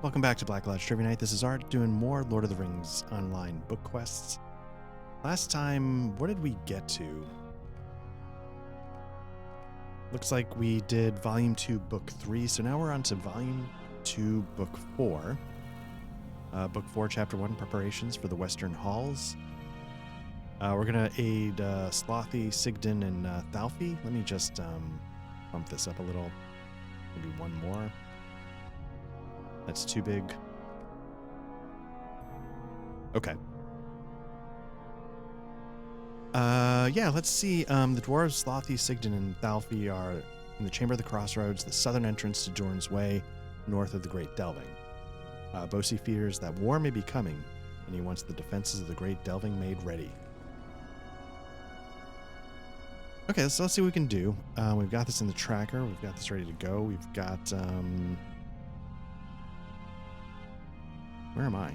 Welcome back to Black Lodge Trivia Night. This is Art doing more Lord of the Rings online book quests. Last time, what did we get to? Looks like we did Volume 2, Book 3, so now we're on to Volume 2, Book 4. Book 4, Chapter 1, Preparations for the Western Halls. We're going to aid Slothy, Sigden, and Thalfi. Let me just bump this up a little. Maybe one more. That's too big. Okay. Yeah, let's see. The dwarves, Slothy, Sigden, and Thalfi are in the Chamber of the Crossroads, the southern entrance to Dorne's Way, north of the Great Delving. Bosi fears that war may be coming, and he wants the defenses of the Great Delving made ready. Okay, so let's see what we can do. We've got this in the tracker. We've got this ready to go. We've got... Where am I?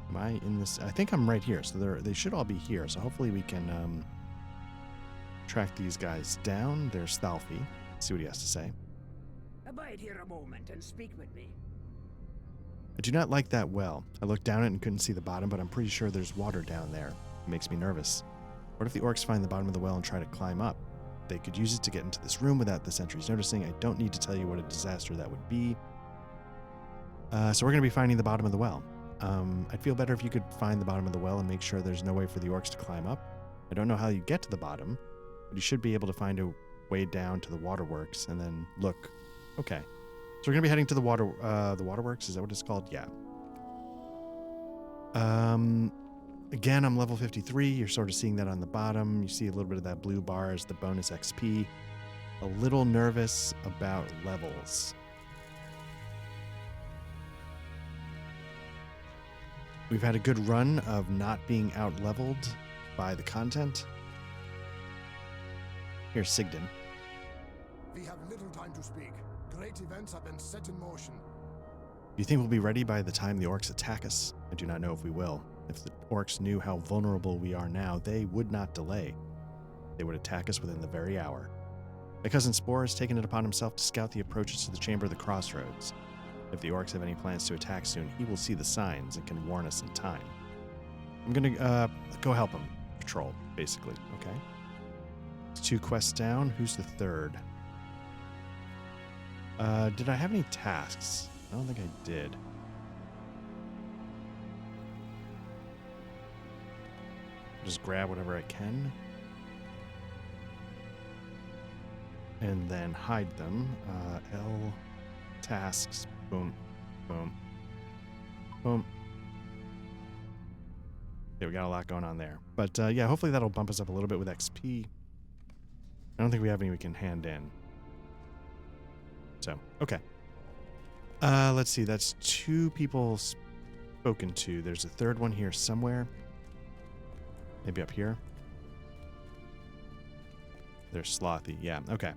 Am I in this? I think I'm right here. So they should all be here. So hopefully we can track these guys down. There's Thalfi. Let's see what he has to say. Abide here a moment and speak with me. I do not like that well. I looked down it and couldn't see the bottom, but I'm pretty sure there's water down there. It makes me nervous. What if the orcs find the bottom of the well and try to climb up? They could use it to get into this room without the sentries noticing. I don't need to tell you what a disaster that would be. So we're going to be finding the bottom of the well. I'd feel better if you could find the bottom of the well and make sure there's no way for the orcs to climb up. I don't know how you get to the bottom, but you should be able to find a way down to the waterworks and then look. Okay. So we're going to be heading to the waterworks. Is that what it's called? Yeah. Again, I'm level 53. You're sort of seeing that on the bottom. You see a little bit of that blue bar as the bonus XP. A little nervous about levels. We've had a good run of not being out-leveled by the content. Here's Sigden. We have little time to speak. Great events have been set in motion. Do you think we'll be ready by the time the orcs attack us? I do not know if we will. If the orcs knew how vulnerable we are now, they would not delay. They would attack us within the very hour. My cousin Spore has taken it upon himself to scout the approaches to the Chamber of the Crossroads. If the orcs have any plans to attack soon, he will see the signs and can warn us in time. I'm going to go help him patrol, basically, okay? It's 2 quests down. Who's the third? Did I have any tasks? I don't think I did. Just grab whatever I can. And then hide them. L, tasks, boom, boom, boom. Yeah, we got a lot going on there. But yeah, hopefully that'll bump us up a little bit with XP. I don't think we have any we can hand in. So, okay. Let's see. That's 2 people spoken to. There's a third one here somewhere. Maybe up here. There's Slothy. Yeah, okay.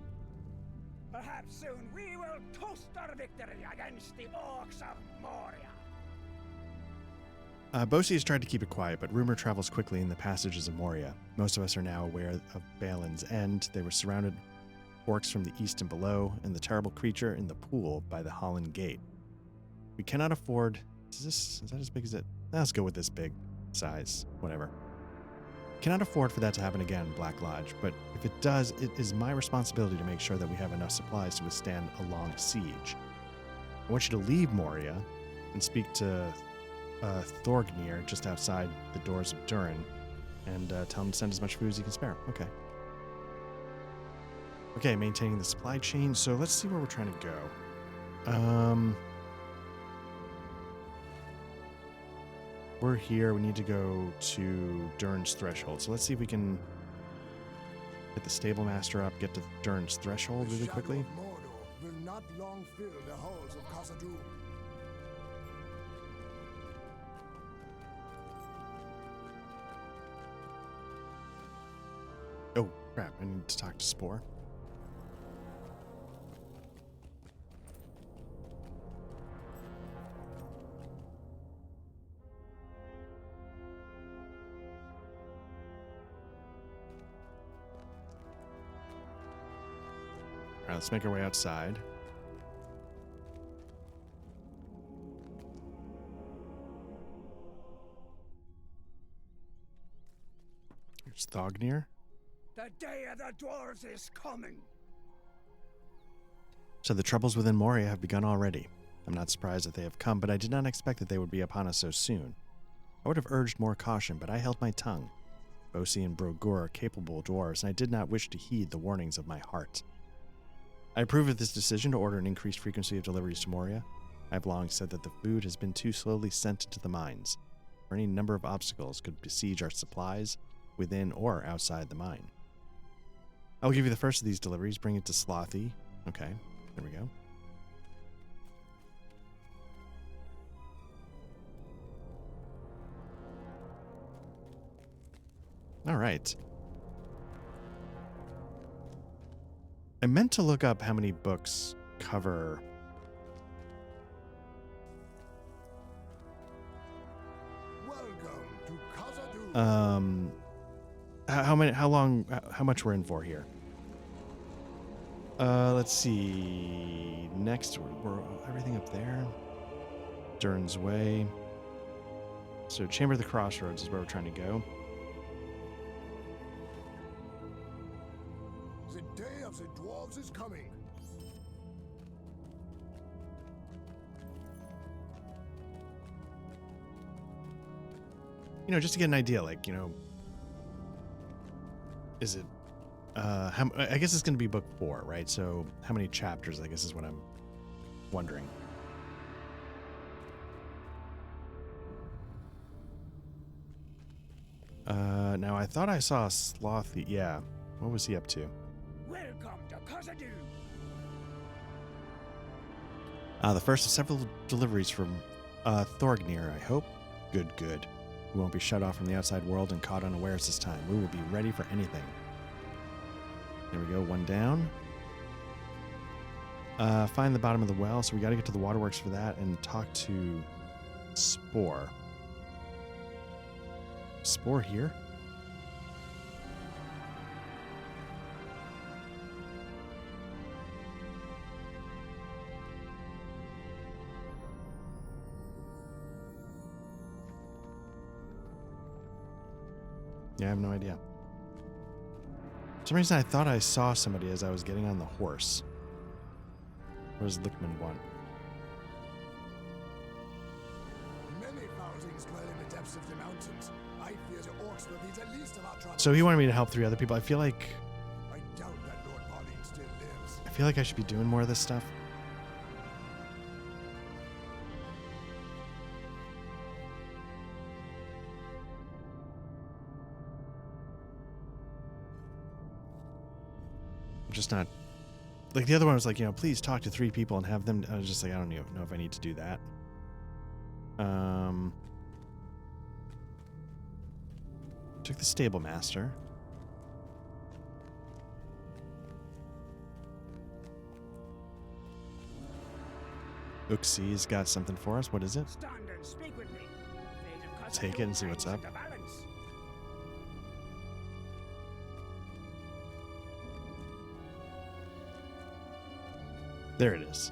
Perhaps soon we will toast our victory against the orcs of Moria. Bosi has tried to keep it quiet, but rumor travels quickly in the passages of Moria. Most of us are now aware of Balin's end. They were surrounded orcs from the east and below, and the terrible creature in the pool by the Holland Gate. We cannot afford... Is that as big as it... Let's go with this big size. Whatever. Cannot afford for that to happen again, Black Lodge, but if it does, it is my responsibility to make sure that we have enough supplies to withstand a long siege. I want you to leave Moria and speak to Thorgnir just outside the doors of Durin and tell him to send as much food as he can spare. Okay. Okay, maintaining the supply chain. So let's see where we're trying to go. We're here. We need to go to Durin's Threshold. So let's see if we can get the Stable Master up, get to Durin's Threshold really quickly. The shadow of Mordor will not long fill the halls of Khazad-dûm. Oh, crap. I need to talk to Spore. All right, let's make our way outside. It's Thognir. The day of the dwarves is coming. So the troubles within Moria have begun already. I'm not surprised that they have come, but I did not expect that they would be upon us so soon. I would have urged more caution, but I held my tongue. Bosi and Brogur are capable dwarves, and I did not wish to heed the warnings of my heart. I approve of this decision to order an increased frequency of deliveries to Moria. I have long said that the food has been too slowly sent into the mines, for any number of obstacles could besiege our supplies within or outside the mine. I will give you the first of these deliveries. Bring it to Slothy. Okay, there we go. All right. I meant to look up how many books cover... Welcome to Khazad-dûm. how much we're in for here? Let's see. Next, we're everything up there. Durn's Way. So Chamber of the Crossroads is where we're trying to go. The day of the dwarves is coming. Just to get an idea, like, is it, I guess it's going to be book 4, right? So how many chapters, I guess, is what I'm wondering. Now I thought I saw Slothy. Yeah. What was he up to? Welcome to Khazad-dûm. The first of several deliveries from Thognir, I hope. Good. We won't be shut off from the outside world and caught unawares this time. We will be ready for anything. There we go, one down. Find the bottom of the well, so we got to get to the waterworks for that and talk to Spore. Spore here? Yeah, I have no idea. For some reason, I thought I saw somebody as I was getting on the horse. Where's Lickman 1? Many foulings dwell in the depths of the mountains. I fear the orcs will be the least of our troubles. So he wanted me to help 3 other people. I feel like I doubt that Lord Pauline still lives. I feel like I should be doing more of this stuff. Just not like the other one was like, please talk to 3 people and have them. I was just like, I don't even know if I need to do that. Took the stable master. Uxie's got something for us. What is it? Stand and speak with me. Fate of Take it and see what's up. hangs in the balance. There it is.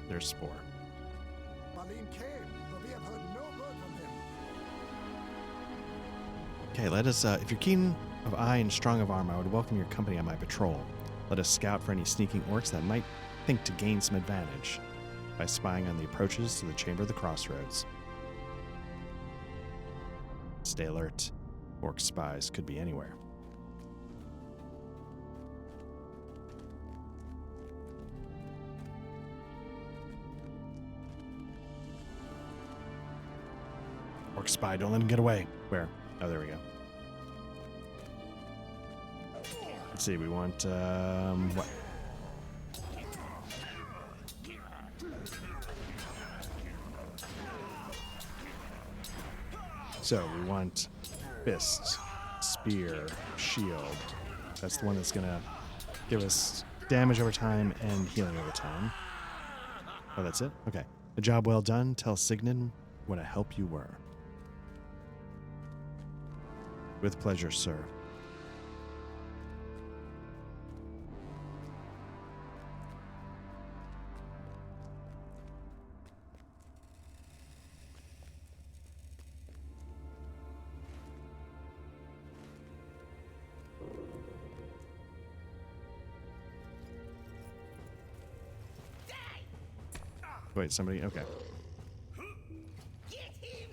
There's Spore. Pauline came, but we have heard no word from him. Okay, let us, if you're keen of eye and strong of arm, I would welcome your company on my patrol. Let us scout for any sneaking orcs that might think to gain some advantage by spying on the approaches to the Chamber of the Crossroads. Stay alert. Orc spies could be anywhere. Orc spy, don't let him get away. Where? Oh, there we go. Let's see, we want, what? So, we want fist, spear, shield. That's the one that's gonna give us damage over time and healing over time. Oh, that's it? Okay. A job well done. Tell Signin what a help you were. With pleasure, sir. Wait, somebody? Okay. Get him!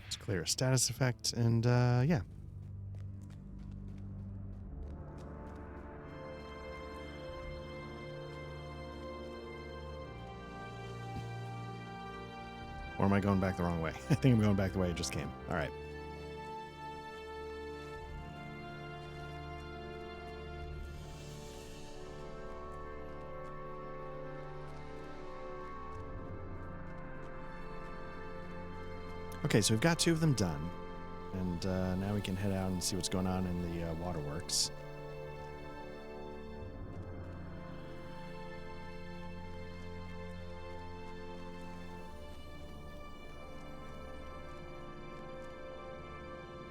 Let's clear a status effect, and yeah. Or am I going back the wrong way? I think I'm going back the way I just came. All right. Okay, so we've got 2 of them done. And now we can head out and see what's going on in the waterworks.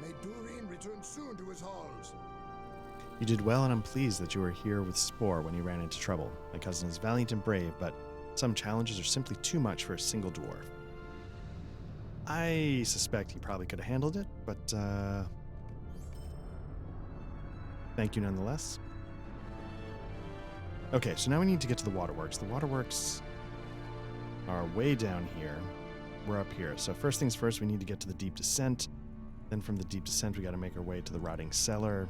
May Durin return soon to his halls. You did well, and I'm pleased that you were here with Spore when he ran into trouble. My cousin is valiant and brave, but some challenges are simply too much for a single dwarf. I suspect he probably could have handled it, but thank you nonetheless. Okay, so now we need to get to the waterworks. The waterworks are way down here. We're up here. So first things first, we need to get to the deep descent. Then from the deep descent, we got to make our way to the rotting cellar.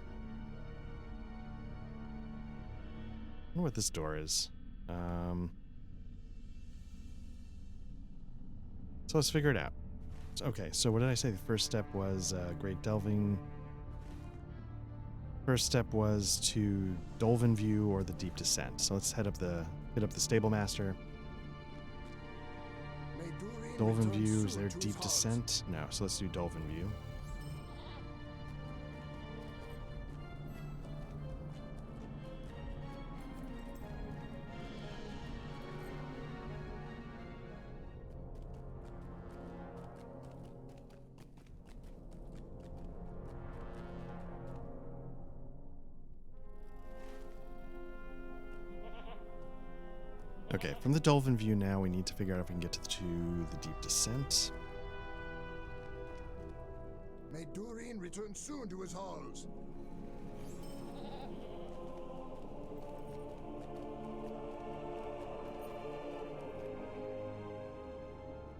I wonder what this door is. So let's figure it out. Okay, so what did I say? The first step was Great Delving. First step was to Dolven View or the Deep Descent. So let's hit up the Stable Master. May Durin Dolven return View, is soon there to his Deep halls. Descent? No, so let's do Dolven View. Okay, from the Dolven View now, we need to figure out if we can get to the Deep Descent. May Durin return soon to his halls.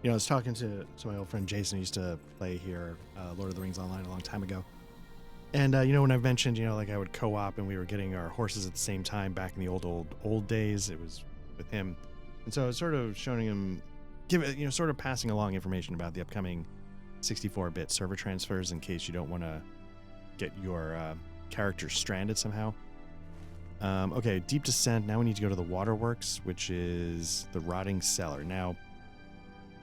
You know, I was talking to my old friend Jason, who used to play here, Lord of the Rings Online a long time ago. And, you know, when I've mentioned, you know, like I would co-op and we were getting our horses at the same time back in the old days, it was with him. And so I was sort of showing him, sort of passing along information about the upcoming 64-bit server transfers in case you don't want to get your character stranded somehow. Okay, Deep Descent. Now we need to go to the Waterworks, which is the Rotting Cellar. Now,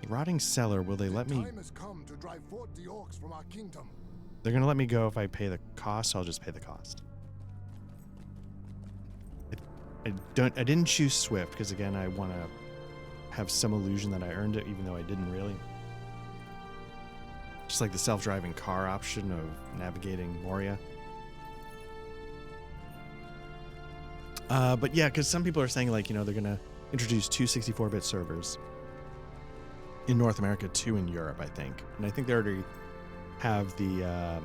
the Rotting Cellar, will they let me... Time has come to drive forth the orcs from our kingdom. They're going to let me go if I pay the cost, so I'll just pay the cost. I didn't choose Swift because, again, I want to have some illusion that I earned it, even though I didn't really. Just like the self-driving car option of navigating Moria. But yeah, because some people are saying, like, you know, they're going to introduce 2 64-bit servers in North America, 2 in Europe, I think. And I think they already have the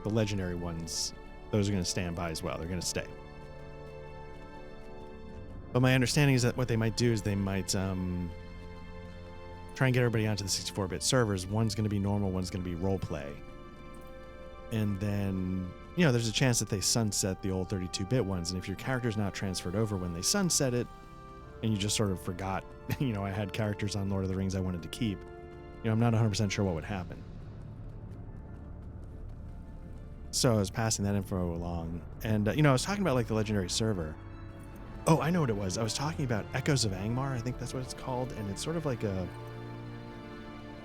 legendary ones. Those are going to stand by as well. They're going to stay. But my understanding is that what they might do is they might try and get everybody onto the 64-bit servers. One's going to be normal, one's going to be roleplay. And then, you know, there's a chance that they sunset the old 32-bit ones. And if your character's not transferred over when they sunset it, and you just sort of forgot, you know, I had characters on Lord of the Rings I wanted to keep, you know, I'm not 100% sure what would happen. So I was passing that info along. And, you know, I was talking about, like, the legendary server. Oh, I know what it was. I was talking about Echoes of Angmar. I think that's what it's called. And it's sort of like a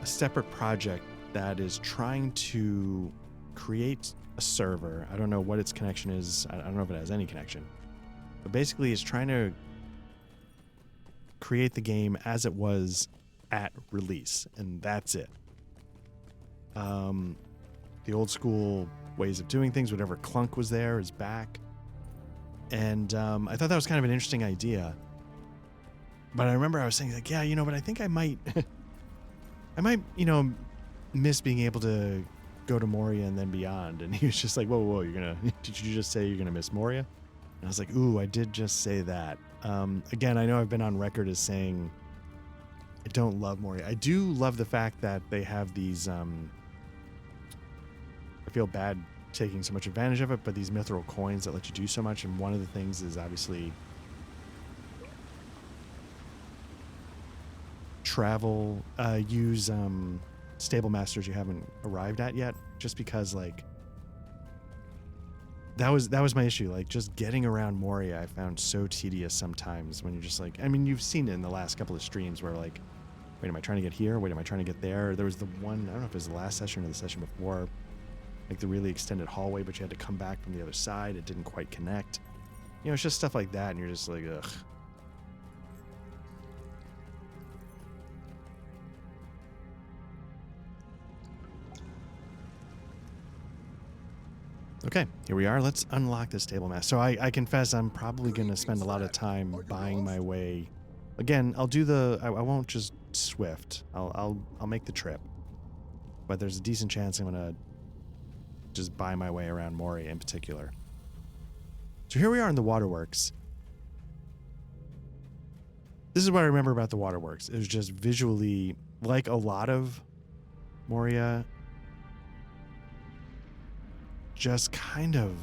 separate project that is trying to create a server. I don't know what its connection is. I don't know if it has any connection. But basically, it's trying to create the game as it was at release. And that's it. The old school ways of doing things, whatever clunk was there, is back. And I thought that was kind of an interesting idea. But I remember I was saying, like, yeah, you know, but I think I might, you know, miss being able to go to Moria and then beyond. And he was just like, whoa, did you just say you're going to miss Moria? And I was like, ooh, I did just say that. Again, I know I've been on record as saying I don't love Moria. I do love the fact that they have these, I feel bad taking so much advantage of it, but these mithril coins that let you do so much. And one of the things is obviously travel, use stable masters you haven't arrived at yet, just because like that was my issue. Like just getting around Moria I found so tedious sometimes when you're just like, I mean, you've seen it in the last couple of streams where like, wait, am I trying to get here? Wait, am I trying to get there? There was the one, I don't know if it was the last session or the session before, like the really extended hallway, but you had to come back from the other side. It didn't quite connect. You know, it's just stuff like that, and you're just like, ugh. Okay, here we are. Let's unlock this table mask. So I confess I'm probably going to spend a lot of time buying my way. Again, I'll do the, I won't just swift. I'll make the trip. But there's a decent chance I'm going to just buy my way around Moria in particular. So here we are in the waterworks. This is what I remember about the waterworks. It was just visually, like a lot of Moria, just kind of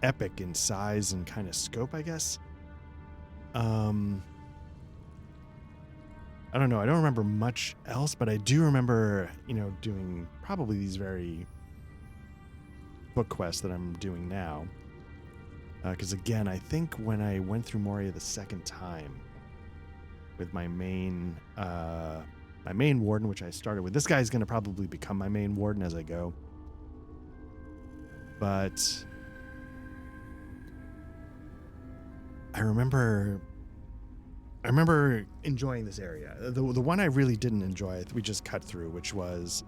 epic in size and kind of scope, I guess. I don't know. I don't remember much else, but I do remember, you know, doing probably these very book quests that I'm doing now. Because again, I think when I went through Moria the second time with my main warden, which I started with, this guy's going to probably become my main warden as I go. But I remember enjoying this area. The one I really didn't enjoy, we just cut through, which was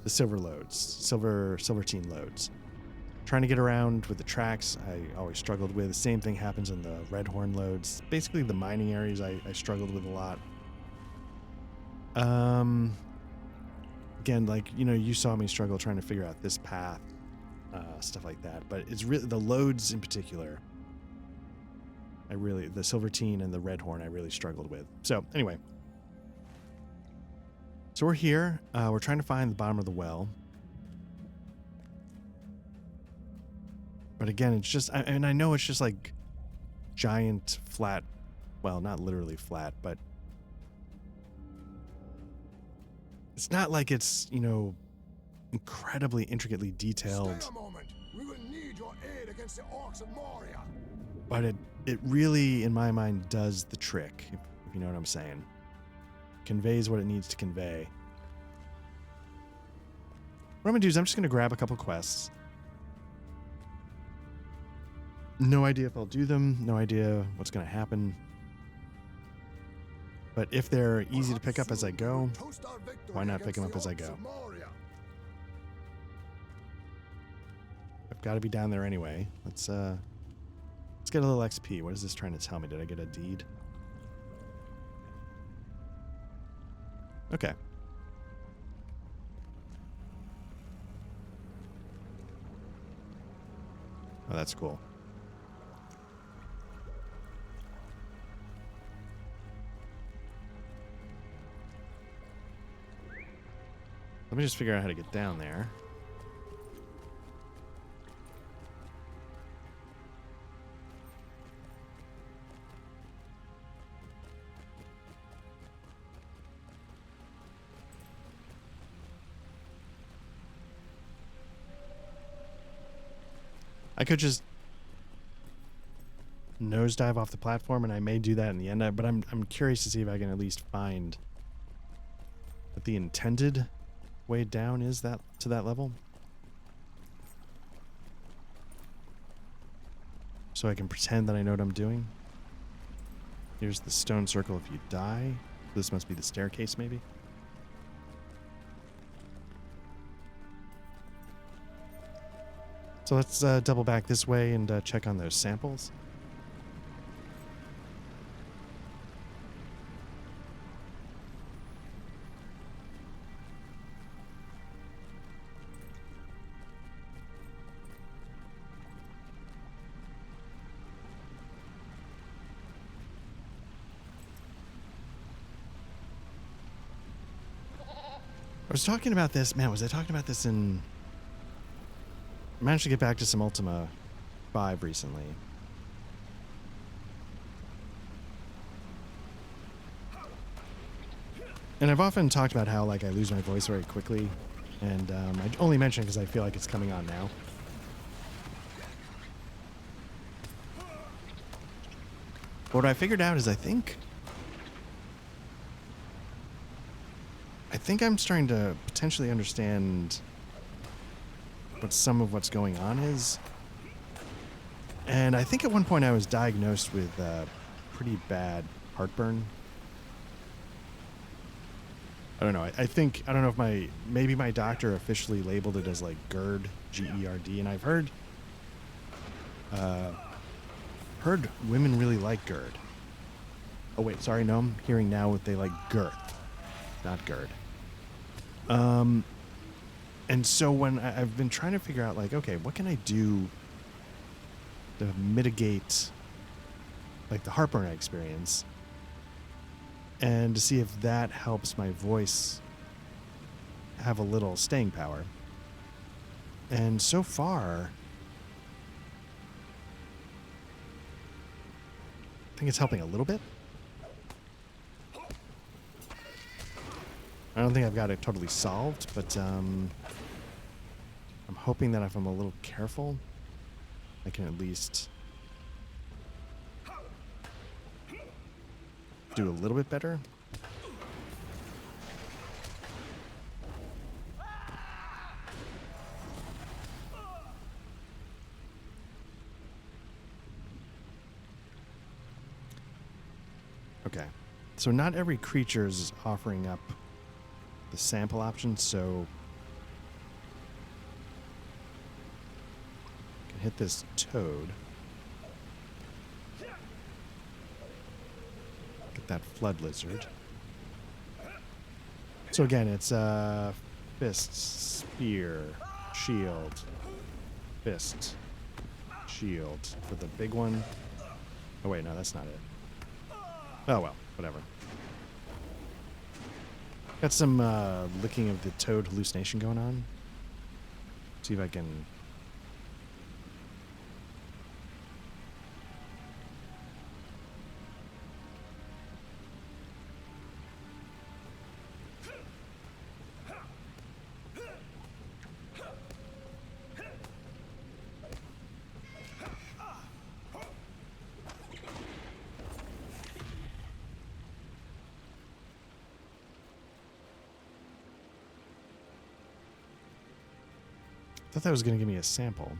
the Silvertine loads. Trying to get around with the tracks, I always struggled with. The same thing happens in the Redhorn loads. Basically, the mining areas I struggled with a lot. Again, like, you know, you saw me struggle trying to figure out this path, stuff like that. But it's really the loads in particular. The Silvertine and the Redhorn I really struggled with. So anyway, so we're here. We're trying to find the bottom of the well. But again, it's just, and I know it's just like giant flat, well, not literally flat, but it's not like it's, you know, incredibly intricately detailed. Stay a moment. We will need your aid against the orcs of Moria. But it really, in my mind, does the trick, if you know what I'm saying. Conveys what it needs to convey. What I'm going to do is I'm just going to grab a couple quests. No idea if I'll do them. No idea what's going to happen. But if they're easy to pick up as I go, why not pick them up as I go? I've got to be down there anyway. Let's get a little XP. What is this trying to tell me? Did I get a deed? Okay. Oh, that's cool. Let me just figure out how to get down there. I could just nosedive off the platform, and I may do that in the end. But I'm curious to see if I can at least find what the intended way down is that to that level, so I can pretend that I know what I'm doing. Here's the stone circle if you die. This must be the staircase, maybe. So let's double back this way and check on those samples. I was talking about this, man, was I talking about this in... I managed to get back to some Ultima 5 recently. And I've often talked about how, like, I lose my voice very quickly. And I only mention it because I feel like it's coming on now. But what I figured out is I think I'm starting to potentially understand what some of what's going on is. And I think at one point I was diagnosed with pretty bad heartburn. I don't know. I don't know if maybe my doctor officially labeled it as like GERD, G-E-R-D, and I've heard women really like GERD. Oh wait, sorry, no, I'm hearing now what they like girth, not GERD. And so when I've been trying to figure out, like, okay, what can I do to mitigate, like, the heartburn I experience, and to see if that helps my voice have a little staying power. And so far, I think it's helping a little bit. I don't think I've got it totally solved, but I'm hoping that if I'm a little careful, I can at least do a little bit better. Okay, so not every creature is offering up the sample option, so I can hit this toad. Get that flood lizard. So again, it's fist, spear, shield, fist, shield for the big one. Oh wait, no, that's not it. Oh well, whatever. Got some licking of the toad hallucination going on. See if I can... I thought that was going to give me a sample.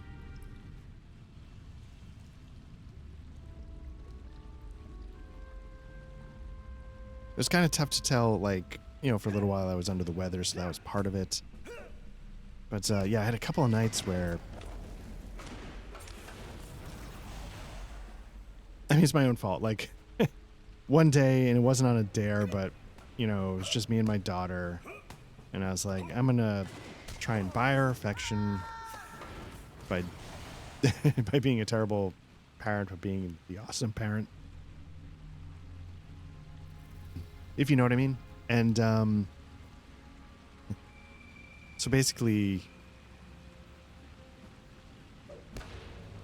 It was kind of tough to tell, like, you know, for a little while I was under the weather, so that was part of it. But, yeah, I had a couple of nights where... I mean, it's my own fault. Like, one day, and it wasn't on a dare, but, you know, it was just me and my daughter. And I was like, I'm going to try and buy her affection by by being a terrible parent, but being the awesome parent, if you know what I mean. And so basically,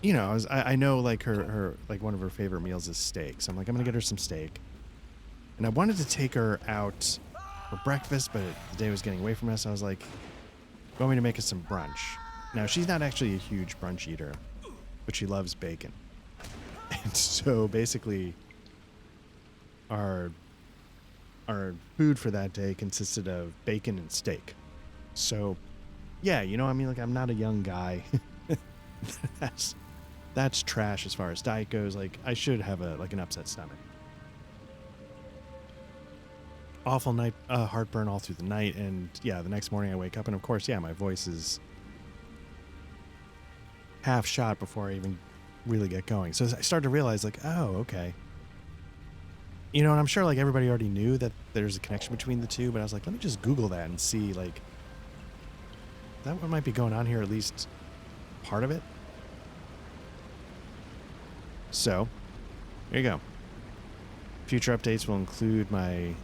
you know, I know, like, her like one of her favorite meals is steak, so I'm like, I'm gonna get her some steak. And I wanted to take her out for breakfast, but the day was getting away from us. I was like, want me to make us some brunch? Now, she's not actually a huge brunch eater, but she loves bacon. And so basically our food for that day consisted of bacon and steak. So yeah, you know, I mean, like, I'm not a young guy. that's trash as far as diet goes. Like, I should have an upset stomach. Awful night, heartburn all through the night, and yeah, the next morning I wake up, and of course, yeah, my voice is half shot before I even really get going. So I started to realize, like, oh, okay. You know, and I'm sure, like, everybody already knew that there's a connection between the two, but I was like, let me just Google that and see, like, that what might be going on here, at least part of it. So, here you go. Future updates will include my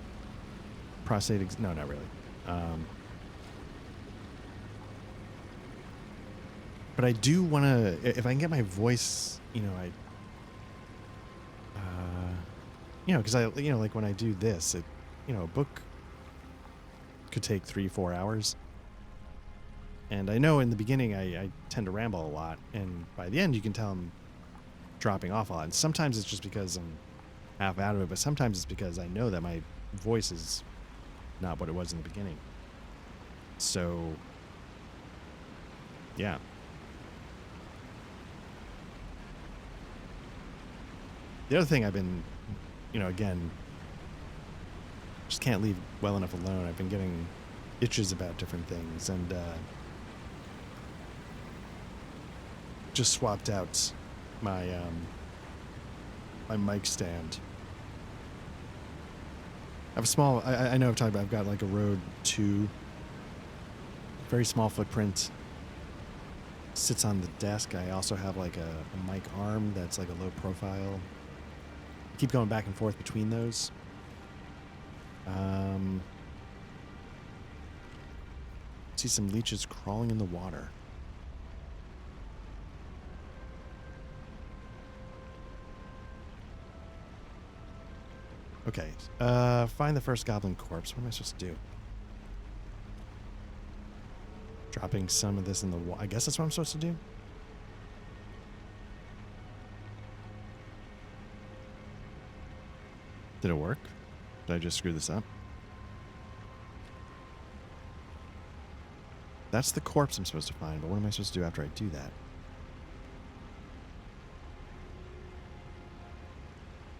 prostate... no, not really. But I do want to... if I can get my voice, you know, you know, because I, you know, like when I do this, it, you know, a book could take 3-4 hours. And I know in the beginning I tend to ramble a lot. And by the end, you can tell I'm dropping off a lot. And sometimes it's just because I'm half out of it. But sometimes it's because I know that my voice is not what it was in the beginning. So, yeah. The other thing I've been, you know, again, just can't leave well enough alone. I've been getting itches about different things, and just swapped out my my mic stand. I have a small, I know I've talked about, I've got like a Rode 2, very small footprint, sits on the desk. I also have like a mic arm that's like a low profile. I keep going back and forth between those. See some leeches crawling in the water. Okay, find the first goblin corpse. What am I supposed to do? Dropping some of this in the water. I guess that's what I'm supposed to do. Did it work? Did I just screw this up? That's the corpse I'm supposed to find, but what am I supposed to do after I do that?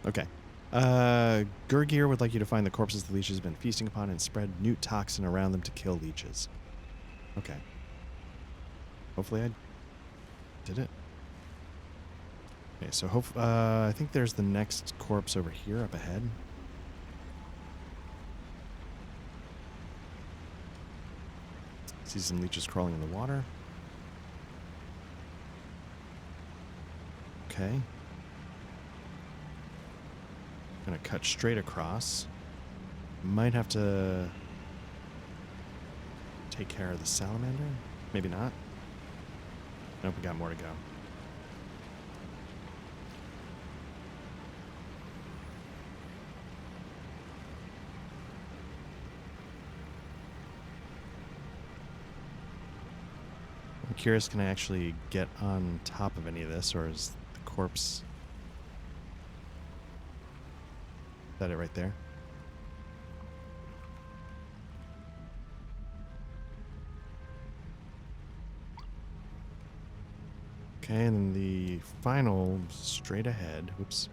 Okay. Gurgir would like you to find the corpses the leeches have been feasting upon and spread newt toxin around them to kill leeches. Okay. Hopefully I did it. Okay, so I think there's the next corpse over here up ahead. See some leeches crawling in the water. Okay. Gonna cut straight across. Might have to take care of the salamander. Maybe not. Nope, we got more to go. I'm curious, can I actually get on top of any of this, or is the corpse... Is that it right there? Okay, and then the final straight ahead. Whoops.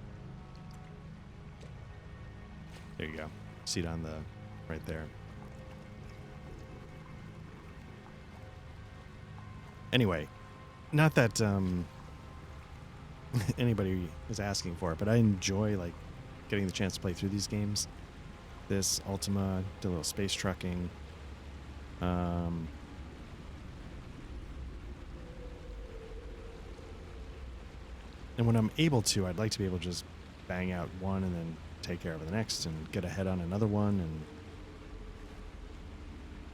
There you go. See it on the right there. Anyway, not that anybody is asking for it, but I enjoy like getting the chance to play through these games. This Ultima, did a little space trucking. And when I'm able to, I'd like to be able to just bang out one and then take care of the next and get ahead on another one. And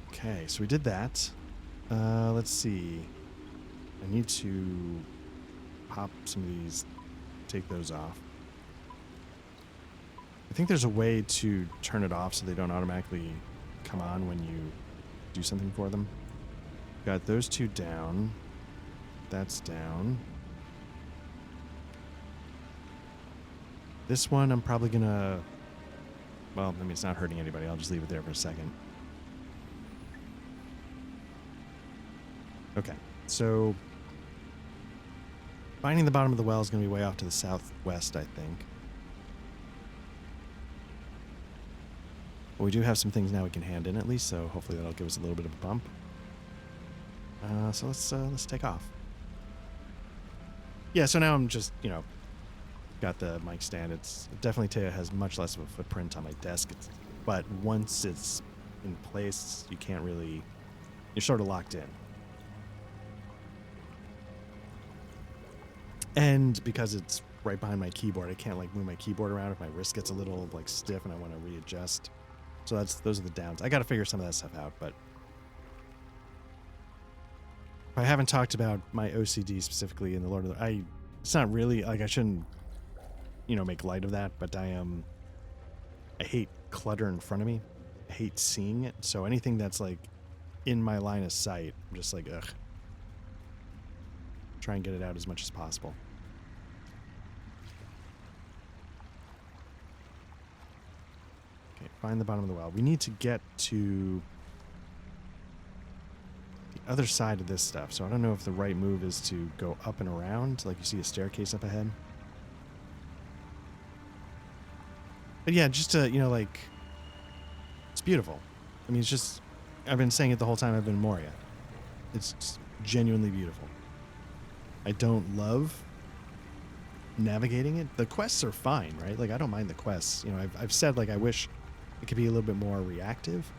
okay, so we did that. Let's see. I need to pop some of these, take those off. I think there's a way to turn it off so they don't automatically come on when you do something for them. Got those two down. That's down. This one I'm probably gonna... Well, I mean, it's not hurting anybody. I'll just leave it there for a second. Okay, so... Finding the bottom of the well is going to be way off to the southwest, I think. But we do have some things now we can hand in at least, so hopefully that'll give us a little bit of a bump. So let's take off. Yeah, so now I'm just, got the mic stand. It's definitely has much less of a footprint on my desk. But once it's in place, you can't really, you're sort of locked in. And because it's right behind my keyboard, I can't like move my keyboard around if my wrist gets a little like stiff and I want to readjust. So those are the downs. I got to figure some of that stuff out, but I haven't talked about my OCD specifically in the Lord of the it's not really like I shouldn't make light of that, but I hate clutter in front of me. I hate seeing it. So anything that's like in my line of sight, I'm just like, ugh. Try and get it out as much as possible. Okay, find the bottom of the well. We need to get to the other side of this stuff. So I don't know if the right move is to go up and around, like you see a staircase up ahead. But yeah, just to, like, it's beautiful. I mean, it's just, I've been saying it the whole time I've been in Moria. It's genuinely beautiful. I don't love navigating it. The quests are fine, right? Like, I don't mind the quests. I've said, like, I wish it could be a little bit more reactive.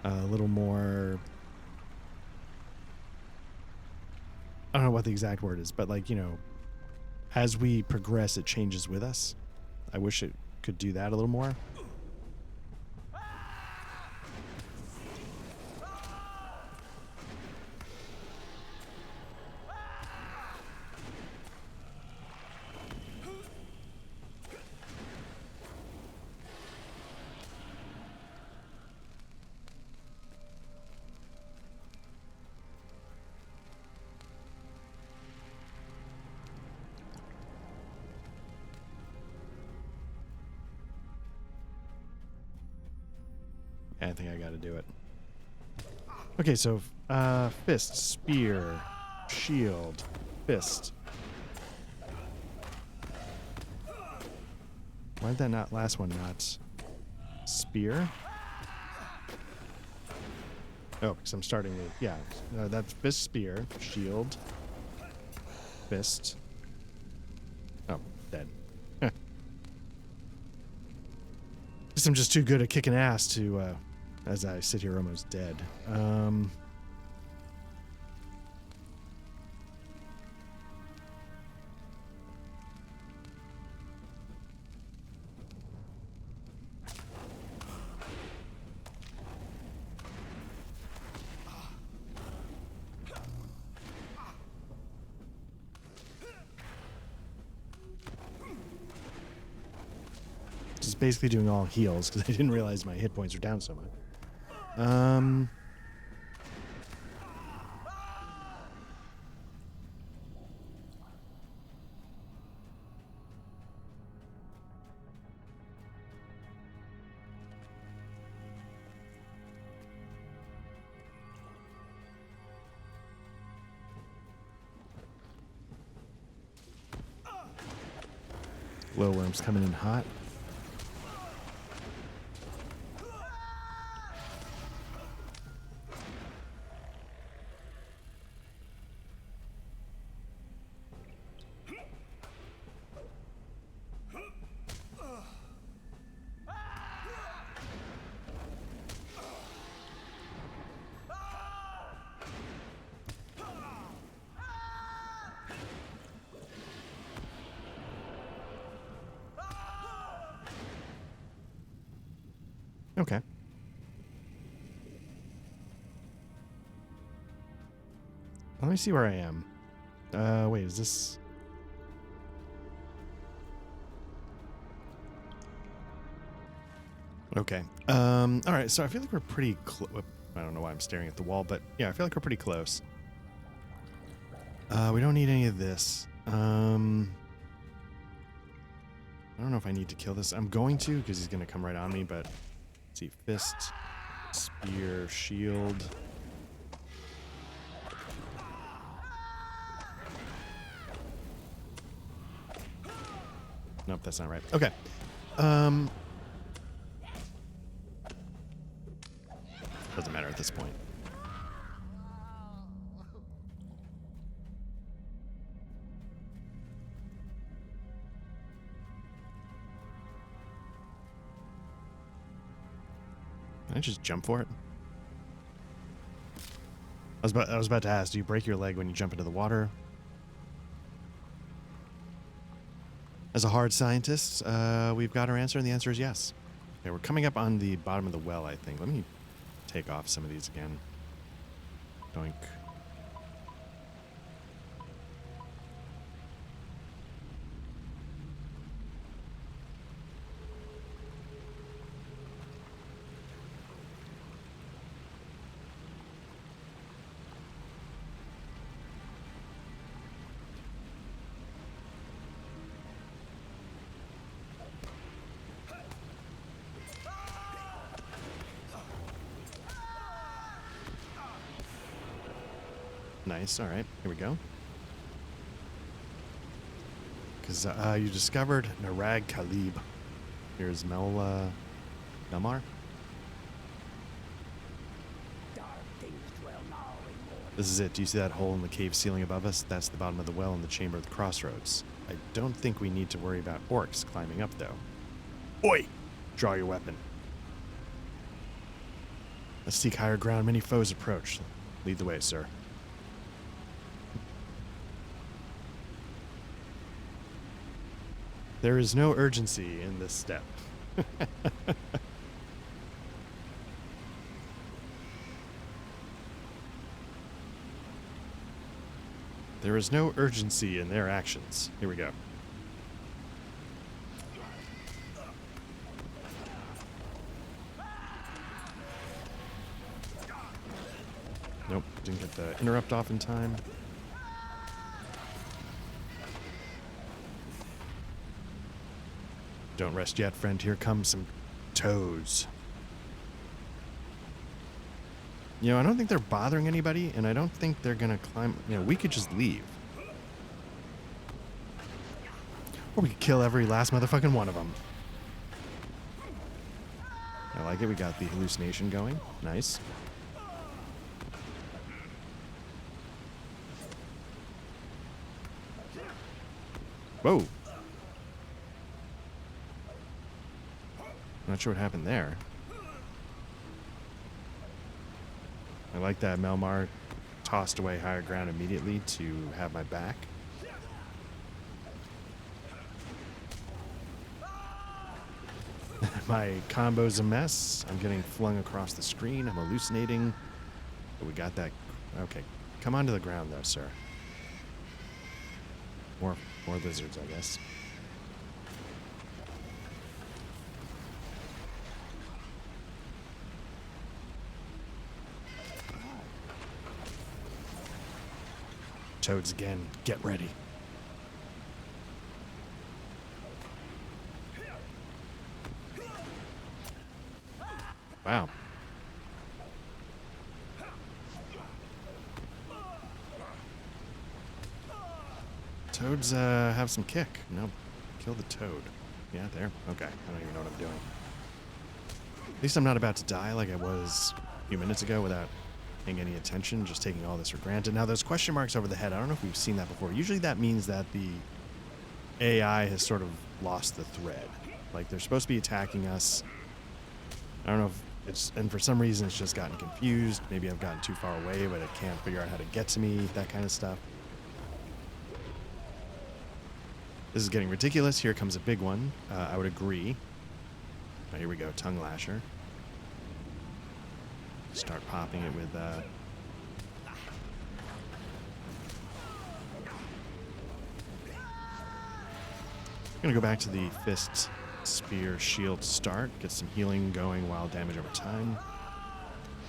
A little more, I don't know what the exact word is, but, like, as we progress, it changes with us. I wish it could do that a little more. I think I gotta do it. Okay, so fist, spear, shield, fist. Why did that last one not spear? Oh, because I'm starting with, yeah, that's fist, spear, shield, fist. Oh, dead. Guess I'm just too good at kicking ass to, as I sit here almost dead. Just basically doing all heals because I didn't realize my hit points were down so much. Glowworms coming in hot. Okay. Let me see where I am. Wait, is this... Okay. All right, so I feel like we're pretty close. I don't know why I'm staring at the wall, but yeah, I feel like we're pretty close. We don't need any of this. I don't know if I need to kill this. I'm going to, because he's going to come right on me, but... Let's see, fist, spear, shield. Nope, that's not right. Okay. Doesn't matter at this point. Can I just jump for it? I was about to ask, do you break your leg when you jump into the water? As a hard scientist, we've got our answer, and the answer is yes. Okay, we're coming up on the bottom of the well, I think. Let me take off some of these again. Doink. Nice. All right. Here we go. Because you discovered Narag Khalib. Here's Melmar. Dark things dwell now in Moria. This is it. Do you see that hole in the cave ceiling above us? That's the bottom of the well in the chamber of the crossroads. I don't think we need to worry about orcs climbing up, though. Oi! Draw your weapon. Let's seek higher ground. Many foes approach. Lead the way, sir. There is no urgency in this step. There is no urgency in their actions. Here we go. Nope, didn't get the interrupt off in time. Don't rest yet, friend. Here come some toads. You know, I don't think they're bothering anybody, and I don't think they're gonna climb. You know, we could just leave. Or we could kill every last motherfucking one of them. I like it. We got the hallucination going. Nice. Whoa. Not sure what happened there. I like that Melmar tossed away higher ground immediately to have my back. My combo's a mess. I'm getting flung across the screen. I'm hallucinating. But we got that. Okay. Come onto the ground, though, sir. More lizards, I guess. Toads again. Get ready. Wow. Toads have some kick. No, kill the toad. Yeah, there. Okay. I don't even know what I'm doing. At least I'm not about to die like I was a few minutes ago without paying any attention, just taking all this for granted. Now, those question marks over the head, I don't know if we've seen that before. Usually that means that the AI has sort of lost the thread. Like, they're supposed to be attacking us. I don't know if it's... And for some reason, it's just gotten confused. Maybe I've gotten too far away, but it can't figure out how to get to me, that kind of stuff. This is getting ridiculous. Here comes a big one. I would agree. Oh, here we go. Tongue lasher. Start popping it with... I'm going to go back to the fist, spear, shield start. Get some healing going while damage over time.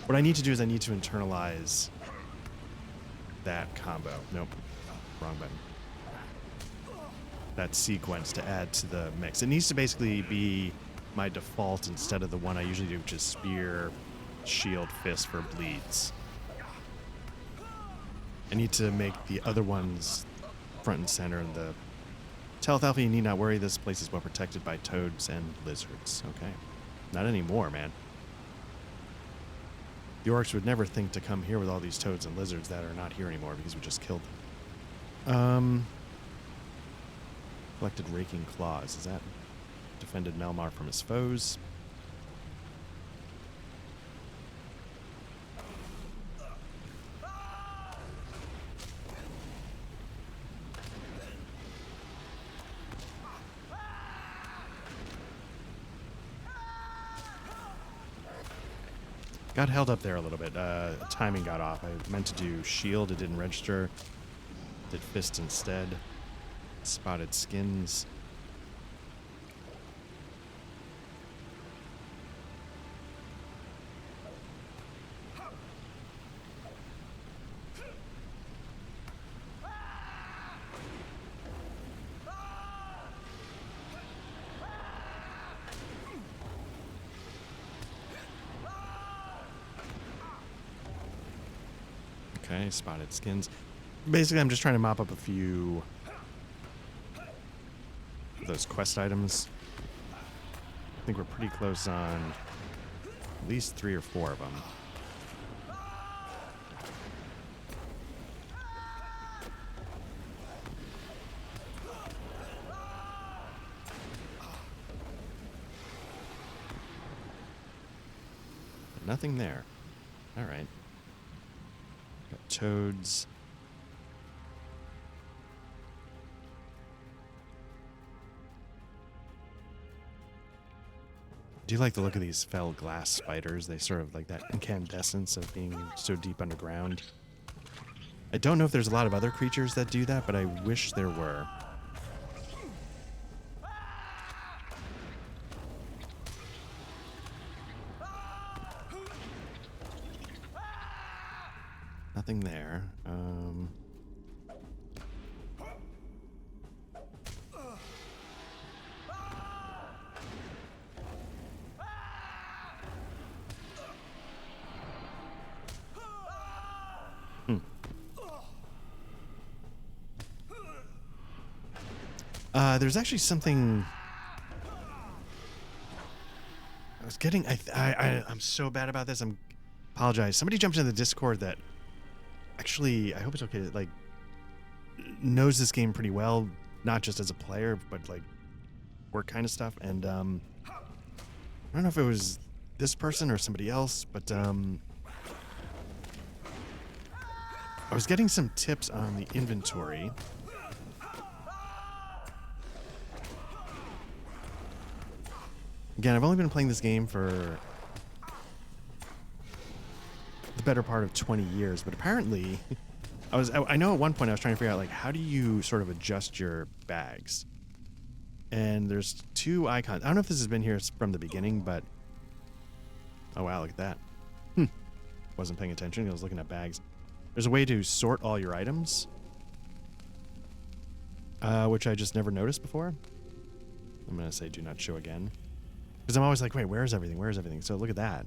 What I need to do is I need to internalize that combo. Nope. Wrong button. That sequence to add to the mix. It needs to basically be my default instead of the one I usually do, which is spear, shield, fist for bleeds. I need to make the other ones front and center in the... Tell Alpha, you need not worry. This place is well protected by toads and lizards. Okay. Not anymore, man. The orcs would never think to come here with all these toads and lizards that are not here anymore because we just killed them. Collected raking claws. Is that defended Melmar from his foes? Got held up there a little bit. Timing got off. I meant to do shield. It didn't register. Did fist instead. Spotted skins. Okay, spotted skins. Basically, I'm just trying to mop up a few of those quest items. I think we're pretty close on at least 3 or 4 of them. But nothing there. All right. Got toads. I do like the look of these fell glass spiders. They sort of like that incandescence of being so deep underground. I don't know if there's a lot of other creatures that do that, but I wish there were. Nothing there. There's actually something I was getting. I'm so bad about this. I'm apologize. Somebody jumped into the Discord that actually, I hope it's okay, like knows this game pretty well, not just as a player, but like work kind of stuff. And I don't know if it was this person or somebody else, but I was getting some tips on the inventory. Again, I've only been playing this game for the better part of 20 years, but apparently I know at one point I was trying to figure out, like, how do you sort of adjust your bags? And there's 2 icons. I don't know if this has been here from the beginning, but oh wow, look at that. Wasn't paying attention. I was looking at bags. There's a way to sort all your items, which I just never noticed before. I'm going to say do not show again. Because I'm always like, wait, where's everything? Where's everything? So look at that.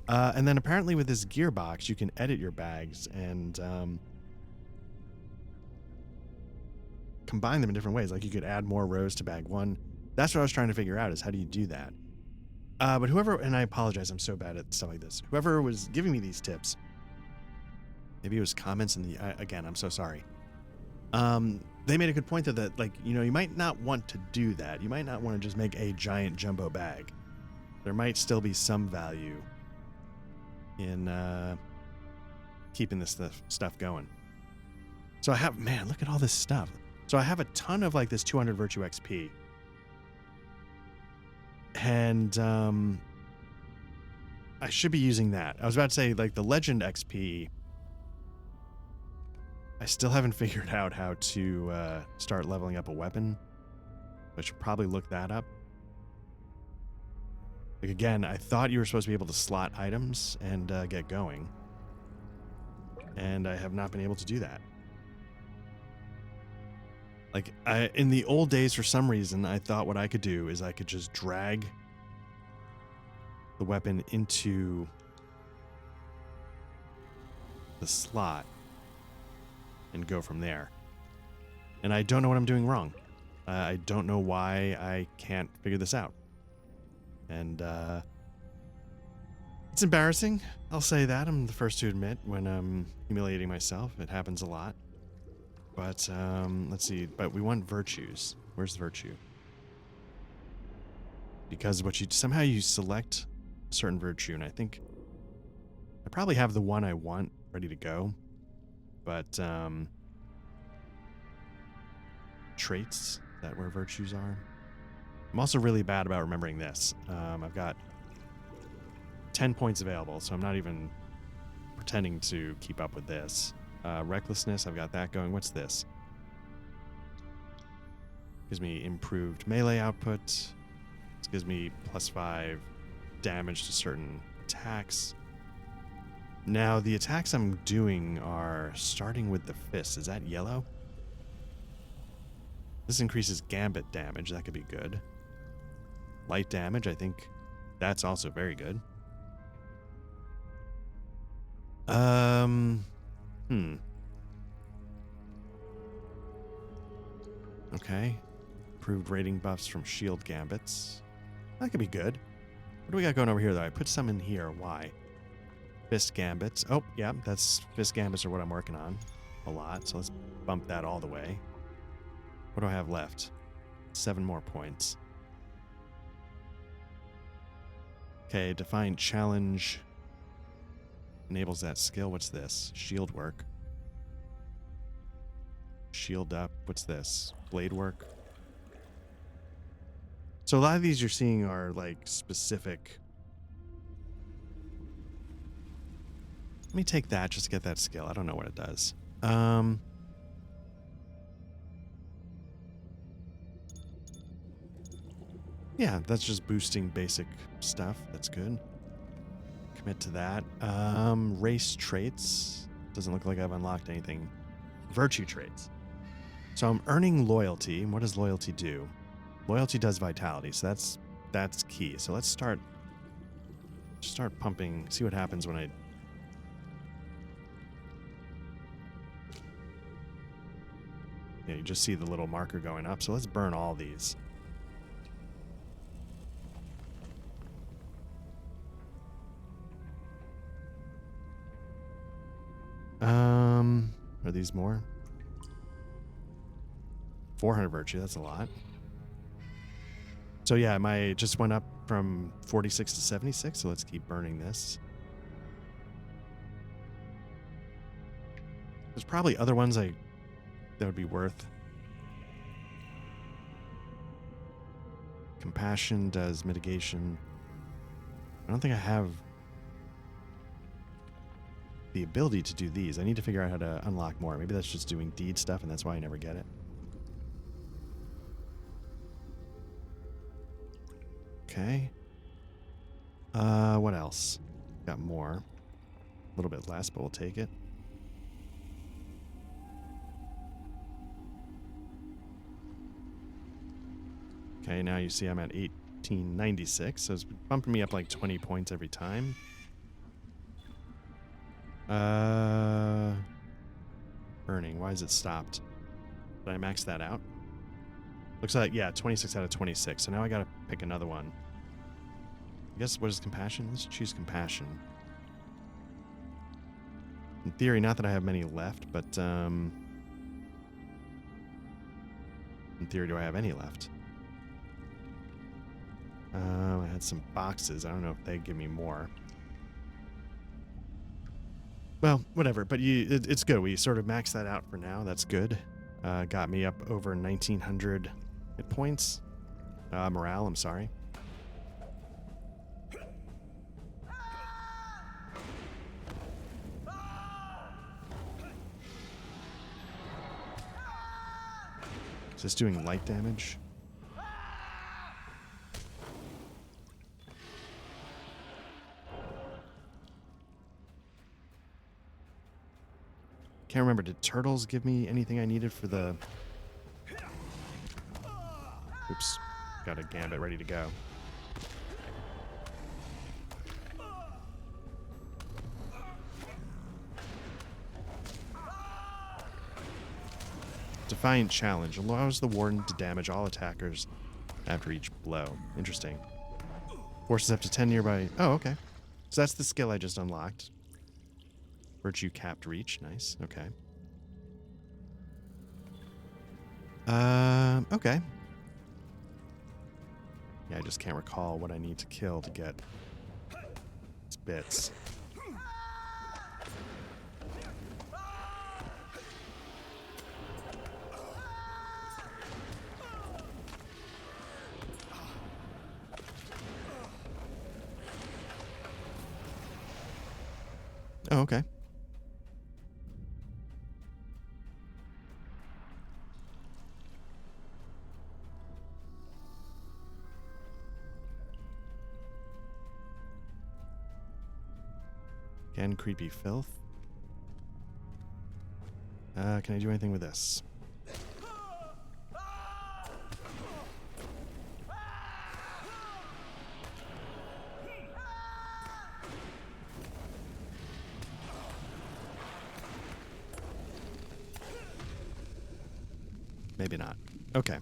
And then apparently with this gearbox, you can edit your bags and combine them in different ways. Like you could add more rows to bag 1. That's what I was trying to figure out, is how do you do that? But whoever, and I apologize, I'm so bad at stuff like this. Whoever was giving me these tips, maybe it was comments in the, again, I'm so sorry. They made a good point that, like, you know, you might not want to do that. You might not want to just make a giant jumbo bag. There might still be some value in keeping this stuff going. So I have, man, look at all this stuff. So I have a ton of like this 200 virtue XP. And I should be using that. I was about to say, like, the legend XP, I still haven't figured out how to start leveling up a weapon. I should probably look that up. Like, again, I thought you were supposed to be able to slot items and get going. And I have not been able to do that. Like, in the old days, for some reason, I thought what I could do is I could just drag the weapon into the slot and go from there. And I don't know what I'm doing wrong. I don't know why I can't figure this out. And it's embarrassing. I'll say that. I'm the first to admit when I'm humiliating myself. It happens a lot. But let's see. But we want virtues. Where's the virtue? Because what you somehow you select a certain virtue, and I think I probably have the one I want ready to go. But traits, is that where virtues are? I'm also really bad about remembering this. I've got 10 points available, so I'm not even pretending to keep up with this. Recklessness, I've got that going. What's this? Gives me improved melee output. This gives me +5 damage to certain attacks. Now, the attacks I'm doing are starting with the fist. Is that yellow? This increases gambit damage. That could be good. Light damage, I think that's also very good. Okay. Improved rating buffs from shield gambits. That could be good. What do we got going over here, though? I put some in here. Why? Fist gambits. Oh, yeah, that's fist gambits are what I'm working on a lot. So let's bump that all the way. What do I have left? 7 more points. Okay, Defiant Challenge enables that skill. What's this? Shield work. Shield up. What's this? Blade work. So a lot of these you're seeing are like specific. Let me take that just to get that skill. I don't know what it does. Yeah, that's just boosting basic stuff. That's good. Commit to that. Race traits. Doesn't look like I've unlocked anything. Virtue traits. So I'm earning loyalty. What does loyalty do? Loyalty does vitality, so that's key. So let's start pumping, see what happens when I yeah, you just see the little marker going up. So let's burn all these. Are these more? 400 virtue, that's a lot. So yeah, my just went up from 46 to 76, so let's keep burning this. There's probably other ones that would be worth. Compassion does mitigation. I don't think I have the ability to do these. I need to figure out how to unlock more. Maybe that's just doing deed stuff and that's why I never get it. Okay. What else? Got more. A little bit less, but we'll take it. Okay, now you see I'm at 1896, so it's bumping me up like 20 points every time. Burning. Why is it stopped? Did I max that out? Looks like, yeah, 26 out of 26. So now I gotta pick another one. I guess, what is compassion? Let's choose compassion. In theory, not that I have many left, but, in theory, do I have any left? I had some boxes. I don't know if they give me more. Well, whatever. But it's good. We sort of maxed that out for now. That's good. Got me up over 1,900 hit points. Morale, I'm sorry. Is this doing light damage? Can't remember. Did turtles give me anything I needed for the... Oops. Got a gambit ready to go. Defiant Challenge. Allows the warden to damage all attackers after each blow. Interesting. Forces up to 10 nearby... Oh, okay. So that's the skill I just unlocked. Virtue capped reach. Nice. Okay. Okay. Yeah, I just can't recall what I need to kill to get these bits. Oh, okay. Again, creepy filth. Can I do anything with this? Maybe not. Okay.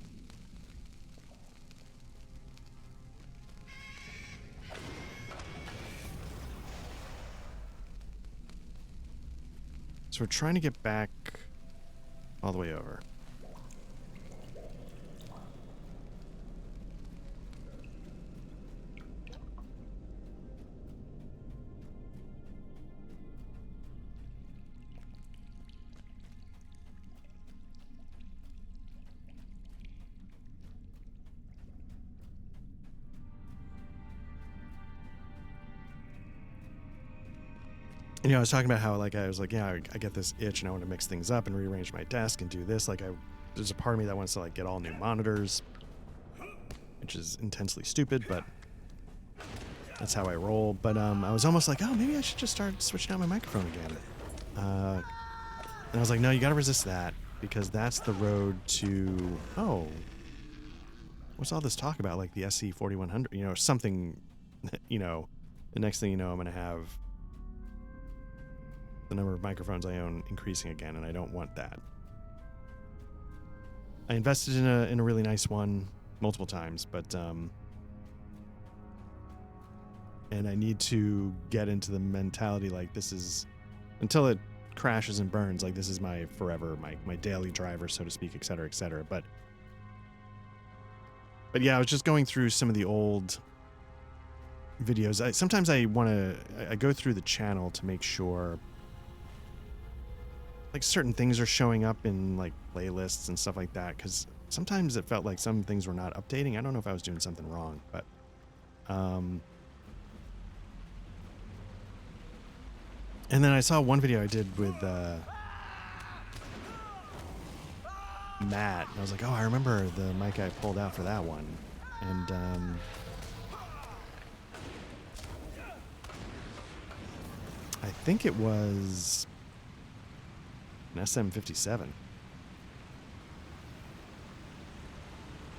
So we're trying to get back all the way over. You know, I was talking about how, like, I was like, yeah, I get this itch and I want to mix things up and rearrange my desk and do this. Like, there's a part of me that wants to, like, get all new monitors, which is intensely stupid, but that's how I roll. But I was almost like, oh, maybe I should just start switching out my microphone again. And I was like, no, you got to resist that, because that's the road to, oh, what's all this talk about, like the SE 4100, you know, something, you know, the next thing you know, I'm going to have the number of microphones I own increasing again, and I don't want that. I invested in a really nice one multiple times, but and I need to get into the mentality like this is, until it crashes and burns, like this is my forever, my daily driver, so to speak, et cetera, et cetera. But yeah, I was just going through some of the old videos. Sometimes I go through the channel to make sure like certain things are showing up in like playlists and stuff like that, because sometimes it felt like some things were not updating. I don't know if I was doing something wrong, but and then I saw one video I did with Matt, and I was like, oh, I remember the mic I pulled out for that one. And I think it was an SM57.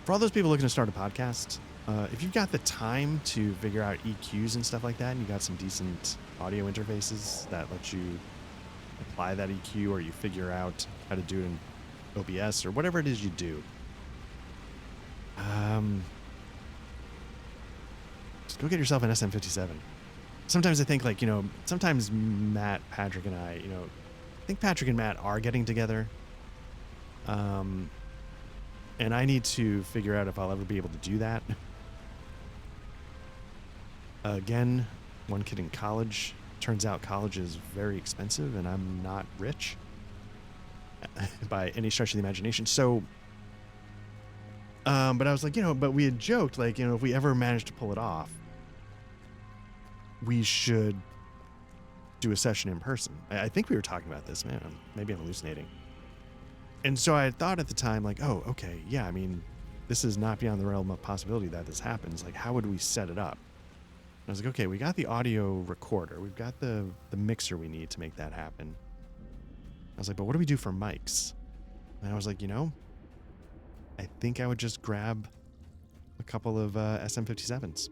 For all those people looking to start a podcast, if you've got the time to figure out EQs and stuff like that, and you got some decent audio interfaces that let you apply that EQ, or you figure out how to do it in OBS or whatever it is you do, just go get yourself an SM57. Sometimes I think, like, you know, sometimes Matt, Patrick, and I, you know, I think Patrick and Matt are getting together. And I need to figure out if I'll ever be able to do that. Again, one kid in college. Turns out college is very expensive, and I'm not rich by any stretch of the imagination. So, but I was like, you know, but we had joked, like, you know, if we ever managed to pull it off, we should do a session in person. I think we were talking about this, man. Maybe I'm hallucinating. And so I had thought at the time, like, oh, okay, yeah, I mean, this is not beyond the realm of possibility that this happens. Like, how would we set it up? And I was like, okay, we got the audio recorder. We've got the mixer we need to make that happen. I was like, but what do we do for mics? And I was like, you know, I think I would just grab a couple of SM57s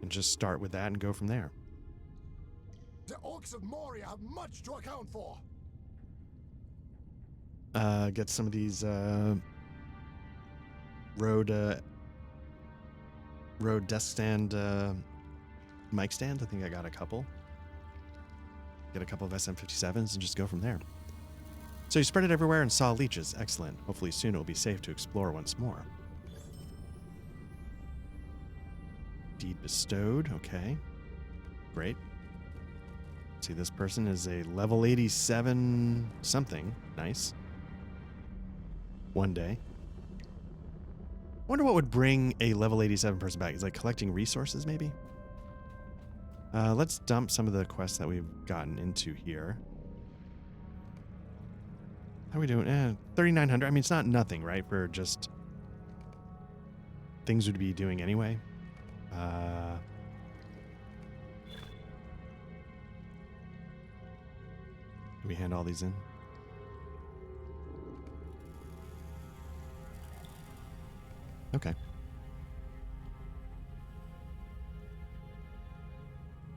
and just start with that and go from there. The orcs of Moria have much to account for. Get some of these Rode desk stand mic stand. I think I got a couple. Get a couple of SM57s and just go from there. So you spread it everywhere and saw leeches. Excellent. Hopefully soon it will be safe to explore once more. Deed bestowed. Okay. Great. See, this person is a level 87 something. Nice. One day. Wonder what would bring a level 87 person back. Is like collecting resources, maybe? Let's dump some of the quests that we've gotten into here. How are we doing? 3,900. I mean, it's not nothing, right? For just things we'd be doing anyway. Do we hand all these in? Okay.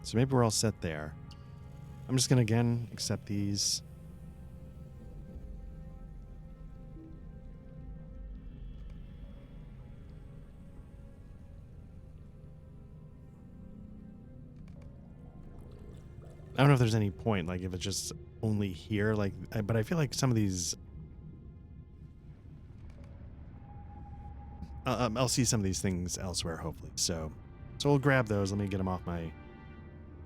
So maybe we're all set there. I'm just going to, again, accept these. I don't know if there's any point, like, if it's just only here, like, but I feel like some of these... I'll see some of these things elsewhere, hopefully. So we'll grab those. Let me get them off my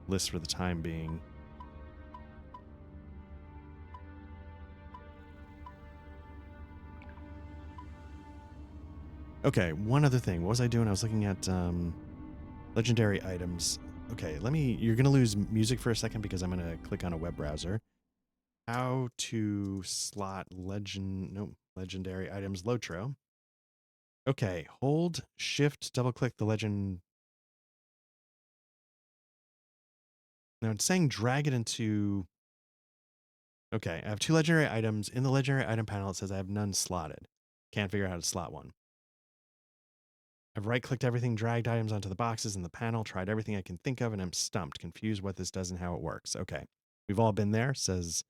list for the time being. Okay, one other thing. What was I doing? I was looking at legendary items. Okay, you're going to lose music for a second because I'm going to click on a web browser. How to slot legendary items Lotro. Okay, hold shift, double click the legend. Now it's saying drag it into... Okay, I have 2 legendary items. In the legendary item panel, it says I have none slotted. Can't figure out how to slot one. I've right-clicked everything, dragged items onto the boxes in the panel, tried everything I can think of, and I'm stumped, confused what this does and how it works. Okay, we've all been there, says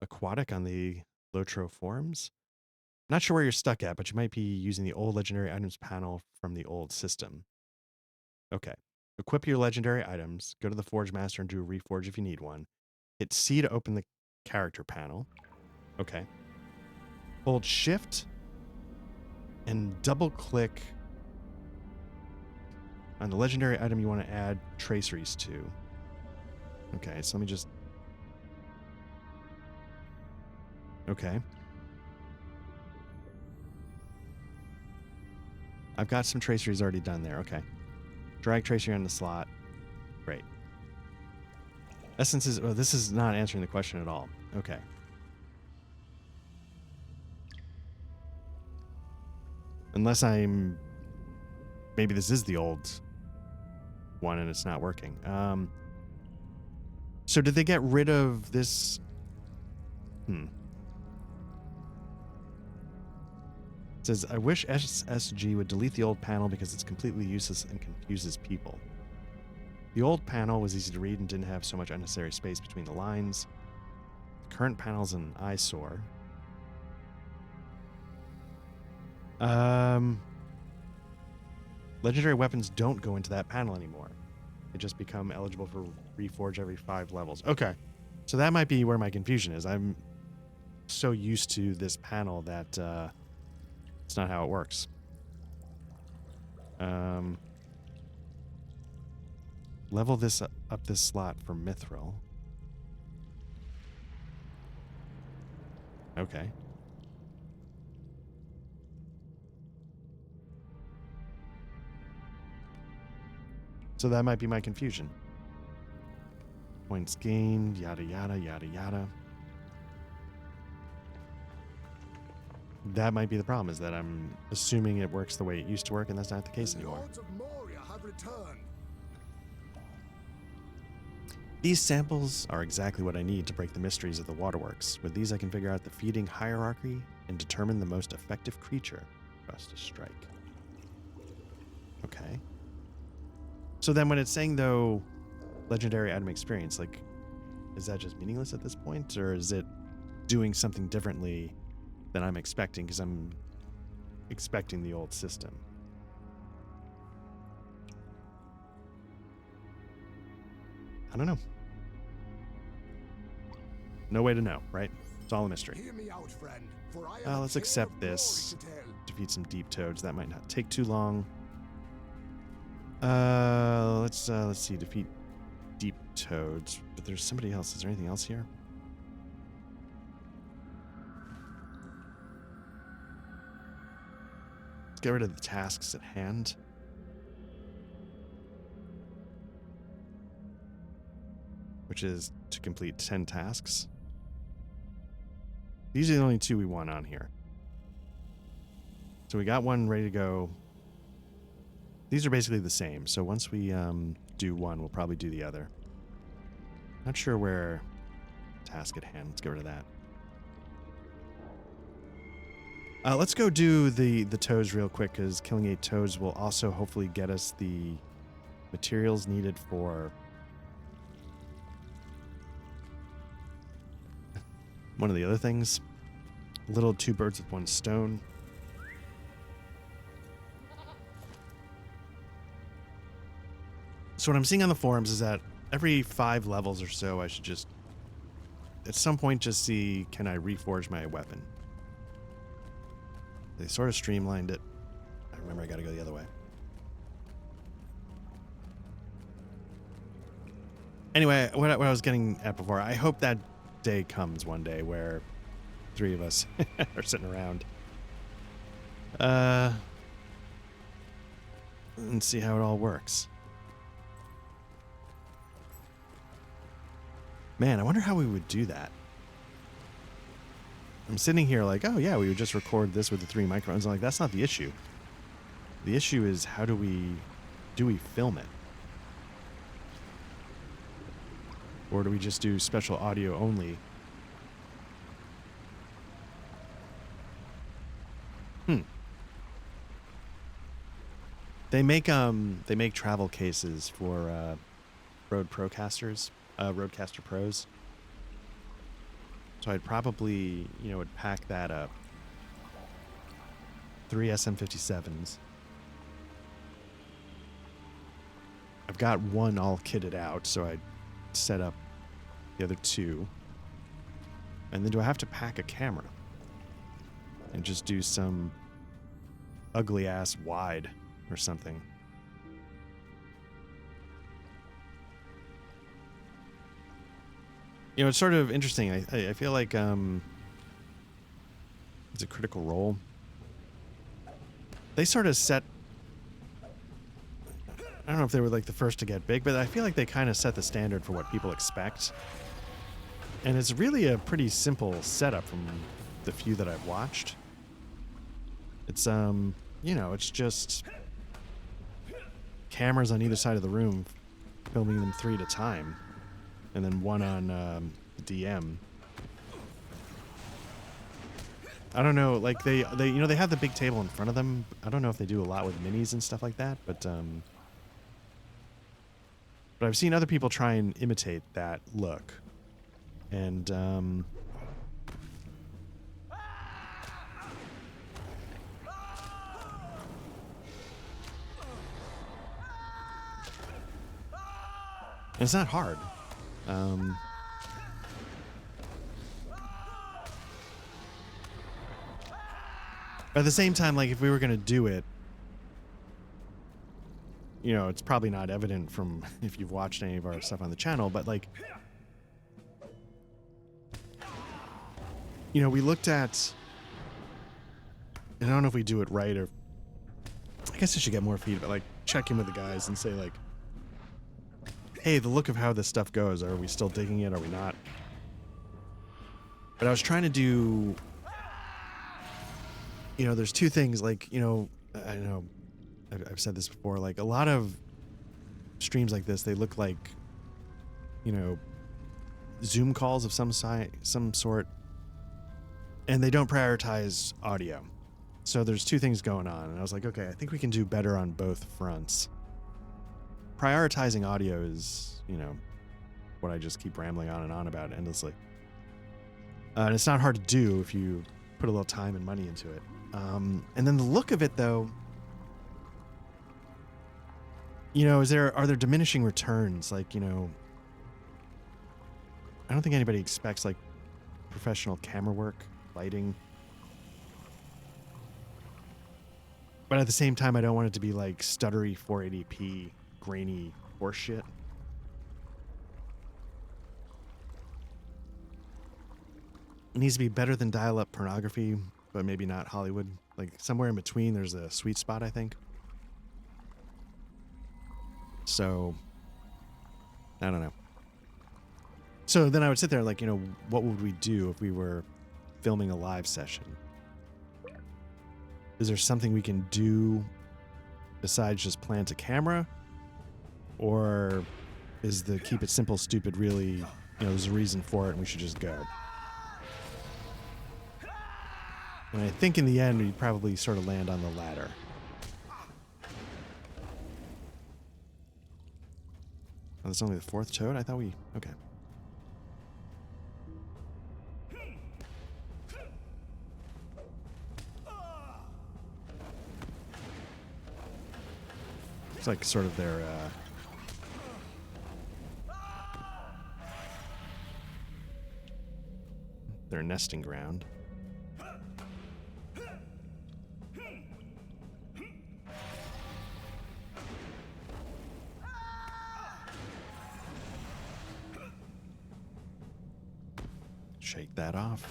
Aquatic on the Lotro forums. Not sure where you're stuck at, but you might be using the old legendary items panel from the old system. Okay, equip your legendary items, go to the Forge Master and do a reforge if you need one. Hit C to open the character panel. Okay. Hold shift and double click on the legendary item you want to add traceries to. Okay, so let me just... Okay. I've got some traceries already done there. Okay. Drag tracery on the slot. Great. Essences... Oh, this is not answering the question at all. Okay. Unless I'm... Maybe this is the old one and it's not working. So did they get rid of this? It says, I wish SSG would delete the old panel because it's completely useless and confuses people. The old panel was easy to read and didn't have so much unnecessary space between the lines. The current panel's an eyesore. Legendary weapons don't go into that panel anymore. They just become eligible for reforge every 5 levels. Okay. So that might be where my confusion is. I'm so used to this panel that it's not how it works. Level this up this slot for Mithril. Okay. So that might be my confusion. Points gained, yada, yada, yada, yada. That might be the problem, is that I'm assuming it works the way it used to work, and that's not the case anymore. Lords of Moria have returned. These samples are exactly what I need to break the mysteries of the waterworks. With these, I can figure out the feeding hierarchy and determine the most effective creature for us to strike. Okay. So then when it's saying, though, legendary item experience, like, is that just meaningless at this point? Or is it doing something differently than I'm expecting? Because I'm expecting the old system. I don't know. No way to know, right? It's all a mystery. Hear me out, friend, for I have a Let's tale accept of this. glory to tell. Defeat some deep toads. That might not take too long. Let's see. Defeat deep toads. But there's somebody else. Is there anything else here? Let's get rid of the tasks at hand. which is to complete 10 tasks. These are the only 2 we want on here. So we got one ready to go. These are basically the same. So once we do one, we'll probably do the other. Not sure where task at hand. Let's get rid of that. Let's go do the toads real quick, because killing 8 toads will also hopefully get us the materials needed for one of the other things. Little 2 birds with 1 stone. So what I'm seeing on the forums is that every 5 levels or so, I should just, at some point, just see, can I reforge my weapon? They sort of streamlined it. I remember I gotta go the other way. Anyway, what I was getting at before, I hope that day comes one day where 3 of us are sitting around. And see how it all works. Man, I wonder how we would do that. I'm sitting here like, oh yeah, we would just record this with the 3 microphones. I'm like, that's not the issue. The issue is, how do we film it? Or do we just do special audio only? They make travel cases for Rode Procasters, Rodecaster Pros. So I'd probably, would pack that up. 3 SM57s. I've got 1 all kitted out, so I'd set up the other 2. And then do I have to pack a camera? And just do some ugly ass wide or something? It's sort of interesting. I feel like it's a Critical Role. They sort of set, I don't know if they were like the first to get big, but I feel like they kind of set the standard for what people expect. And it's really a pretty simple setup from the few that I've watched. It's it's just cameras on either side of the room, filming them 3 at a time. And then 1 on DM. I don't know, like they have the big table in front of them. I don't know if they do a lot with minis and stuff like that, but I've seen other people try and imitate that look. And it's not hard. But at the same time, like, if we were going to do it, it's probably not evident from if you've watched any of our stuff on the channel, but like, we looked at, and I don't know if we do it right, or I guess I should get more feedback, like check in with the guys and say like, hey, the look of how this stuff goes, are we still digging it? Are we not? But I was trying to do, there's 2 things, like, I know I've said this before, like a lot of streams like this, they look like, Zoom calls of some sort, and they don't prioritize audio. So there's 2 things going on, and I was like, okay, I think we can do better on both fronts. Prioritizing audio is, what I just keep rambling on and on about endlessly. And it's not hard to do if you put a little time and money into it. And then the look of it, though, are there diminishing returns? Like, I don't think anybody expects like professional camera work, lighting. But at the same time, I don't want it to be like stuttery 480p, grainy horseshit. It needs to be better than dial-up pornography, but maybe not Hollywood. Like somewhere in between, there's a sweet spot, I think. So, I don't know. So then I would sit there like, what would we do if we were filming a live session? Is there something we can do besides just plant a camera? Or is the keep it simple, stupid really, there's a reason for it and we should just go? And I think in the end, we'd probably sort of land on the latter. Oh, that's only the 4th toad? I thought we... Okay. It's like sort of their nesting ground. Shake that off.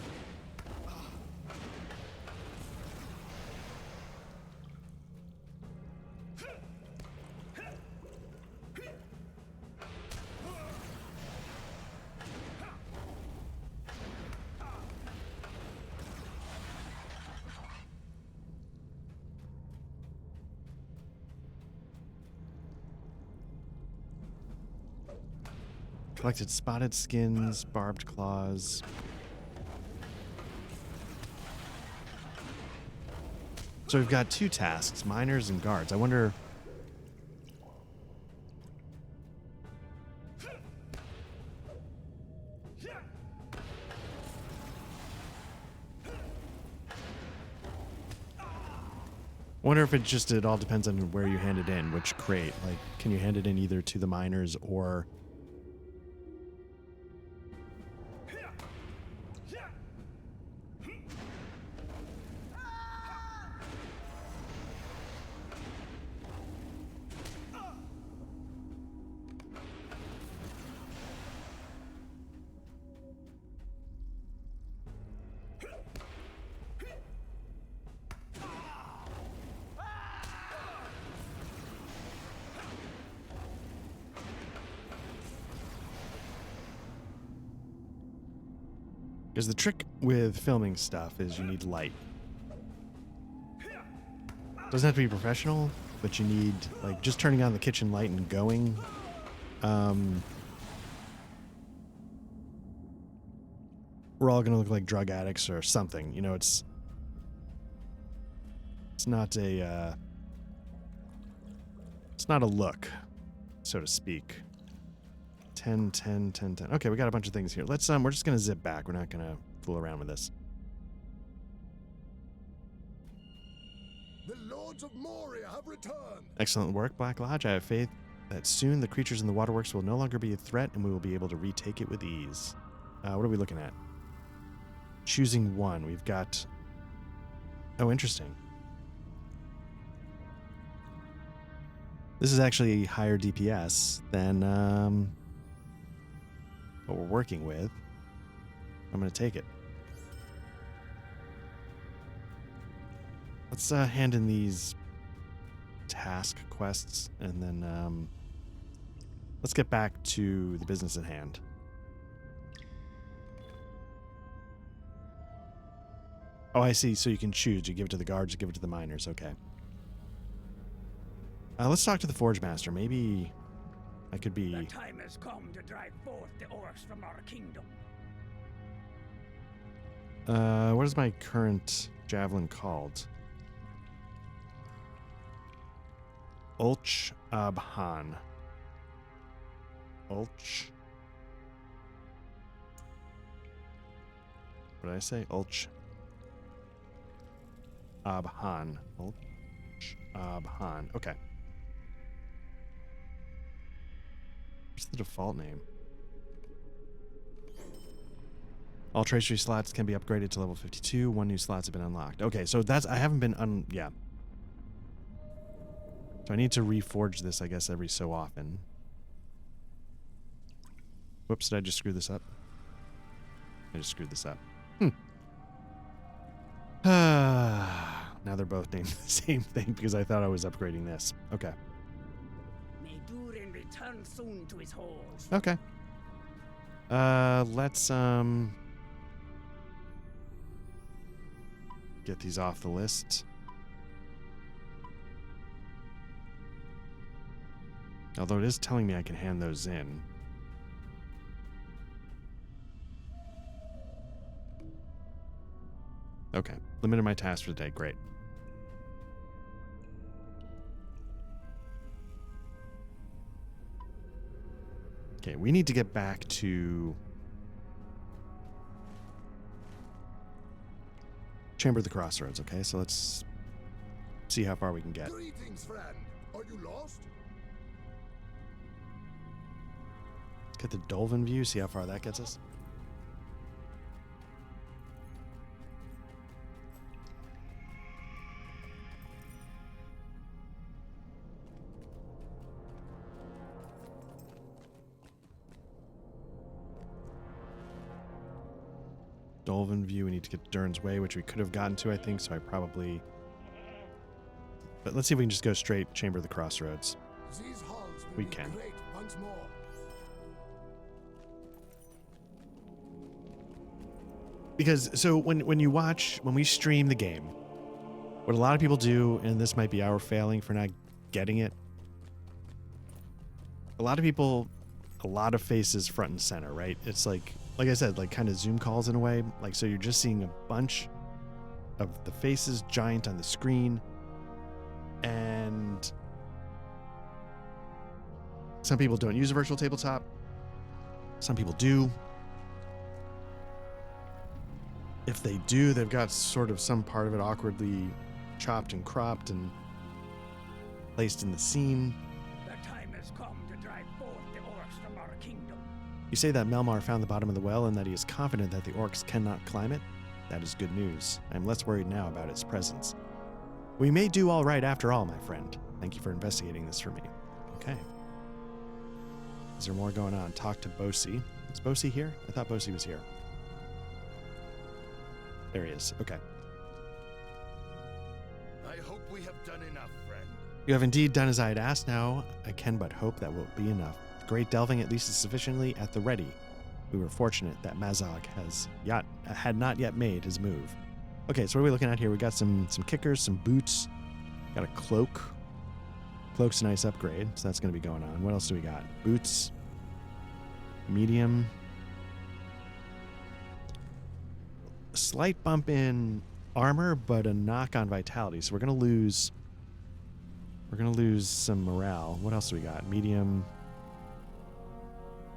Collected spotted skins, barbed claws. So we've got 2 tasks, miners and guards. I wonder... if it all depends on where you hand it in, which crate. Like, can you hand it in either to the miners or... Because the trick with filming stuff is you need light. Doesn't have to be professional, but you need, like, just turning on the kitchen light and going. We're all going to look like drug addicts or something. It's not a, it's not a look, so to speak. 10, 10, 10, 10. Okay, we got a bunch of things here. Let's, we're just going to zip back. We're not going to fool around with this. The Lords of Moria have returned. Excellent work, Black Lodge. I have faith that soon the creatures in the waterworks will no longer be a threat and we will be able to retake it with ease. What are we looking at? Choosing one. We've got... Oh, interesting. This is actually higher DPS than what we're working with. I'm going to take it. Let's hand in these task quests and then let's get back to the business at hand. Oh, I see. So you can choose. You give it to the guards, you give it to the miners. Okay. Let's talk to the Forge Master. Maybe I could be... The time has come to drive forth the orcs from our kingdom. What is my current javelin called? Ulch Abhan. Ulch. What did I say? Ulch Abhan. Ulch Abhan. Okay. What's the default name? All tracery slots can be upgraded to level 52. 1 new slots have been unlocked. Okay, so that's... I haven't been... yeah. So I need to reforge this, I guess, every so often. Whoops, did I just screw this up? I just screwed this up. Now they're both named the same thing because I thought I was upgrading this. Okay. May Durin return soon to his halls. Okay. Let's get these off the list. Although it is telling me I can hand those in. Okay, limited my task for the day. Great. Okay, we need to get back to Chamber of the Crossroads, okay? So let's see how far we can get. Greetings, friend. Are you lost? Let's get the Dolphin view, see how far that gets us. Dolphin view, we need to get to Durn's Way, which we could have gotten to, I think, so I probably... But let's see if we can just go straight Chamber of the Crossroads. These halls will We be can. great once more. Because, so when we stream the game, what a lot of people do, and this might be our failing for not getting it, a lot of people, a lot of faces front and center, right? It's like I said, like kind of Zoom calls in a way. Like, so you're just seeing a bunch of the faces giant on the screen. And some people don't use a virtual tabletop. Some people do. If they do, they've got sort of some part of it awkwardly chopped and cropped and placed in the scene. The time has come to drive forth the orcs from our kingdom. You say that Melmar found the bottom of the well and that he is confident that the orcs cannot climb it? That is good news. I am less worried now about its presence. We may do all right after all, my friend. Thank you for investigating this for me. Okay. Is there more going on? Talk to Bosi. Is Bosi here? I thought Bosi was here. There he is. Okay. I hope we have done enough, friend. You have indeed done as I had asked. Now I can but hope that will be enough. The great delving at least is sufficiently at the ready. We were fortunate that Mazog had not yet made his move. Okay, so what are we looking at here? We got some kickers, some boots, got a cloak. Cloak's a nice upgrade, so that's going to be going on. What else do we got? Boots, medium. A slight bump in armor, but a knock on vitality. So we're going to lose some morale. What else do we got? Medium.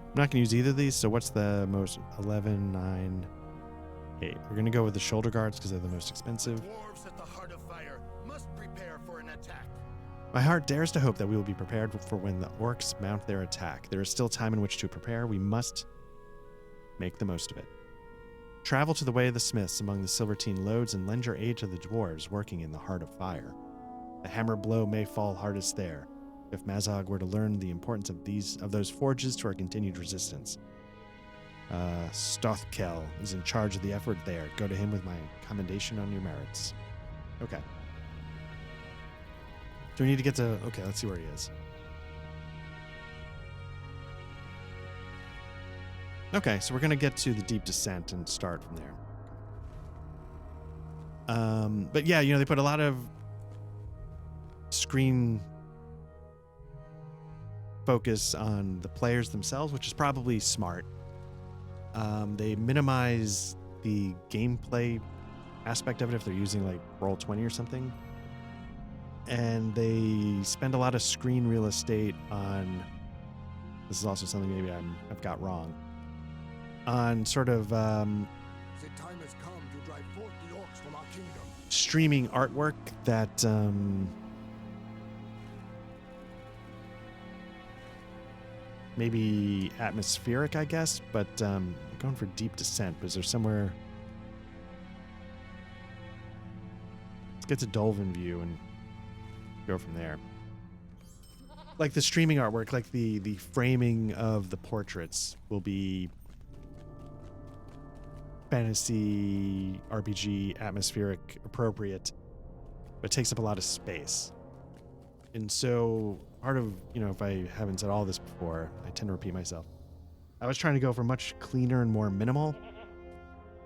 I'm not going to use either of these, so what's the most? 11, 9, 8. We're going to go with the shoulder guards because they're the most expensive. Dwarves at the heart of fire must prepare for an attack. My heart dares to hope that we will be prepared for when the orcs mount their attack. There is still time in which to prepare. We must make the most of it. Travel to the way of the smiths among the Silvertine loads and lend your aid to the dwarves working in the heart of fire. The hammer blow may fall hardest there. If Mazog were to learn the importance of those forges to our continued resistance. Stothkel is in charge of the effort there. Go to him with my commendation on your merits. Okay. Do we need to get to... Okay, let's see where he is. Okay, so we're going to get to the deep descent and start from there. But yeah, they put a lot of screen focus on the players themselves, which is probably smart. They minimize the gameplay aspect of it if they're using like Roll20 or something. And they spend a lot of screen real estate on... This is also something maybe I've got wrong. On sort of The time has come to drive forth the orcs from our kingdom. streaming artwork that maybe atmospheric, I guess, but I'm going for deep descent. But is there somewhere... Let's get to Dolphin view and go from there. Like the streaming artwork, like the framing of the portraits will be fantasy, RPG, atmospheric, appropriate, but takes up a lot of space. And so part of, if I haven't said all this before, I tend to repeat myself. I was trying to go for much cleaner and more minimal,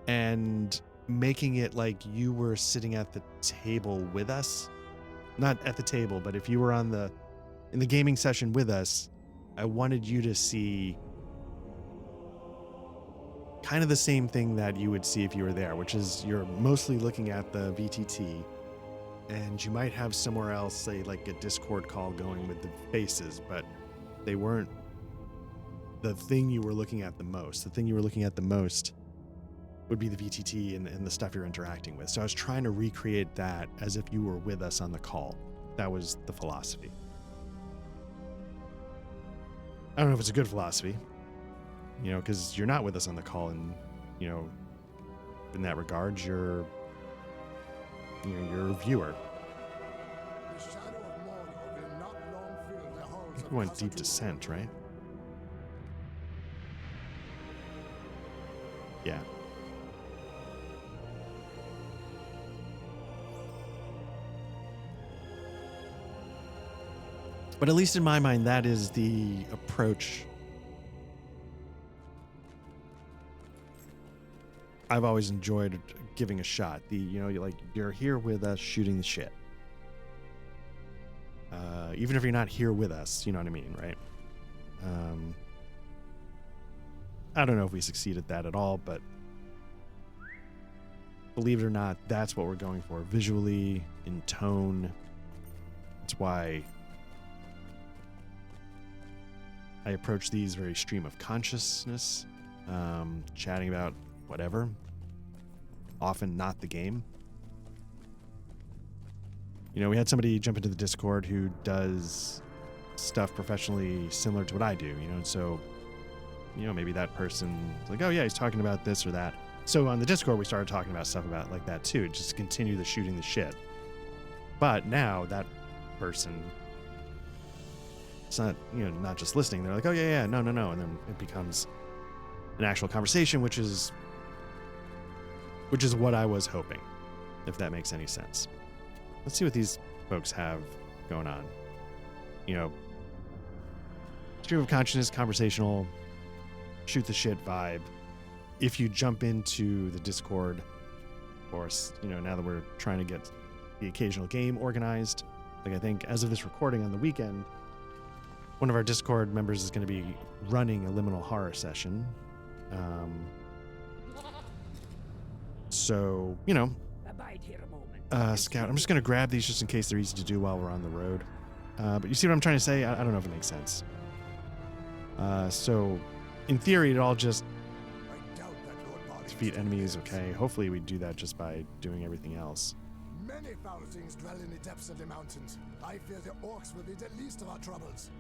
and making it like you were sitting at the table with us. Not at the table, but if you were in the gaming session with us, I wanted you to see kind of the same thing that you would see if you were there, which is you're mostly looking at the VTT, and you might have somewhere else, say like a Discord call going with the faces, but they weren't the thing you were looking at the most. The thing you were looking at the most would be the VTT and the stuff you're interacting with. So I was trying to recreate that as if you were with us on the call. That was the philosophy. I don't know if it's a good philosophy, you know, because you're not with us on the call, and, you know, in that regard, you're a viewer. The shadow of Moria will not long fill the halls I think of we went Casa deep Tua. descent, right? Yeah. But at least in my mind, that is the approach I've always enjoyed giving a shot. You're here with us shooting the shit. Even if you're not here with us, you know what I mean, right? I don't know if we succeed at that at all, but believe it or not, that's what we're going for. Visually, in tone. That's why I approach these very stream of consciousness, chatting about whatever, often not the game. You know, we had somebody jump into the Discord who does stuff professionally similar to what I do, you know, and so, you know, maybe that person is like, oh yeah, he's talking about this or that. So on the Discord, we started talking about stuff about like that too, just to continue the shooting the shit. But now that person, it's not, you know, not just listening. They're like, oh yeah, no. And then it becomes an actual conversation, which is what I was hoping, if that makes any sense. Let's see what these folks have going on. You know, stream of consciousness, conversational, shoot the shit vibe. If you jump into the Discord, or, you know, now that we're trying to get the occasional game organized, like I think as of this recording on the weekend, one of our Discord members is going to be running a liminal horror session. So, you know, Abide here a moment. Scout, I'm just going to grab these just in case they're easy to do while we're on the road. But you see what I'm trying to say? I don't know if it makes sense. So, in theory, it all just I doubt that Lord Barley defeat still enemies, lives. okay? Hopefully we do that just by doing everything else. Many foul things dwell in the depths of the mountains. I fear the orcs will be the least of our troubles.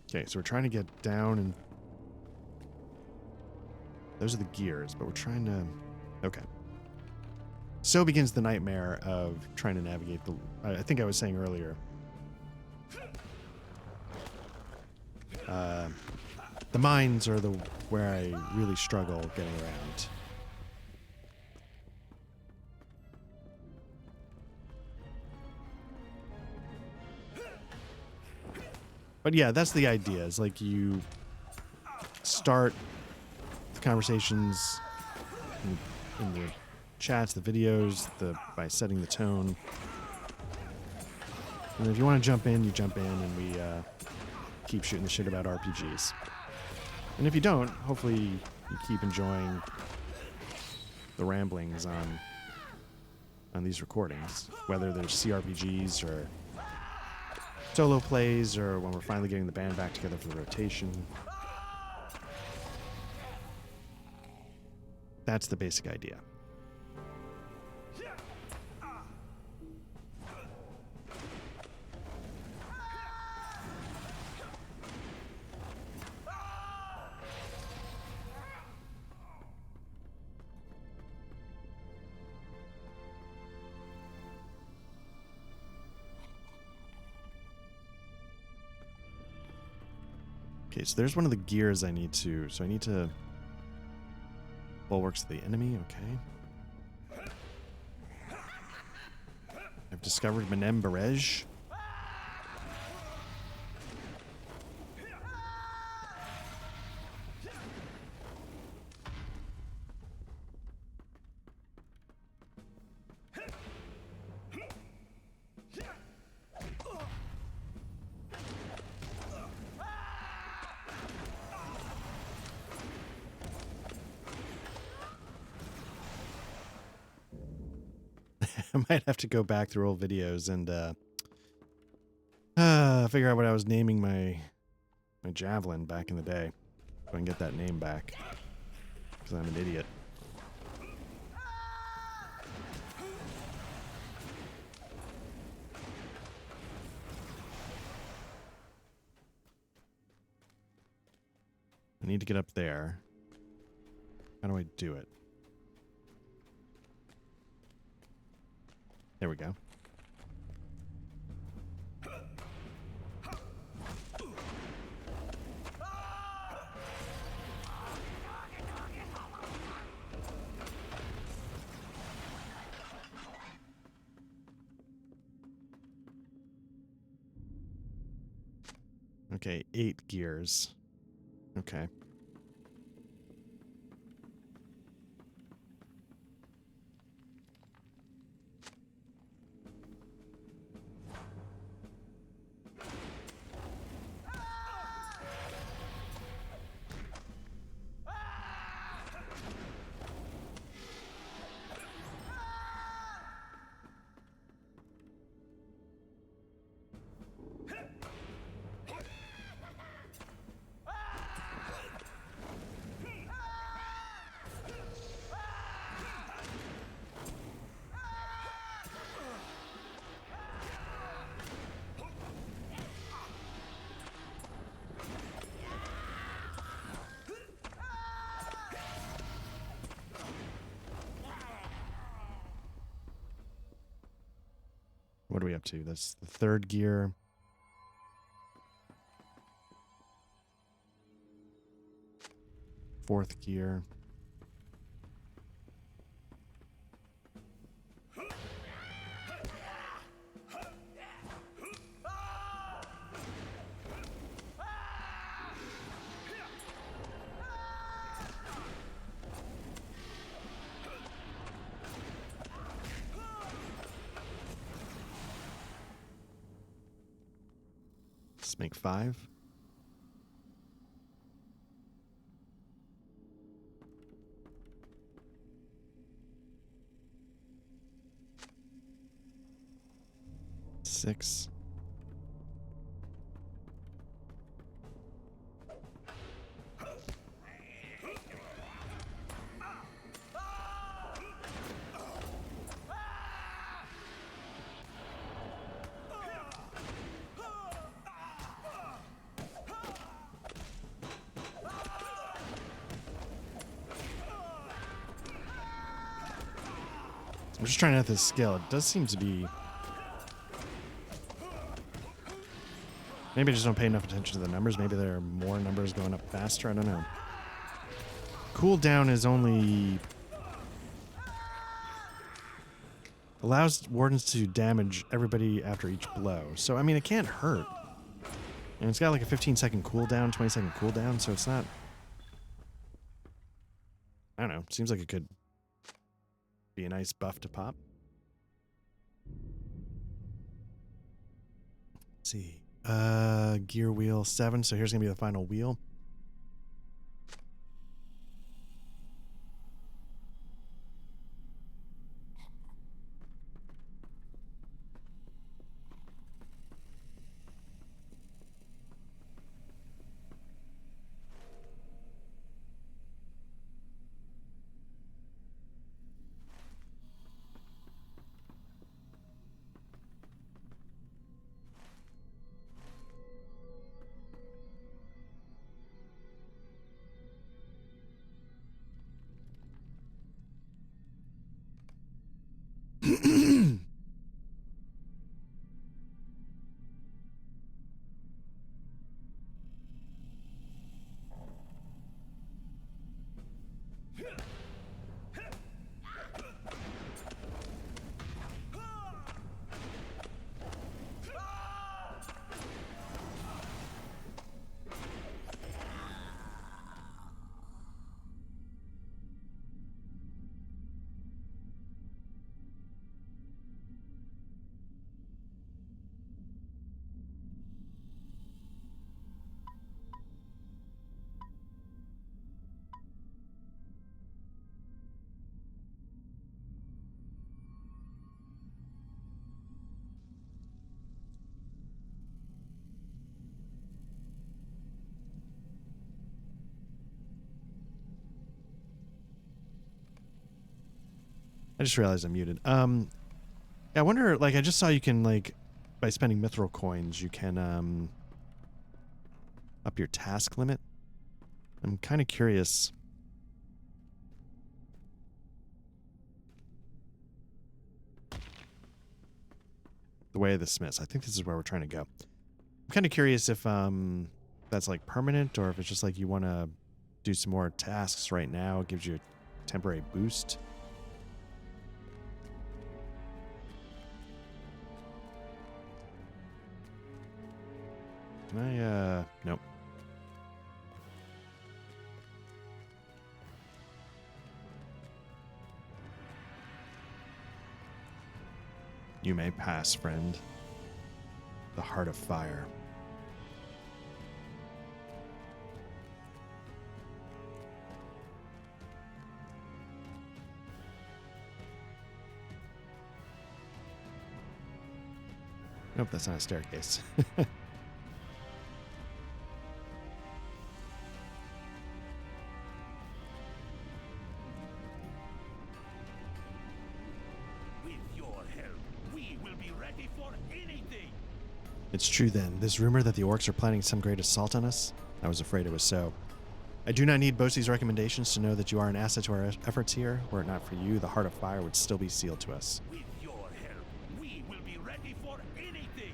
Okay, so we're trying to get down, and those are the gears, but we're trying to... Okay. So begins the nightmare of trying to navigate the... I think I was saying earlier. The mines are where I really struggle getting around. But yeah, that's the idea. Is like you start the conversations in the chats, the videos, by setting the tone. And if you want to jump in, you jump in, and we keep shooting the shit about RPGs. And if you don't, hopefully you keep enjoying the ramblings on these recordings, whether there's CRPGs or solo plays, or when we're finally getting the band back together for the rotation. That's the basic idea. Okay, so there's one of the gears I need to... So I need to... Bulwarks of the enemy, okay. I've discovered Menem Barej. I might have to go back through old videos and figure out what I was naming my javelin back in the day, so I can get that name back. Because I'm an idiot. I need to get up there. How do I do it? There we go. Okay, 8 gears. Okay. What are we up to? That's the 3rd gear. Fourth gear. Let's make 5. Six. I'm just trying out this skill. It does seem to be... Maybe I just don't pay enough attention to the numbers. Maybe there are more numbers going up faster. I don't know. Cooldown is only... allows wardens to damage everybody after each blow. So, I mean, it can't hurt. And it's got like a 15-second cooldown, 20-second cooldown, so it's not... I don't know. Seems like it could be a nice buff to pop. Let's see. Gear wheel 7, so here's going to be the final wheel. I just realized I'm muted. Yeah, I wonder, like, I just saw you can, like, by spending mithril coins, you can, up your task limit. I'm kind of curious. The way of the smiths. I think this is where we're trying to go. I'm kind of curious if, that's, like, permanent, or if it's just, like, you want to do some more tasks right now. It gives you a temporary boost. Can I, nope. You may pass, friend. The Heart of Fire. Nope, that's not a staircase. It's true then. This rumor that the orcs are planning some great assault on us? I was afraid it was so. I do not need Bosie's recommendations to know that you are an asset to our efforts here. Were it not for you, the Heart of Fire would still be sealed to us. With your help, we will be ready for anything.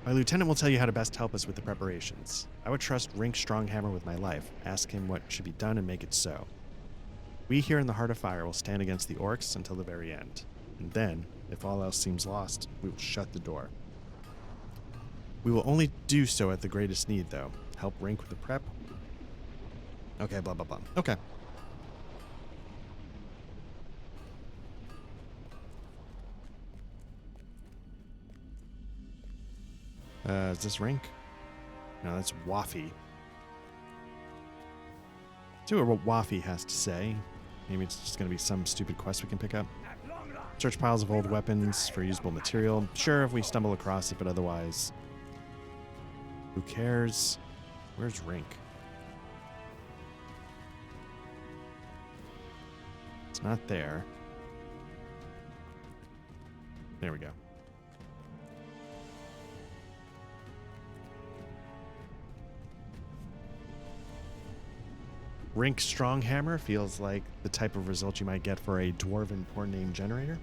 My lieutenant will tell you how to best help us with the preparations. I would trust Rink Stronghammer with my life, ask him what should be done and make it so. We here in the Heart of Fire will stand against the orcs until the very end. And then, if all else seems lost, we will shut the door. We will only do so at the greatest need, though. Help Rink with the prep. Okay, blah, blah, blah. Okay. Is this Rink? No, that's Waffy. See what Waffy has to say. Maybe it's just going to be some stupid quest we can pick up. Search piles of old weapons for usable material. Sure, if we stumble across it, but otherwise... Who cares? Where's Rink? It's not there. There we go. Rink Stronghammer feels like the type of result you might get for a dwarven porn name generator.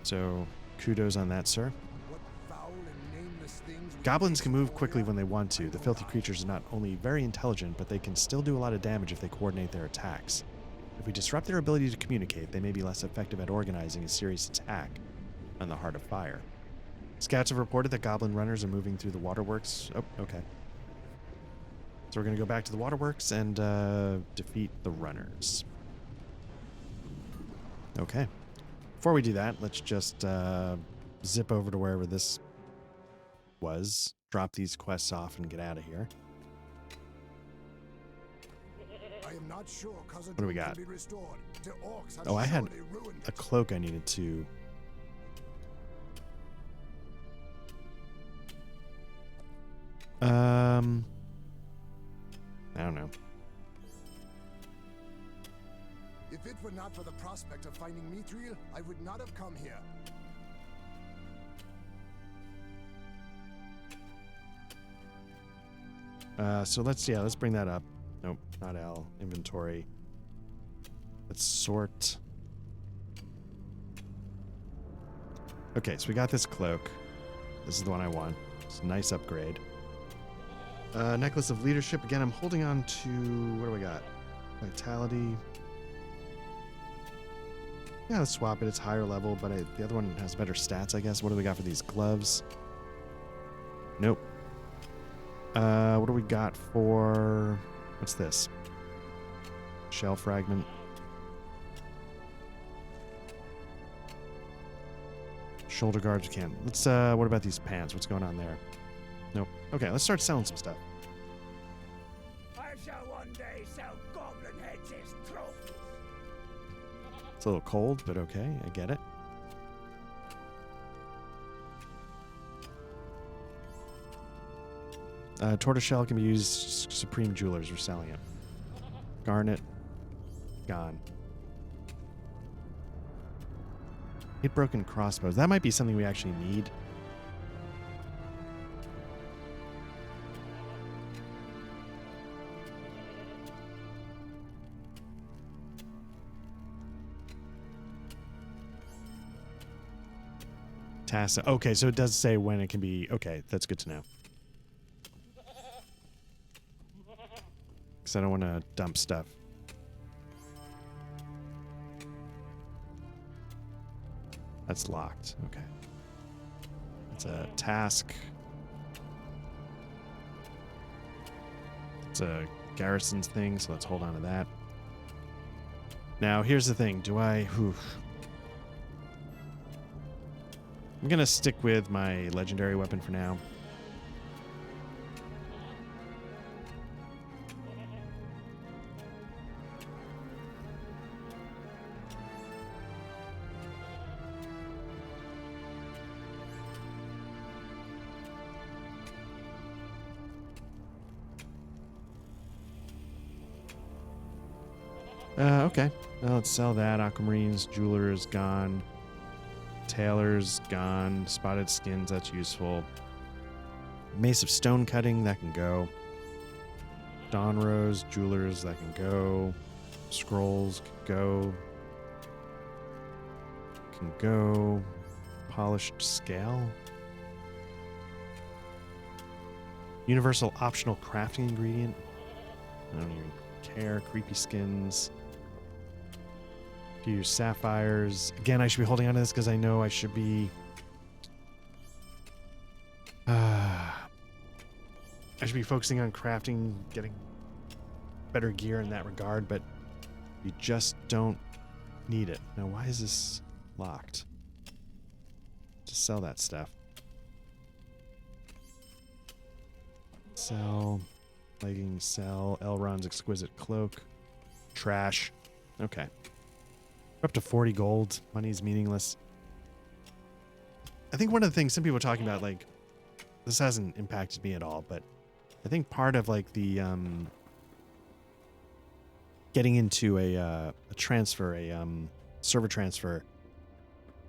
So, kudos on that, sir. Goblins can move quickly when they want to. The filthy creatures are not only very intelligent, but they can still do a lot of damage if they coordinate their attacks. If we disrupt their ability to communicate, they may be less effective at organizing a serious attack on the Heart of Fire. Scouts have reported that goblin runners are moving through the waterworks. Oh, okay. So we're going to go back to the waterworks and defeat the runners. Okay. Before we do that, let's just zip over to wherever this was, drop these quests off, and get out of here. I am not sure what do we got? Oh, I had a cloak I needed to... I don't know. If it were not for the prospect of finding Mithril, I would not have come here. So let's bring that up. Nope, not L. Inventory. Let's sort. Okay, so we got this cloak. This is the one I want. It's a nice upgrade. Necklace of Leadership. Again, I'm holding on to... What do we got? Vitality. Yeah, let's swap it. It's higher level, but the other one has better stats, I guess. What do we got for these gloves? Nope. What do we got for... What's this? Shell fragment. Shoulder guards, we can. Let's, what about these pants? What's going on there? Nope. Okay, let's start selling some stuff. I shall one day sell goblin heads as trophies. It's a little cold, but okay, I get it. Tortoiseshell can be used. Supreme Jewelers are selling it. Garnet, gone. Hit broken crossbows. That might be something we actually need. Task. Okay, so it does say when it can be. Okay, that's good to know. Because I don't want to dump stuff. That's locked. Okay. It's a task. It's a garrison's thing, so let's hold on to that. Now, here's the thing. Do I... I'm going to stick with my legendary weapon for now. Okay. Well, let's sell that. Aquamarines, Jewelers, gone. Tailors, gone. Spotted skins, that's useful. Mace of stone cutting, that can go. Dawn Rose, Jewelers, that can go. Scrolls, can go. Can go. Polished scale. Universal optional crafting ingredient. I don't even care. Creepy skins. Few sapphires. Again, I should be holding on to this because I know I should be... I should be focusing on crafting, getting better gear in that regard, but you just don't need it. Now, why is this locked? Just sell that stuff. Sell. Leggings, sell. Elrond's exquisite cloak. Trash. Okay. We're up to 40 gold. Money's meaningless. I think one of the things some people are talking about, like, this hasn't impacted me at all, but I think part of, like, the, getting into a transfer, server transfer,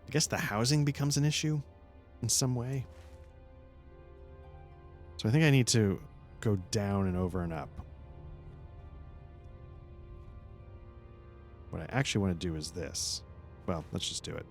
I guess the housing becomes an issue in some way. So I think I need to go down and over and up. What I actually want to do is this. Well, let's just do it.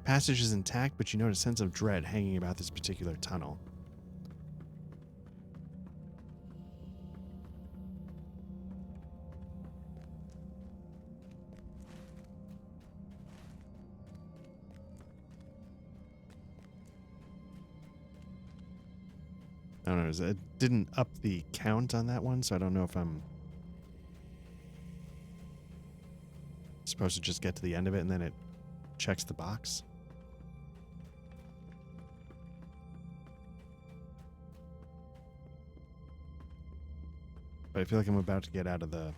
Passage is intact, but you note a sense of dread hanging about this particular tunnel. I don't know, it didn't up the count on that one, so I don't know if I'm supposed to just get to the end of it and then it checks the box. But I feel like I'm about to get out of the...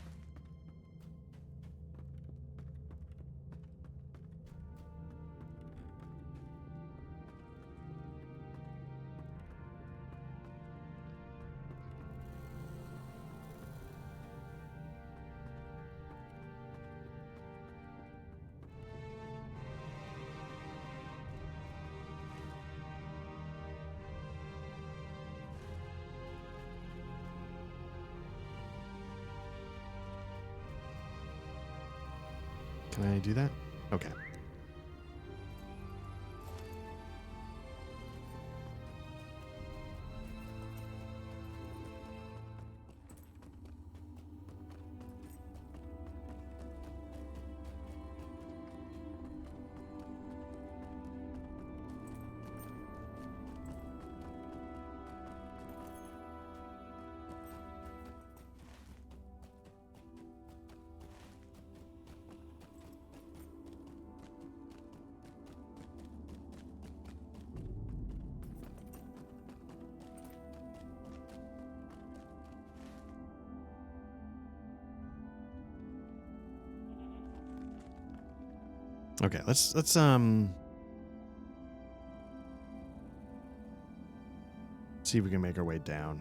Can I do that? Okay. Okay, let's see if we can make our way down.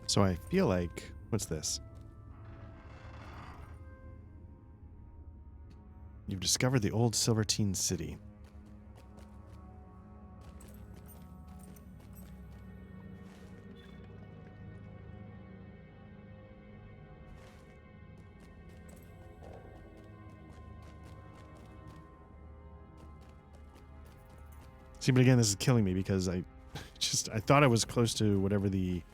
So I feel like, what's this? You've discovered the old Silvertine City. See, but again, this is killing me because I thought I was close to whatever the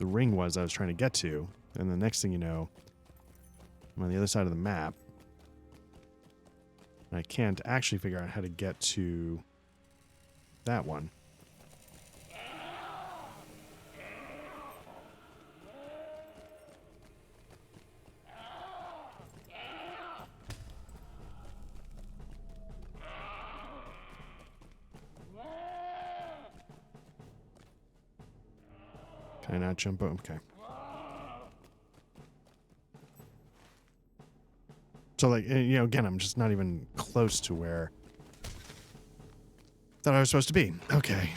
ring was I was trying to get to, and the next thing you know, I'm on the other side of the map. And I can't actually figure out how to get to that one. Can I not jump up? Okay. So, like, you know, again, I'm just not even close to where I thought I was supposed to be. Okay.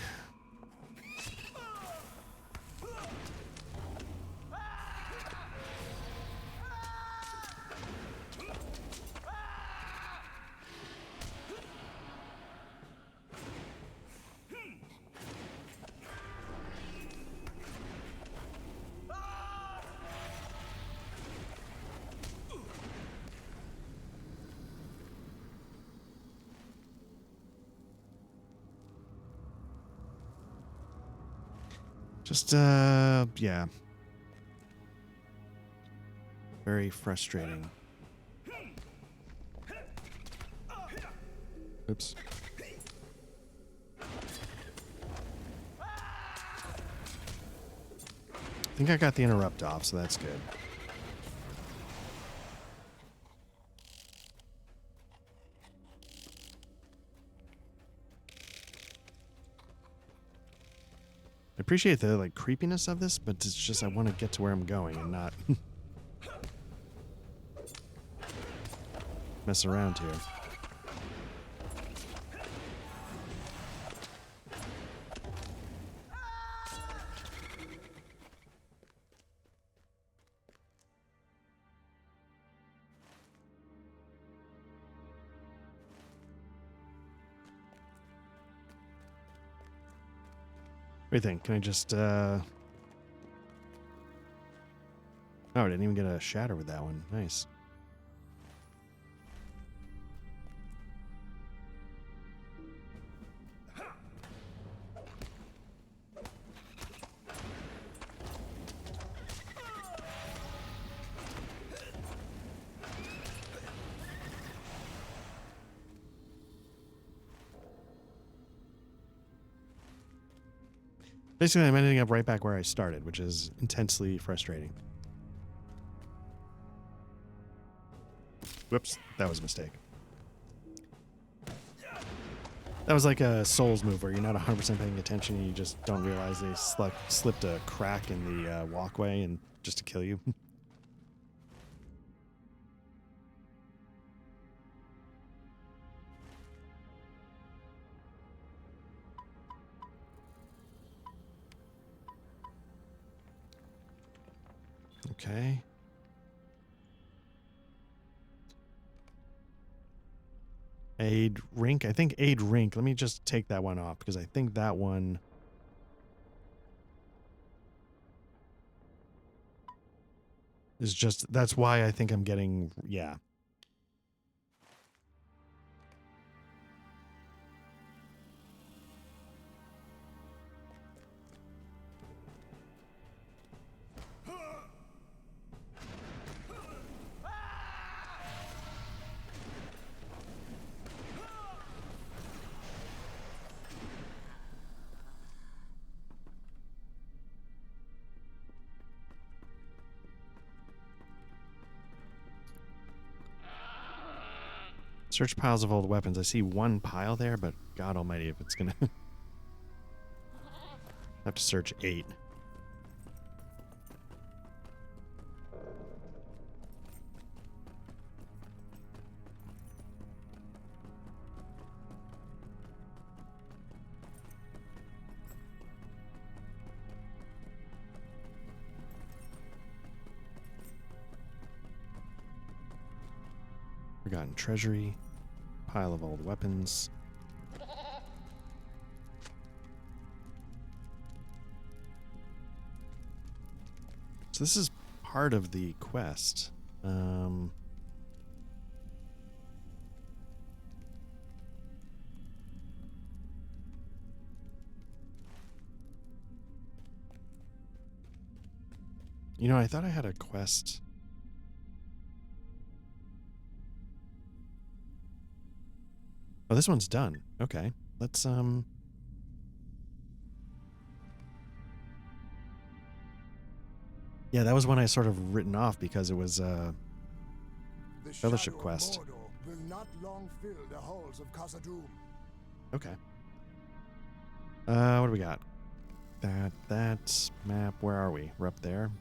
Just, yeah. Very frustrating. Oops. I think I got the interrupt off, so that's good. I appreciate the like creepiness of this, but it's just I want to get to where I'm going and not mess around here. What do you think? Can I just, Oh, I didn't even get a shatter with that one. Nice. Basically, I'm ending up right back where I started, which is intensely frustrating. Whoops, that was a mistake. That was like a Souls move where you're not 100% paying attention and you just don't realize they slipped a crack in the walkway and just to kill you. Okay. Aid rink. I think aid rink. Let me just take that one off because I think that one is just, that's why I think I'm getting, yeah. Search piles of old weapons. I see one pile there, but God almighty if it's gonna... have to search 8. Forgotten treasury. Pile of old weapons. So this is part of the quest. You know, I thought I had a quest. Oh, this one's done. Okay. Let's yeah, that was one I sort of written off because it was The Fellowship shadow of quest. Mordor will not long fill the halls of Khazad-dûm. Okay. What do we got? That map. Where are we? We're up there.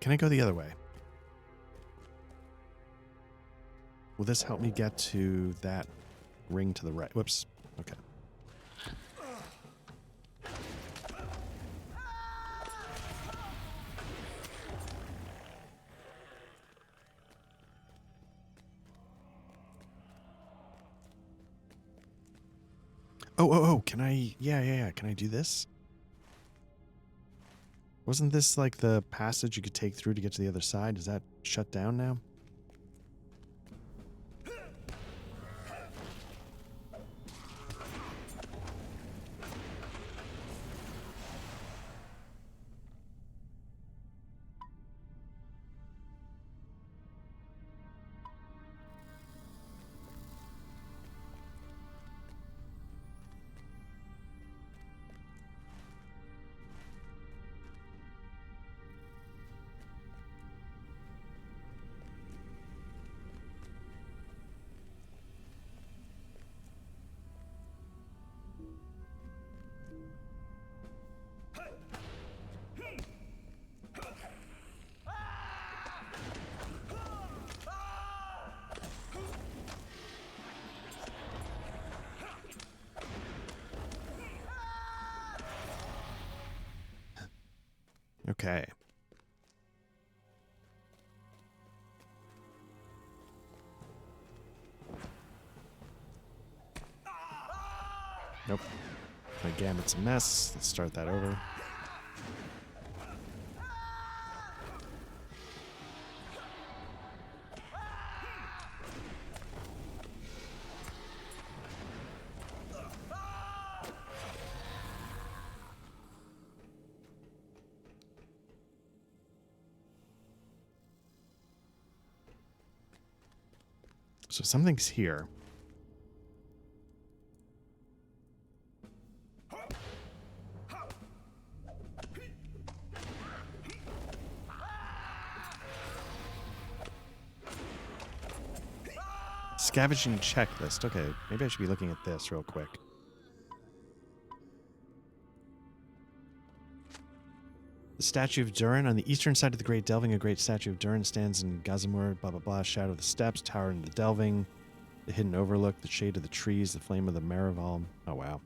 Can I go the other way? Will this help me get to that ring to the right? Whoops. Okay. Oh, can I... Yeah. Can I do this? Wasn't this like the passage you could take through to get to the other side? Is that shut down now? Okay. Nope. My gambit's a mess. Let's start that over. So something's here. Scavenging checklist. Okay, maybe I should be looking at this real quick. The statue of Durin. On the eastern side of the Great Delving, a great statue of Durin stands in Gazimur, blah, blah, blah. Shadow of the steps, tower in the Delving, the hidden overlook, the shade of the trees, the flame of the Marival. Oh, wow.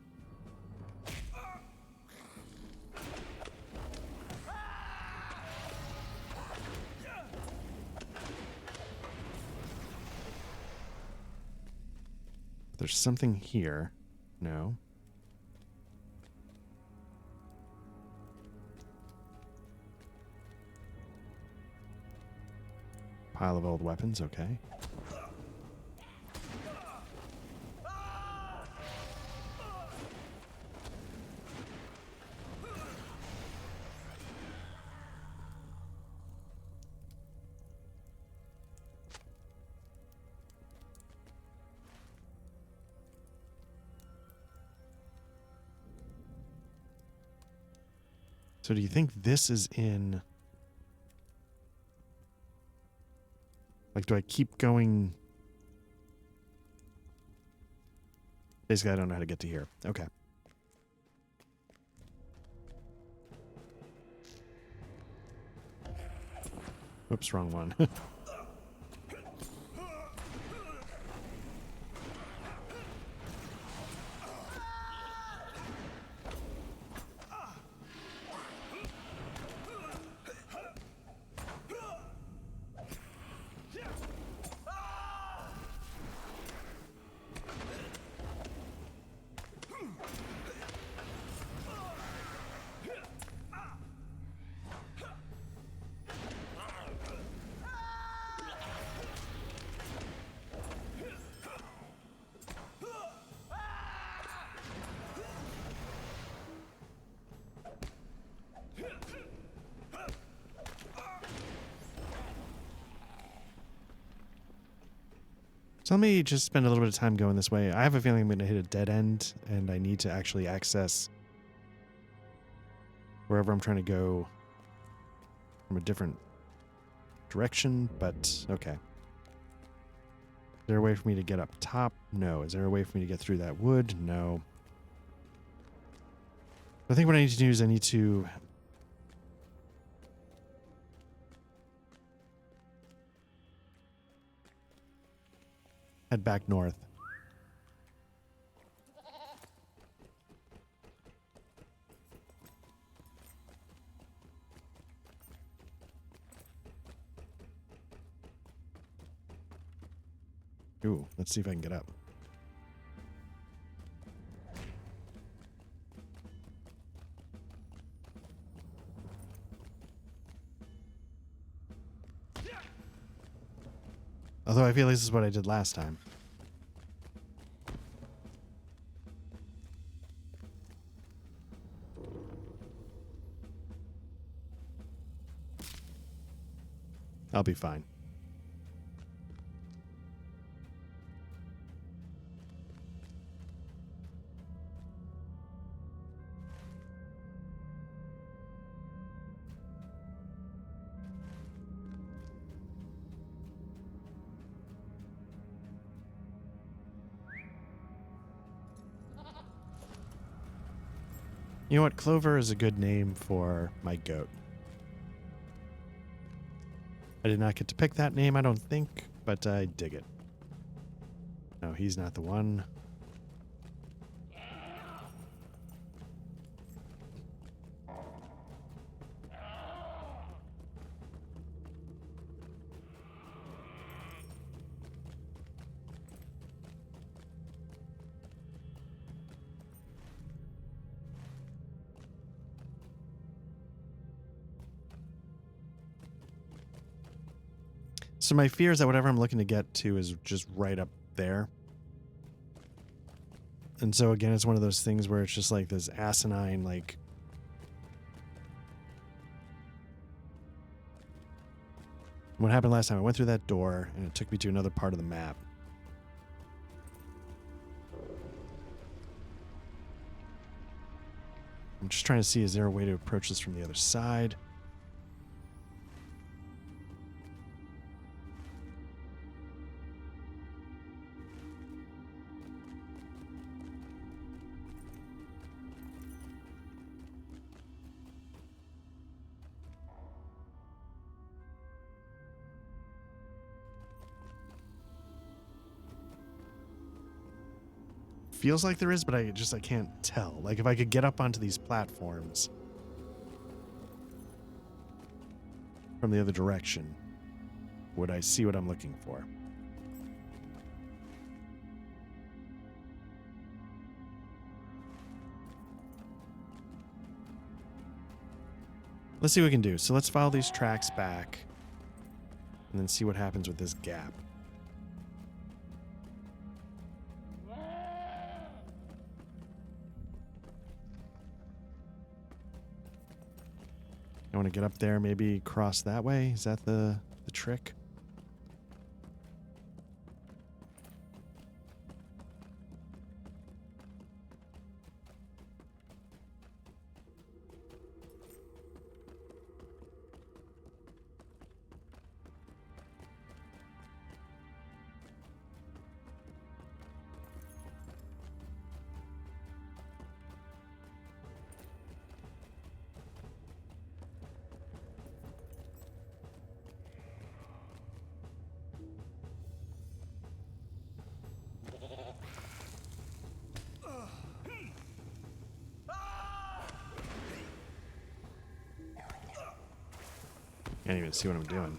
There's something here. No. Pile of old weapons, okay. So do you think this is in... Like, do I keep going? Basically, I don't know how to get to here. Okay. Oops, wrong one. So let me just spend a little bit of time going this way. I have a feeling I'm going to hit a dead end, and I need to actually access wherever I'm trying to go from a different direction, but okay. Is there a way for me to get up top? No. Is there a way for me to get through that wood? No. I think what I need to do is I need to... head back north. Ooh, let's see if I can get up. Although I feel this is what I did last time. I'll be fine. You know what? Clover is a good name for my goat. I did not get to pick that name, I don't think, but I dig it. No, he's not the one. So my fear is that whatever I'm looking to get to is just right up there. And so again, it's one of those things where it's just like this asinine, like... What happened last time, I went through that door and it took me to another part of the map. I'm just trying to see, is there a way to approach this from the other side? feels like there is, but I can't tell. Like if I could get up onto these platforms from the other direction, would I see what I'm looking for? Let's see what we can do. So let's follow these tracks back and then see what happens with this gap. I want to get up there, maybe cross that way. Is that the trick? Can't even see what I'm doing.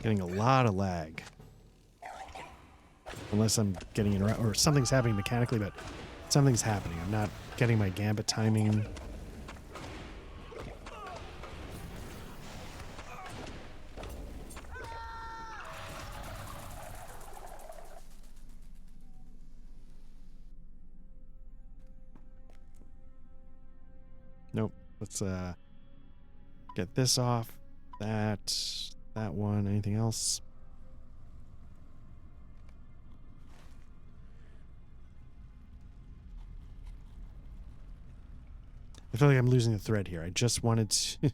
Getting a lot of lag. Unless I'm getting it right, or something's happening mechanically, but something's happening. I'm not getting my gambit timing. Nope. Let's get this off. That one. Anything else? I feel like I'm losing the thread here. I just wanted to...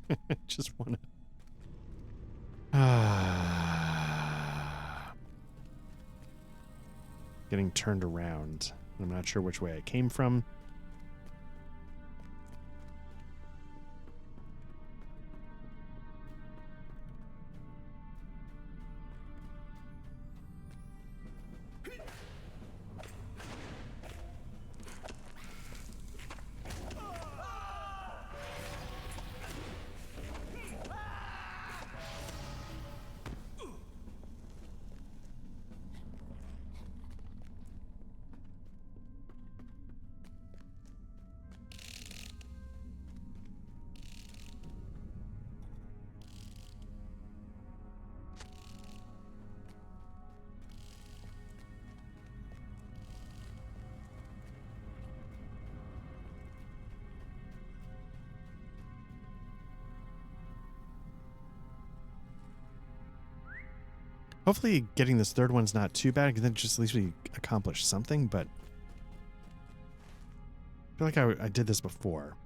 Getting turned around. I'm not sure which way I came from. Hopefully getting this third one's not too bad, because then just at least we accomplish something, but I feel like I did this before.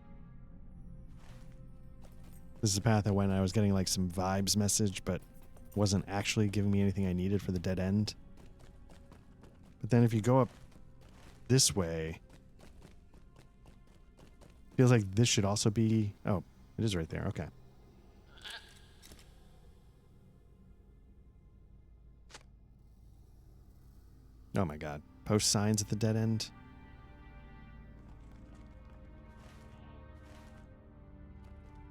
This is a path I went, I was getting like some vibes message, but wasn't actually giving me anything I needed for the dead end. But then if you go up this way, feels like this should also be... Oh, it is right there. Okay. Oh my god. Post signs at the dead end.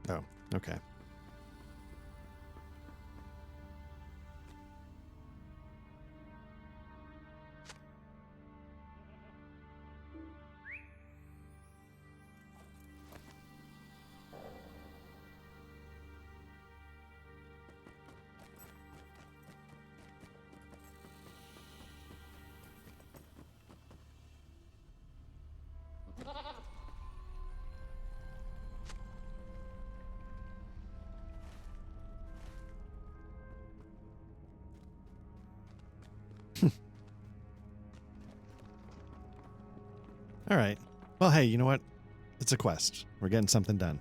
Oh, okay. All right. Well, hey, you know what? It's a quest. We're getting something done.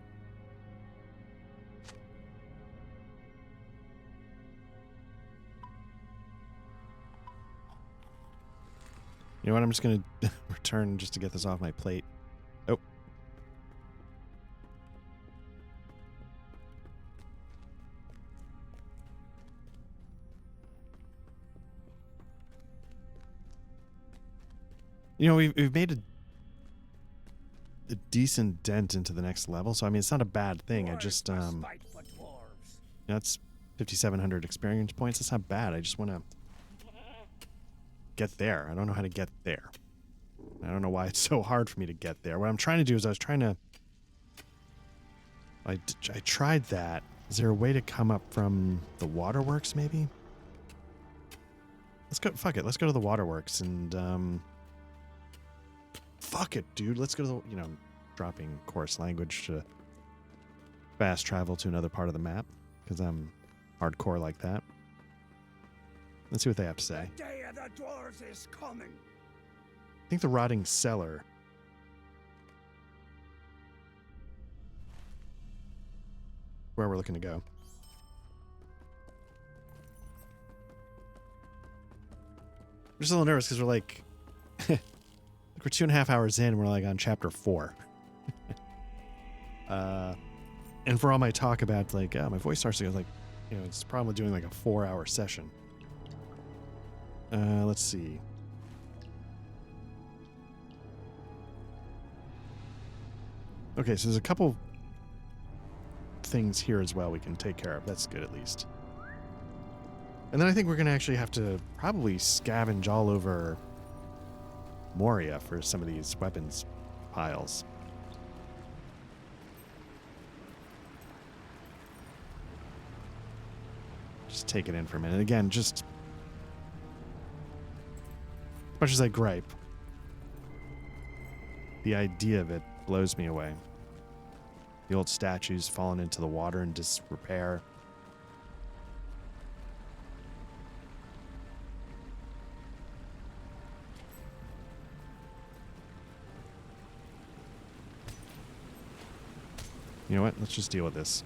You know what? I'm just going to return just to get this off my plate. Oh. You know, we've made a decent dent into the next level, so I mean, it's not a bad thing. I just, that's 5,700 experience points. That's not bad. I just want to get there. I don't know how to get there. I don't know why it's so hard for me to get there. What I'm trying to do is I tried that. Is there a way to come up from the waterworks, maybe? Let's go. Fuck it. Let's go to the waterworks and, fuck it, dude. Let's go to the, you know, dropping course language to fast travel to another part of the map because I'm hardcore like that. Let's see what they have to say. The day of the dwarves is coming. I think the rotting cellar. Where we're looking to go. I'm just a little nervous because we're like, we're 2.5 hours in. We're like on chapter 4. And for all my talk about like, my voice starts to go like, you know, it's the problem with doing like a 4-hour session. Let's see. Okay, so there's a couple things here as well we can take care of. That's good at least. And then I think we're going to actually have to probably scavenge all over Moria for some of these weapons piles. Just take it in for a minute. Again, just as much as I gripe, the idea of it blows me away. The old statues fallen into the water in disrepair. You know what? Let's just deal with this.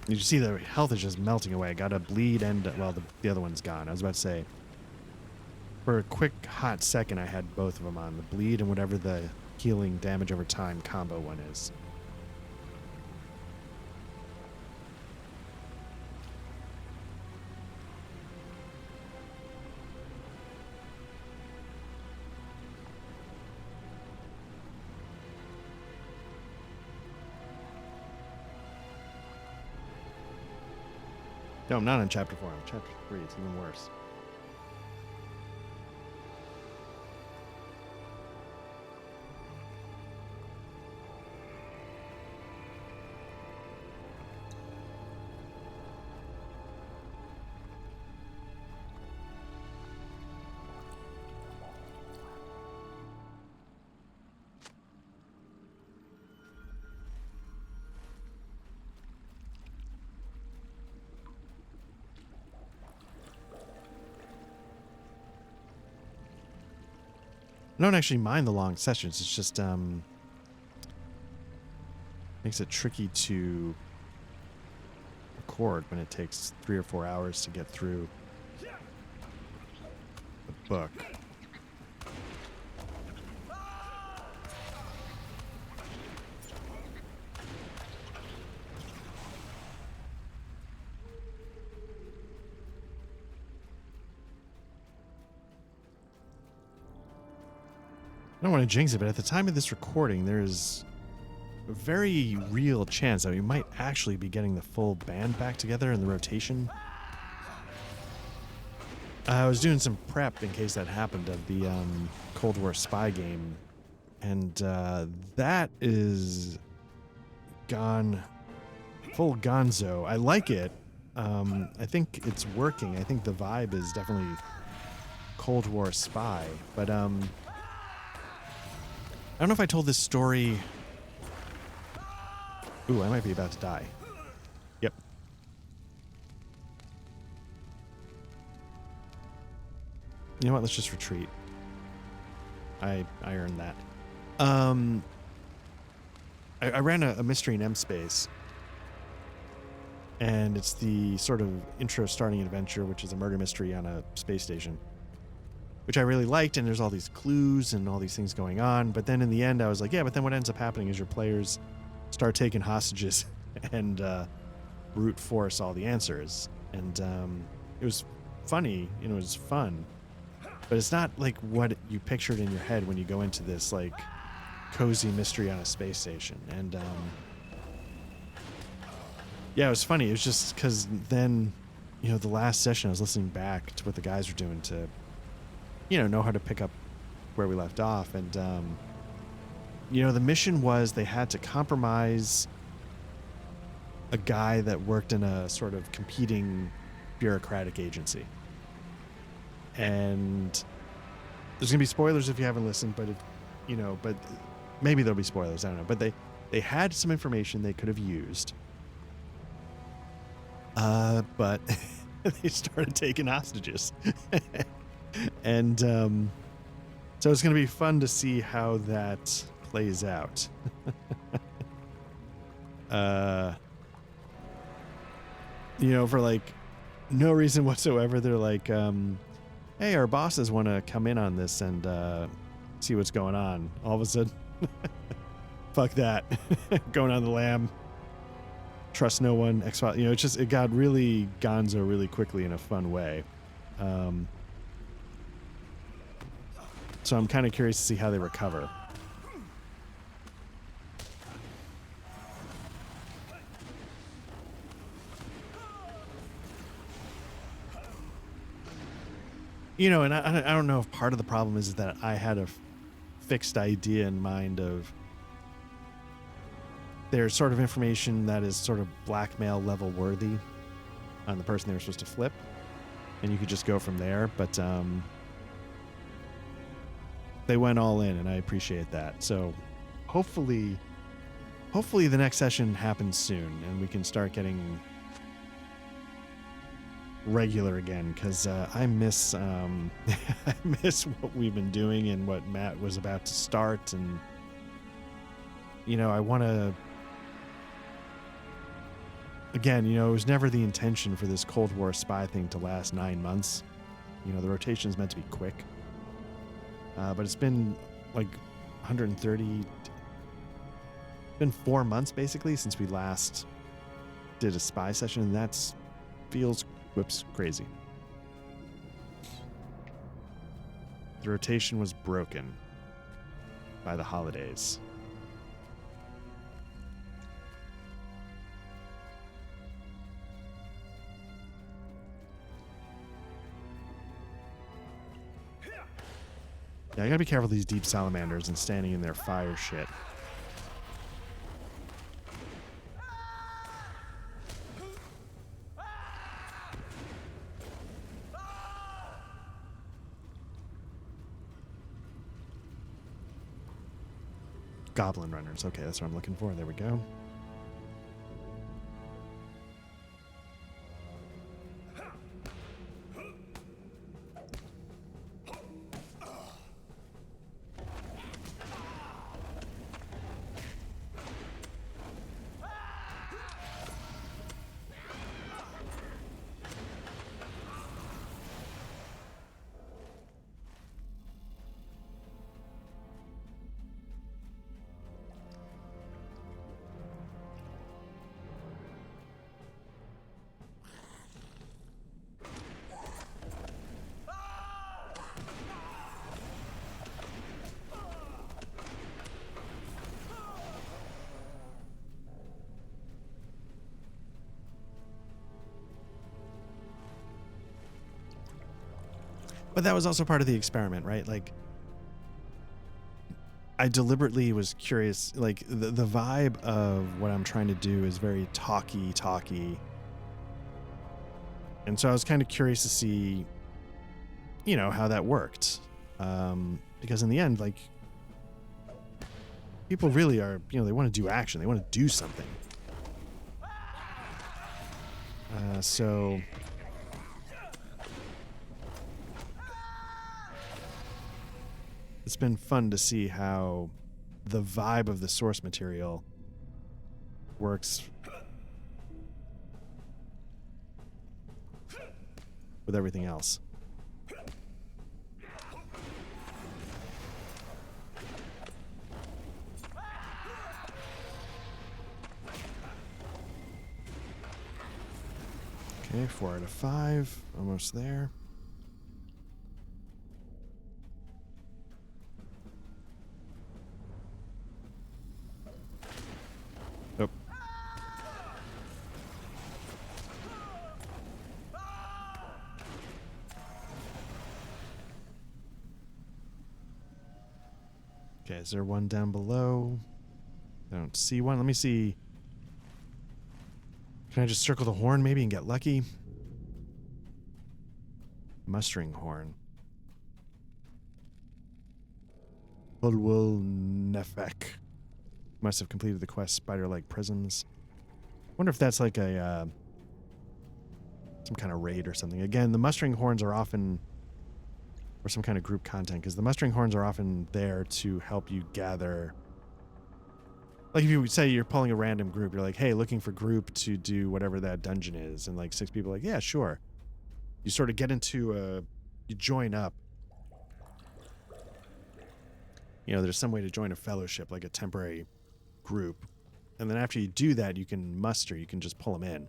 You see the health is just melting away. I got a bleed and, well, the other one's gone. I was about to say, for a quick hot second, I had both of them on. The bleed and whatever the healing damage over time combo one is. No, I'm not on chapter 4. I'm on chapter 3. It's even worse. I don't actually mind the long sessions. It's just makes it tricky to record when it takes 3 or 4 hours to get through the book. I don't want to jinx it, but at the time of this recording, there's a very real chance that we might actually be getting the full band back together in the rotation. I was doing some prep in case that happened of the Cold War spy game, and that is gone full gonzo. I like it. I think it's working. I think the vibe is definitely Cold War spy, but I don't know if I told this story Ooh, I might be about to die. Yep. You know what? Let's just retreat. I earned that. I ran a mystery in M space, and it's the sort of intro starting adventure, which is a murder mystery on a space station, which I really liked. And there's all these clues and all these things going on. But then in the end, I was like, yeah, but then what ends up happening is your players start taking hostages and brute force all the answers. And it was funny, you know, it was fun. But it's not like what you pictured in your head when you go into this like cozy mystery on a space station. And yeah, it was funny. It was just because then, you know, the last session I was listening back to what the guys were doing to, you know how to pick up where we left off. And, you know, the mission was they had to compromise a guy that worked in a sort of competing bureaucratic agency. And there's gonna be spoilers if you haven't listened, but but maybe there'll be spoilers. I don't know. But they had some information they could have used, but they started taking hostages, and so it's gonna be fun to see how that plays out. For like no reason whatsoever, they're like, hey, our bosses want to come in on this and see what's going on. All of a sudden, fuck that. Going on the lam. Trust no one. X-Files. It got really gonzo really quickly in a fun way. So I'm kind of curious to see how they recover. And I don't know if part of the problem is that I had a fixed idea in mind of there's sort of information that is sort of blackmail level worthy on the person they were supposed to flip, and you could just go from there. But they went all in, and I appreciate that. So hopefully the next session happens soon, and we can start getting regular again, because I miss I miss what we've been doing and what Matt was about to start. And I want to, again, it was never the intention for this Cold War spy thing to last 9 months. The rotation is meant to be quick, but it's been like 130, been 4 months basically since we last did a spy session, and that's feels crazy. The rotation was broken by the holidays. Yeah, I gotta be careful of these deep salamanders and standing in their fire shit. Goblin runners. Okay, that's what I'm looking for. There we go. But that was also part of the experiment, right? Like, I deliberately was curious, like, the vibe of what I'm trying to do is very talky. And so I was kind of curious to see, how that worked. Because in the end, like, people really are, they want to do action. They want to do something. So it's been fun to see how the vibe of the source material works with everything else. Okay, 4 out of 5. Almost there. Nope. Okay, is there one down below? I don't see one. Let me see. Can I just circle the horn maybe and get lucky? Mustering horn. Bulwul Nefek. Must have completed the quest Spider-Like Prisms. Wonder if that's like a some kind of raid or something. Again, the mustering horns are often, or some kind of group content, because the mustering horns are often there to help you gather. Like if you say you're pulling a random group, you're like, hey, looking for group to do whatever that dungeon is, and like 6 people are like, yeah, sure. You sort of get into you join up. You know, there's some way to join a fellowship, like a temporary group. And then after you do that, you can muster, you can just pull them in.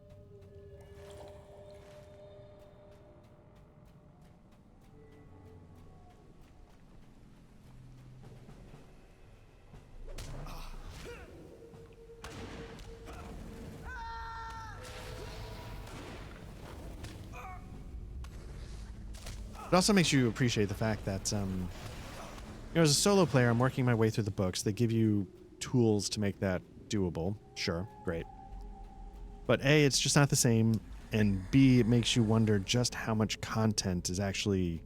It also makes you appreciate the fact that, you know, as a solo player, I'm working my way through the books. They give you tools to make that doable. Sure, great. But A, it's just not the same, and B, it makes you wonder just how much content is actually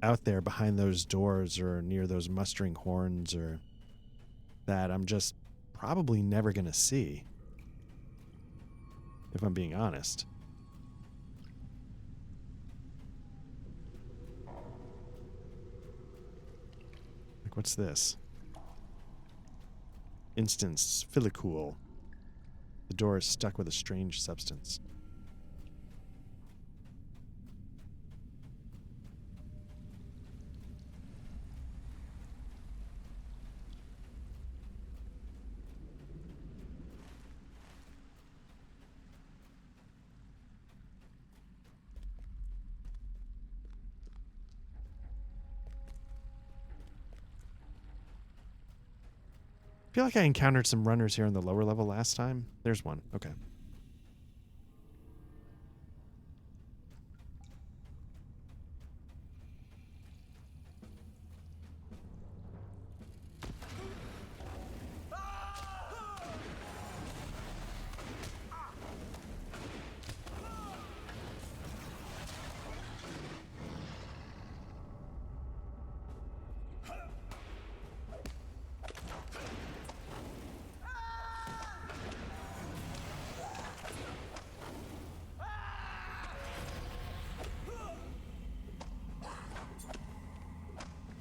out there behind those doors or near those mustering horns, or that I'm just probably never going to see, if I'm being honest. Like, what's this? Instance, Filicule. The door is stuck with a strange substance. I feel like I encountered some runners here in the lower level last time. There's one. Okay.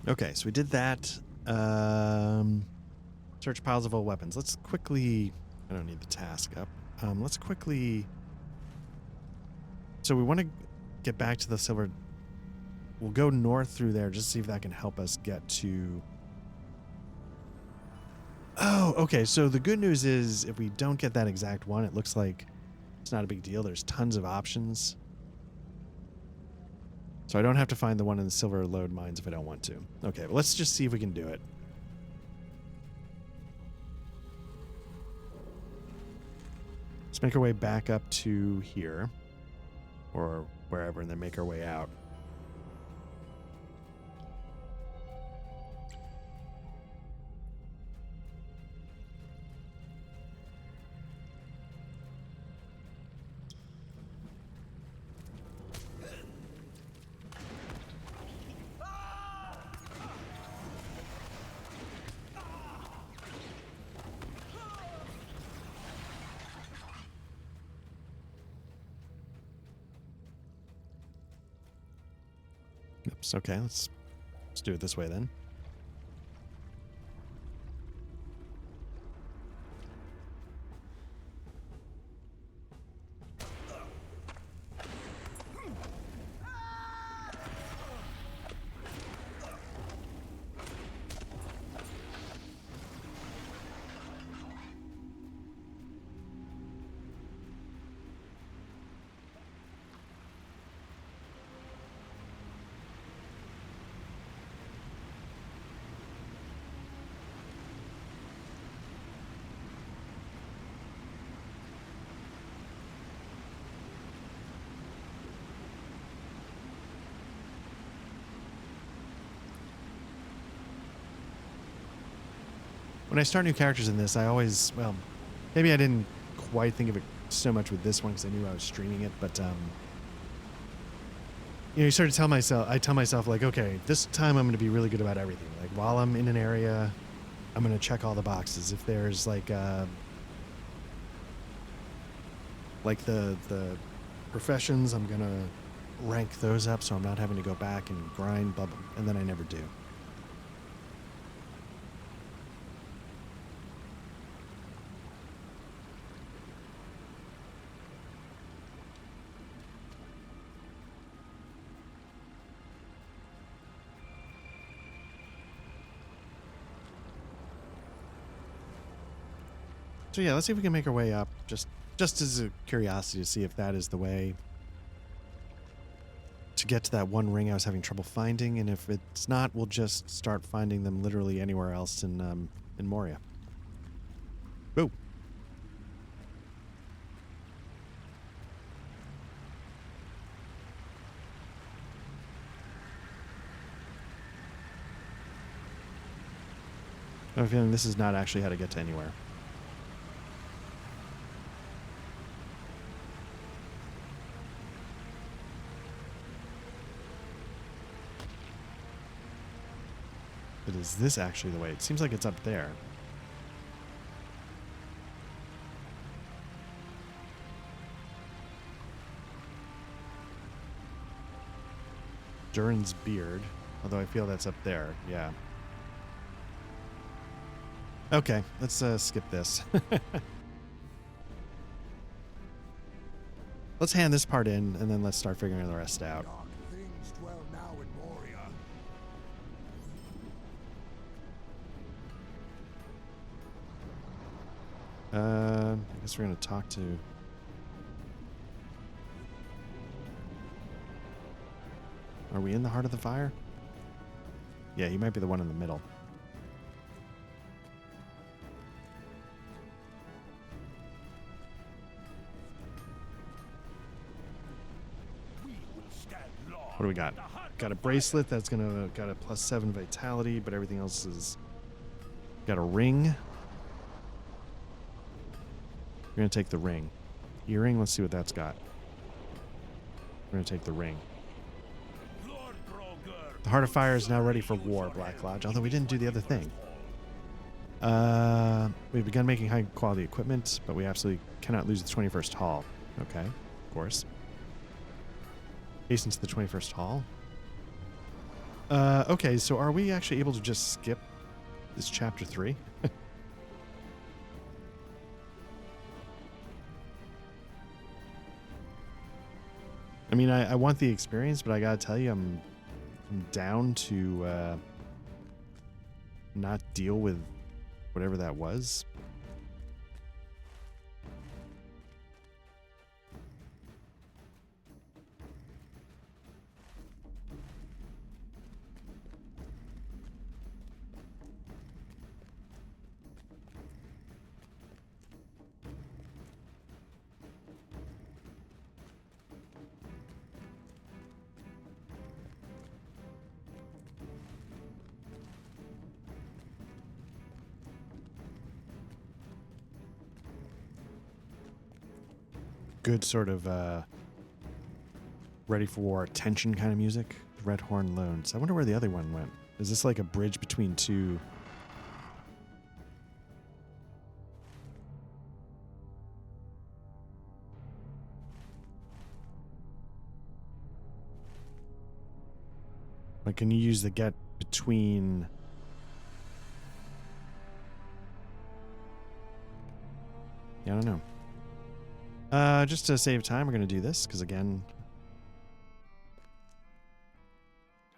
Okay, so we did that. Search piles of old weapons. Let's quickly... I don't need the task up. Let's quickly... So we want to get back to the silver... We'll go north through there just to see if that can help us get to... Oh, okay. So the good news is if we don't get that exact one, it looks like it's not a big deal. There's tons of options. So I don't have to find the one in the silver lode mines if I don't want to. Okay, well, let's just see if we can do it. Let's make our way back up to here. Or wherever, and then make our way out. So, okay, let's do it this way then. When I start new characters in this, I always, well, maybe I didn't quite think of it so much with this one because I knew I was streaming it, but, you sort of I tell myself, like, okay, this time I'm going to be really good about everything. Like, while I'm in an area, I'm going to check all the boxes. If there's, like the professions, I'm going to rank those up so I'm not having to go back and grind, blah, blah, and then I never do. So yeah, let's see if we can make our way up, just as a curiosity to see if that is the way to get to that one ring I was having trouble finding, and if it's not, we'll just start finding them literally anywhere else in Moria. Boo. I have a feeling this is not actually how to get to anywhere. But is this actually the way? It seems like it's up there. Durin's beard. Although I feel that's up there. Yeah. Okay, let's skip this. Let's hand this part in, and then let's start figuring the rest out. Dark things dwell now in Moria. I guess we're going to talk to... Are we in the heart of the fire? Yeah, he might be the one in the middle. What do we got? Got a bracelet that's got a +7 vitality, but everything else is... Got a ring. We're going to take the ring. Earring, let's see what that's got. We're going to take the ring. The Heart of Fire is now ready for war, Black Lodge, although we didn't do the other thing. We've begun making high quality equipment, but we absolutely cannot lose the 21st Hall. Okay, of course. Hasten to the 21st Hall. Okay, so are we actually able to just skip this chapter 3? I mean, I want the experience, but I gotta tell you, I'm down to not deal with whatever that was. Good sort of ready for war tension kind of music. The Red Horn Loans. I wonder where the other one went. Is this like a bridge between two? Like, can you use the get between... Yeah, I don't know. Just to save time, we're going to do this, because again...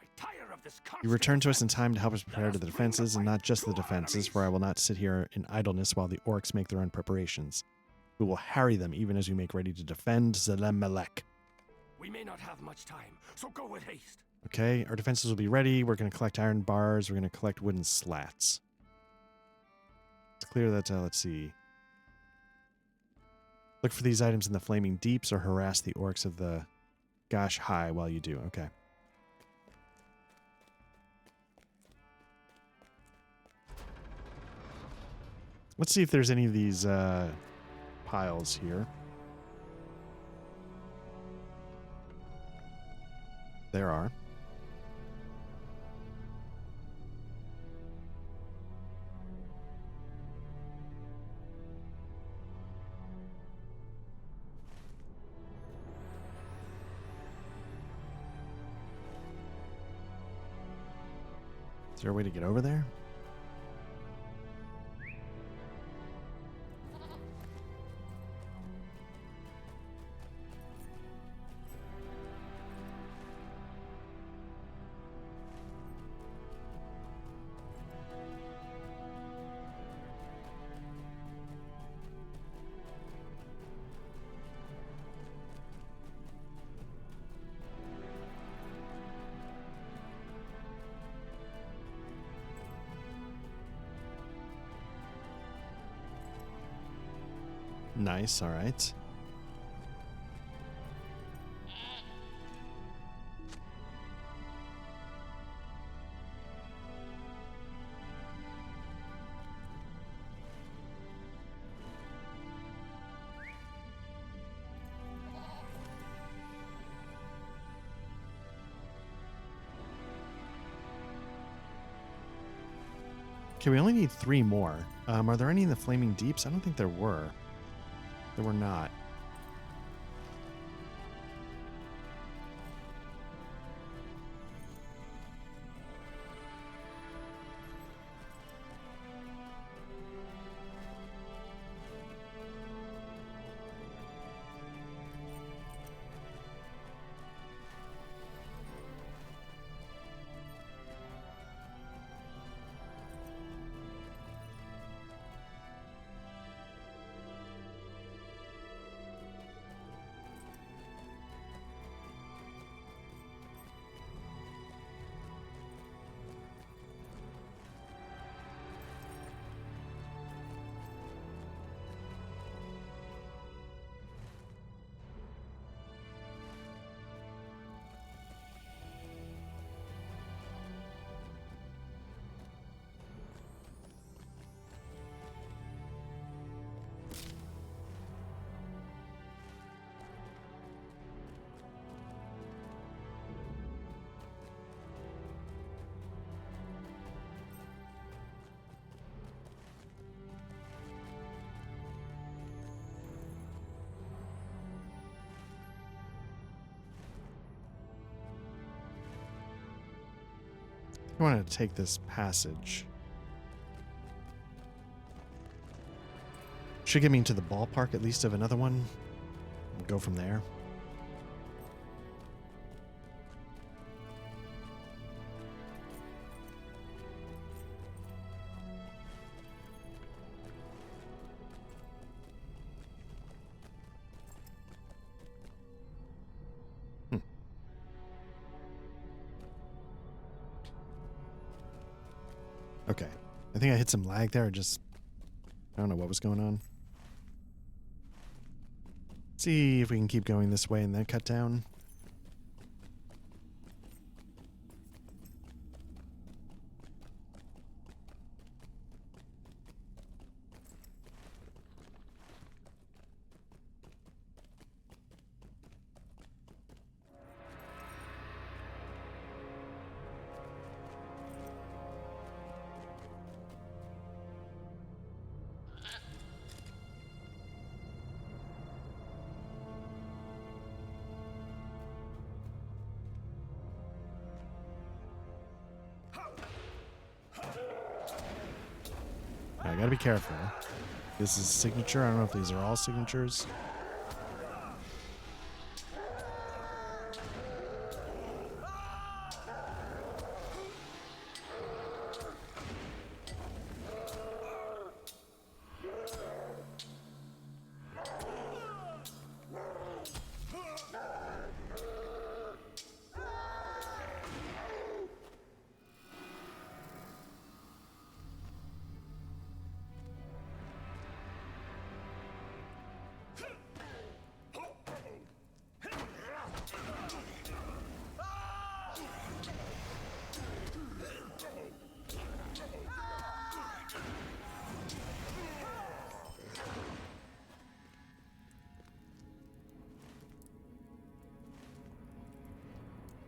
I tire of this You return to us in time to help us prepare to the defenses, and not just the defenses, for I will not sit here in idleness while the orcs make their own preparations. We will harry them even as we make ready to defend Zelemelek. We may not have much time, so go with haste. Okay, our defenses will be ready. We're going to collect iron bars. We're going to collect wooden slats. It's clear that, let's see. Look for these items in the flaming deeps or harass the orcs of the Gosh High while you do. Okay. Let's see if there's any of these piles here. There are. Is there a way to get over there? Nice, all right. Okay, we only need 3 more. Are there any in the Flaming Deeps? I don't think there were. There were not. I wanted to take this passage. Should get me into the ballpark at least of another one. And go from there. Okay. I think I hit some lag there. I don't know what was going on. See if we can keep going this way and then cut down. gotta be careful. This is signature. I don't know if these are all signatures.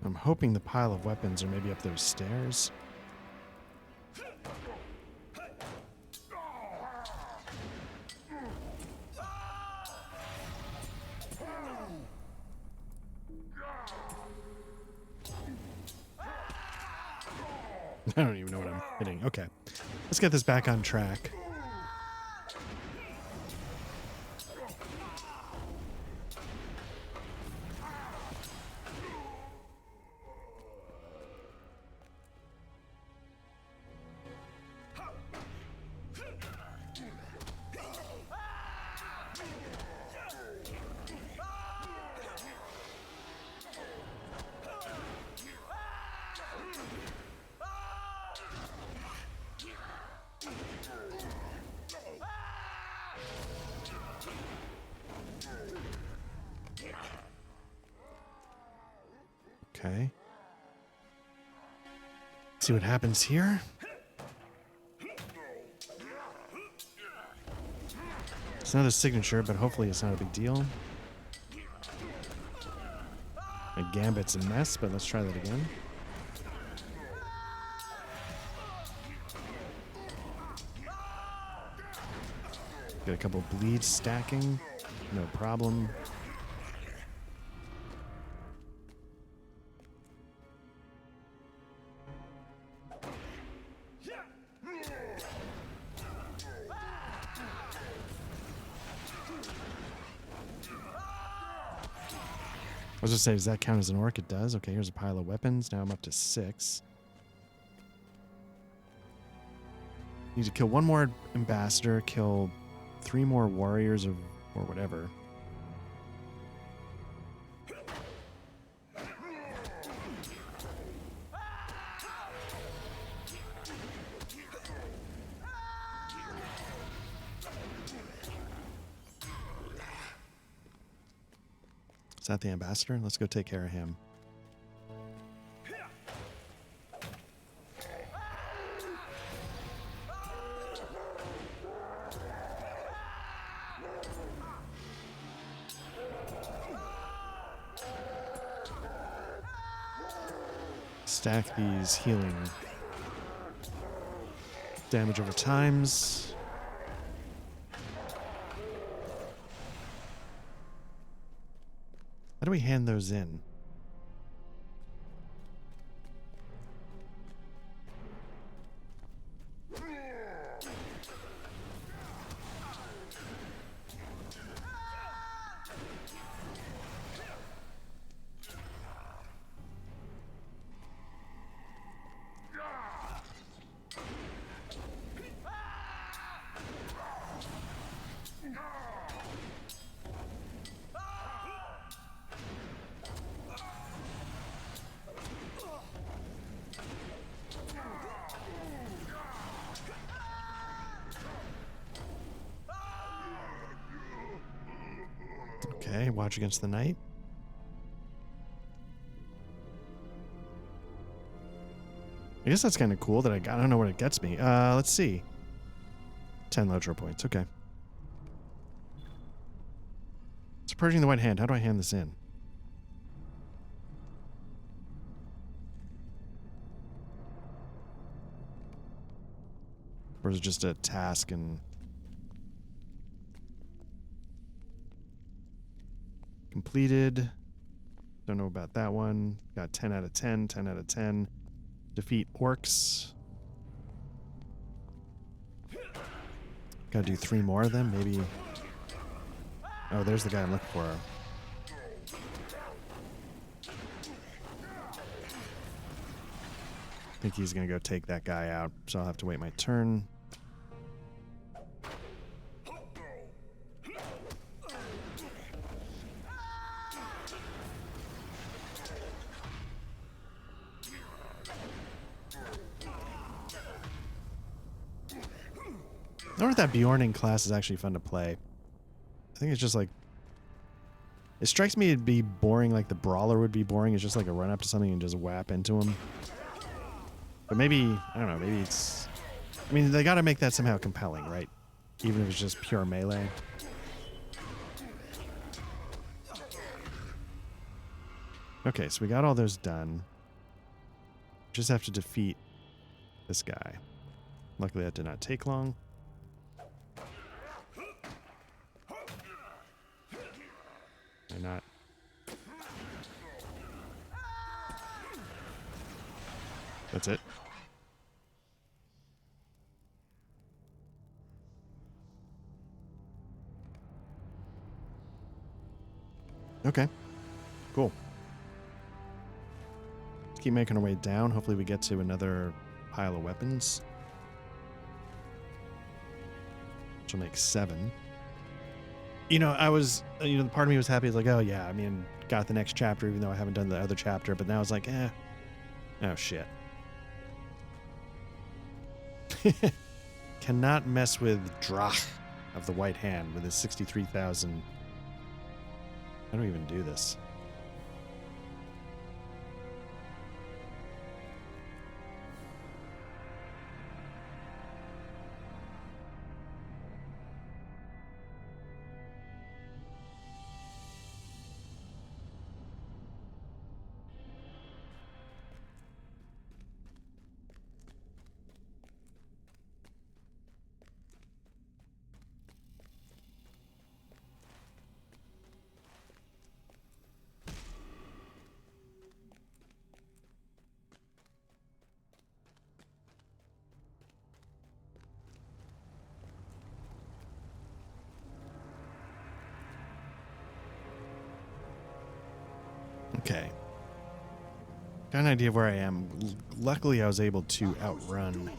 I'm hoping the pile of weapons are maybe up those stairs. I don't even know what I'm hitting. Okay. Let's get this back on track. Okay. See what happens here. It's not a signature, but hopefully it's not a big deal. My gambit's a mess, but let's try that again. Get a couple bleeds stacking. No problem. I was just saying, does that count as an orc? It does. Okay, here's a pile of weapons. Now I'm up to 6. Need to kill 1 more ambassador, kill 3 more warriors or whatever. Is that the ambassador? Let's go take care of him. Stack these healing damage over times. How do we hand those in? Okay, watch against the knight. I guess that's kind of cool that I don't know what it gets me. Let's see. 10 Lotro points. Okay. So purging the white hand. How do I hand this in? Or is it just a task and... completed. Don't know about that one. Got 10 out of 10, 10 out of 10. Defeat orcs. Gotta do 3 more of them, maybe. Oh, there's the guy I'm looking for. I think he's gonna go take that guy out, so I'll have to wait my turn. I wonder if that Bjorning class is actually fun to play. I think it's just like... It strikes me it'd be boring like the Brawler would be boring. It's just like a run up to something and just whap into him. But maybe, I don't know, maybe it's... I mean, they gotta make that somehow compelling, right? Even if it's just pure melee. Okay, so we got all those done. Just have to defeat this guy. Luckily that did not take long. They're not. That's it. Okay. Cool. Let's keep making our way down. Hopefully we get to another pile of weapons. Which will make 7. You know, I was, part of me was happy. It's like, oh yeah, I mean, got the next chapter, even though I haven't done the other chapter. But now it's like, oh shit. Cannot mess with Drach of the White Hand with his 63,000. I don't even do this. Okay. Got an idea of where I am. Luckily, I was able to outrun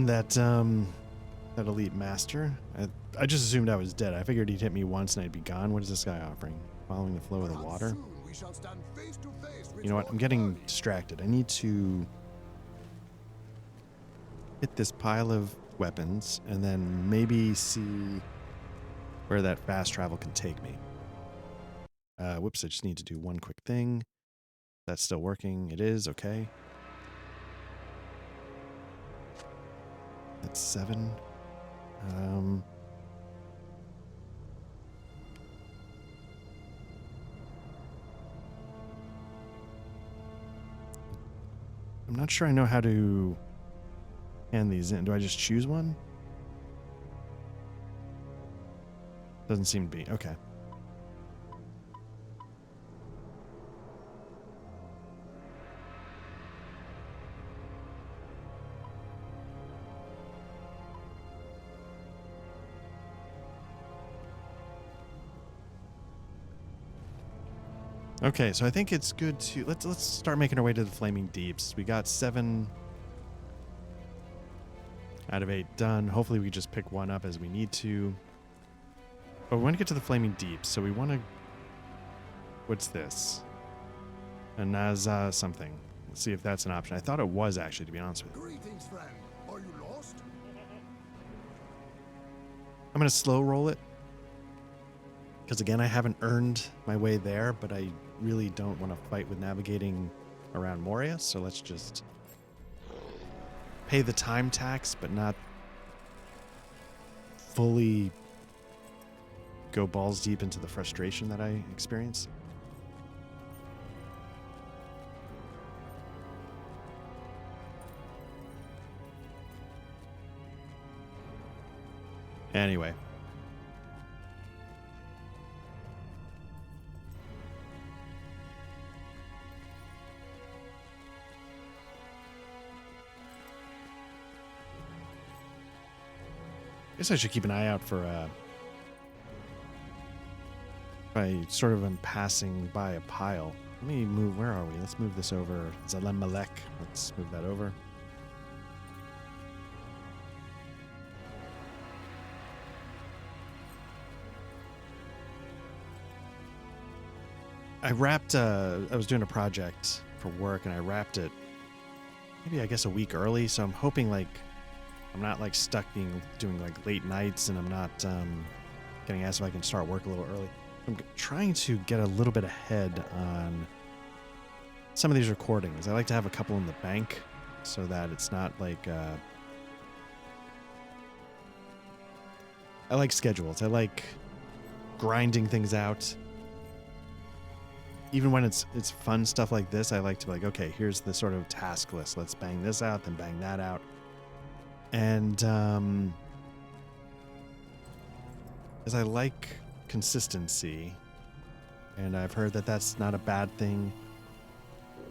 that elite master. I just assumed I was dead. I figured he'd hit me once and I'd be gone. What is this guy offering? Following the flow of the water? You know what? I'm getting distracted. I need to hit this pile of weapons and then maybe see where that fast travel can take me. Whoops, I just need to do one quick thing. That's still working. It is, okay. That's 7. I'm not sure I know how to hand these in. Do I just choose one? Doesn't seem to be. Okay. Okay, so I think it's good to let's start making our way to the Flaming Deeps. We got 7 out of 8 done. Hopefully we just pick one up as we need to. But we want to get to the Flaming Deeps, so we want to... What's this? A Naza something. Let's see if that's an option. I thought it was, actually, to be honest with you. Greetings, friend. Are you lost? I'm going to slow roll it. Because again, I haven't earned my way there, but I really don't want to fight with navigating around Moria, so let's just pay the time tax, but not fully go balls deep into the frustration that I experience. Anyway. guess I should keep an eye out for if I sort of am passing by a pile. Let me move. Where are we? Let's move this over. Zalem Malek. Let's move that over. I wrapped, I was doing a project for work and I wrapped it maybe I guess a week early. So I'm hoping like I'm not like stuck doing like late nights, and I'm not getting asked if I can start work a little early. I'm trying to get a little bit ahead on some of these recordings. I like to have a couple in the bank so that it's not like, I like schedules. I like grinding things out. Even when it's fun stuff like this, I like to be like, okay, here's the sort of task list. Let's bang this out, then bang that out. And as I like consistency, and I've heard that that's not a bad thing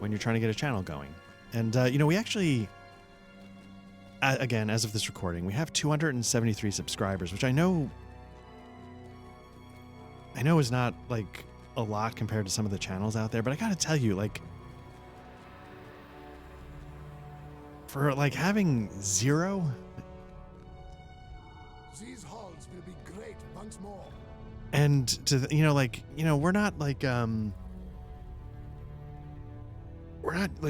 when you're trying to get a channel going. And, you know, we actually, again, as of this recording, we have 273 subscribers, which I know is not like a lot compared to some of the channels out there, but I gotta tell you, like, for like having 0, These halls will be great once more. and to, you know, like, you know, we're not like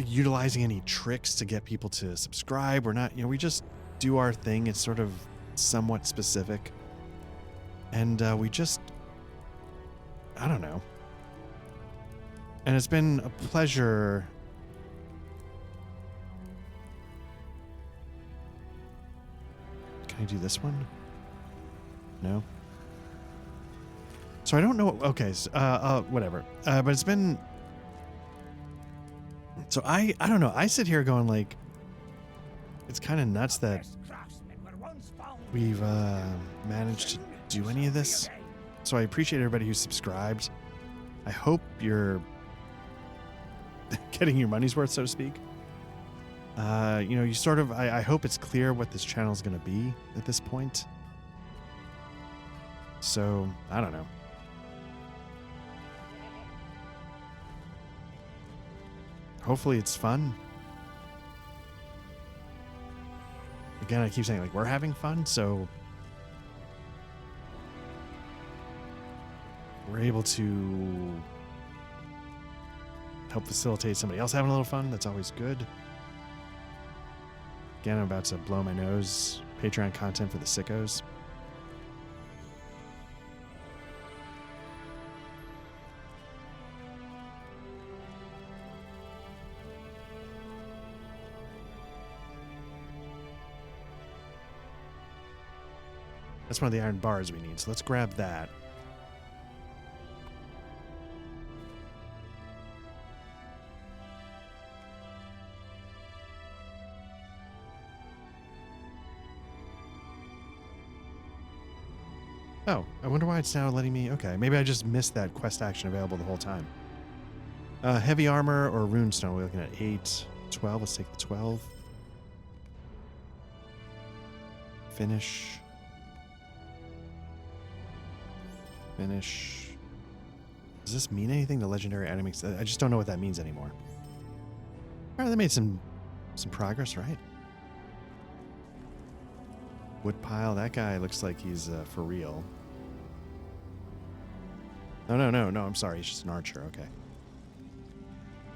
utilizing any tricks to get people to subscribe. We're not, you know, we just do our thing. It's sort of somewhat specific, and we just, I don't know. And it's been a pleasure. Can I do this one? No. So I don't know. Okay, so, whatever. But it's been. So I don't know. I sit here going like, it's kind of nuts that we've managed to do any of this. So I appreciate everybody who subscribed. I hope you're getting your money's worth, so to speak. You know, you sort of, I hope it's clear what this channel is going to be at this point. So, I don't know. Hopefully it's fun. Again, I keep saying, like, we're having fun, so we're able to help facilitate somebody else having a little fun. That's always good. Again, I'm about to blow my nose. Patreon content for the sickos. That's one of the iron bars we need, so let's grab that. Oh, I wonder why it's now letting me... Okay, maybe I just missed that quest action available the whole time. Heavy armor or runestone? We're looking at 8, 12. Let's take the 12. Finish. Finish. Does this mean anything? The legendary items? I just don't know what that means anymore. All right, they made some progress, right? Woodpile. That guy looks like he's for real. No, I'm sorry. He's just an archer. Okay.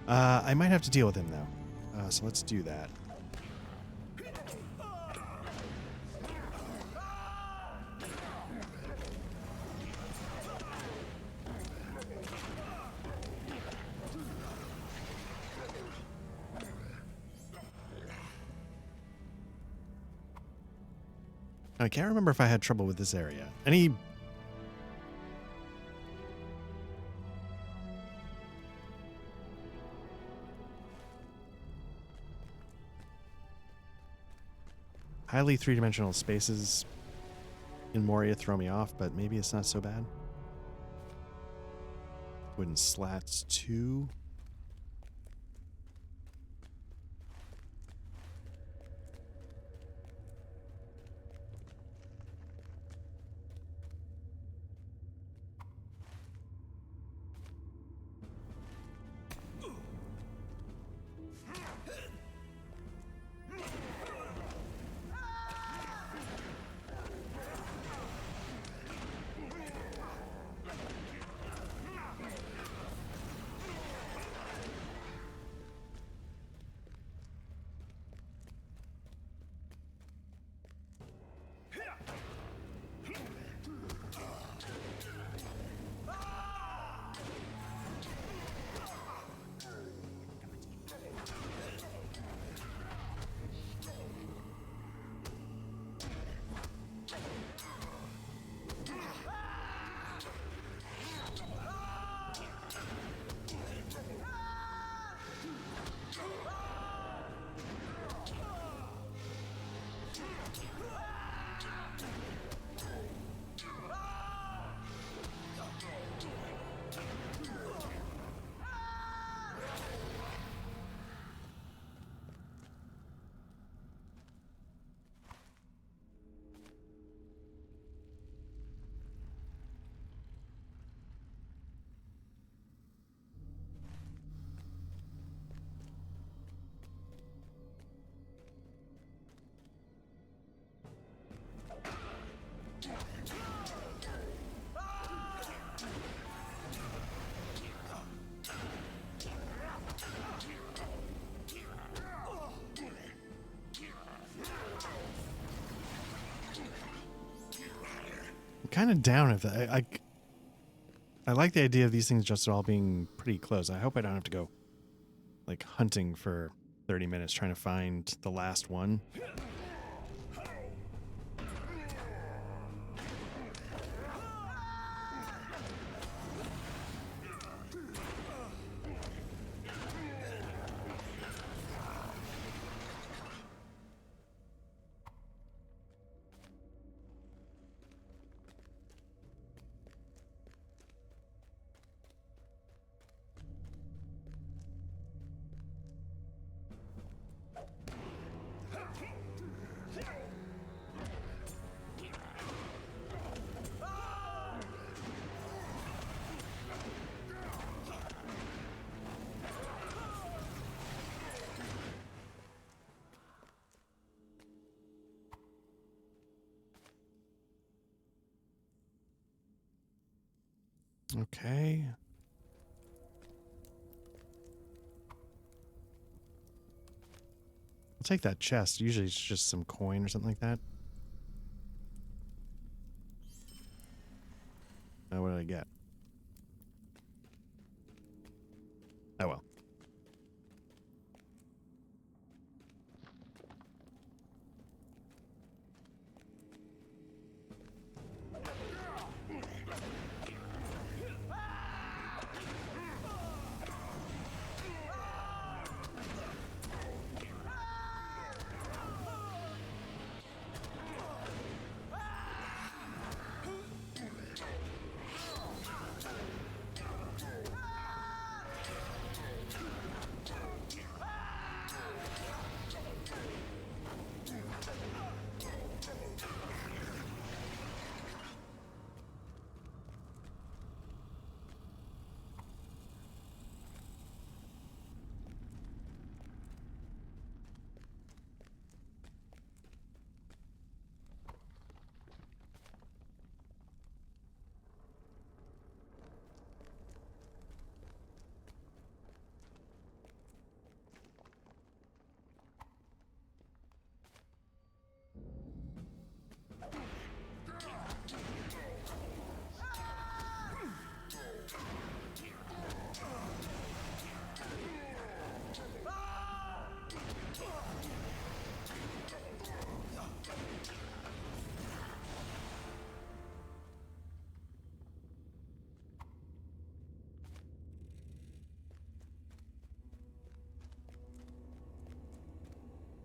I might have to deal with him, though. So let's do that. I can't remember if I had trouble with this area. Any... highly three-dimensional spaces in Moria throw me off, but maybe it's not so bad. Wooden slats, 2. kind of down if I like the idea of these things just all being pretty close. I hope I don't have to go like hunting for 30 minutes trying to find the last one. Okay. I'll take that chest. Usually it's just some coin or something like that. What did I get? Oh well.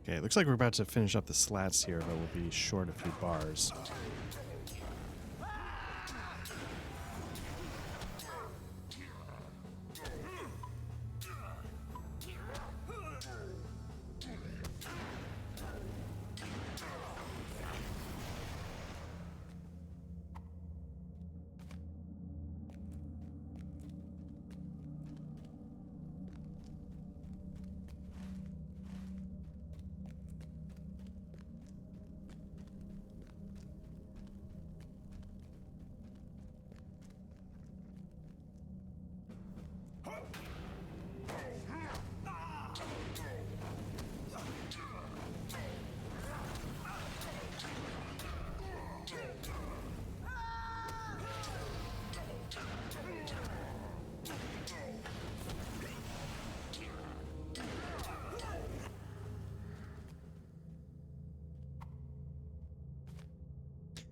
Okay, it looks like we're about to finish up the slats here, but we'll be short a few bars.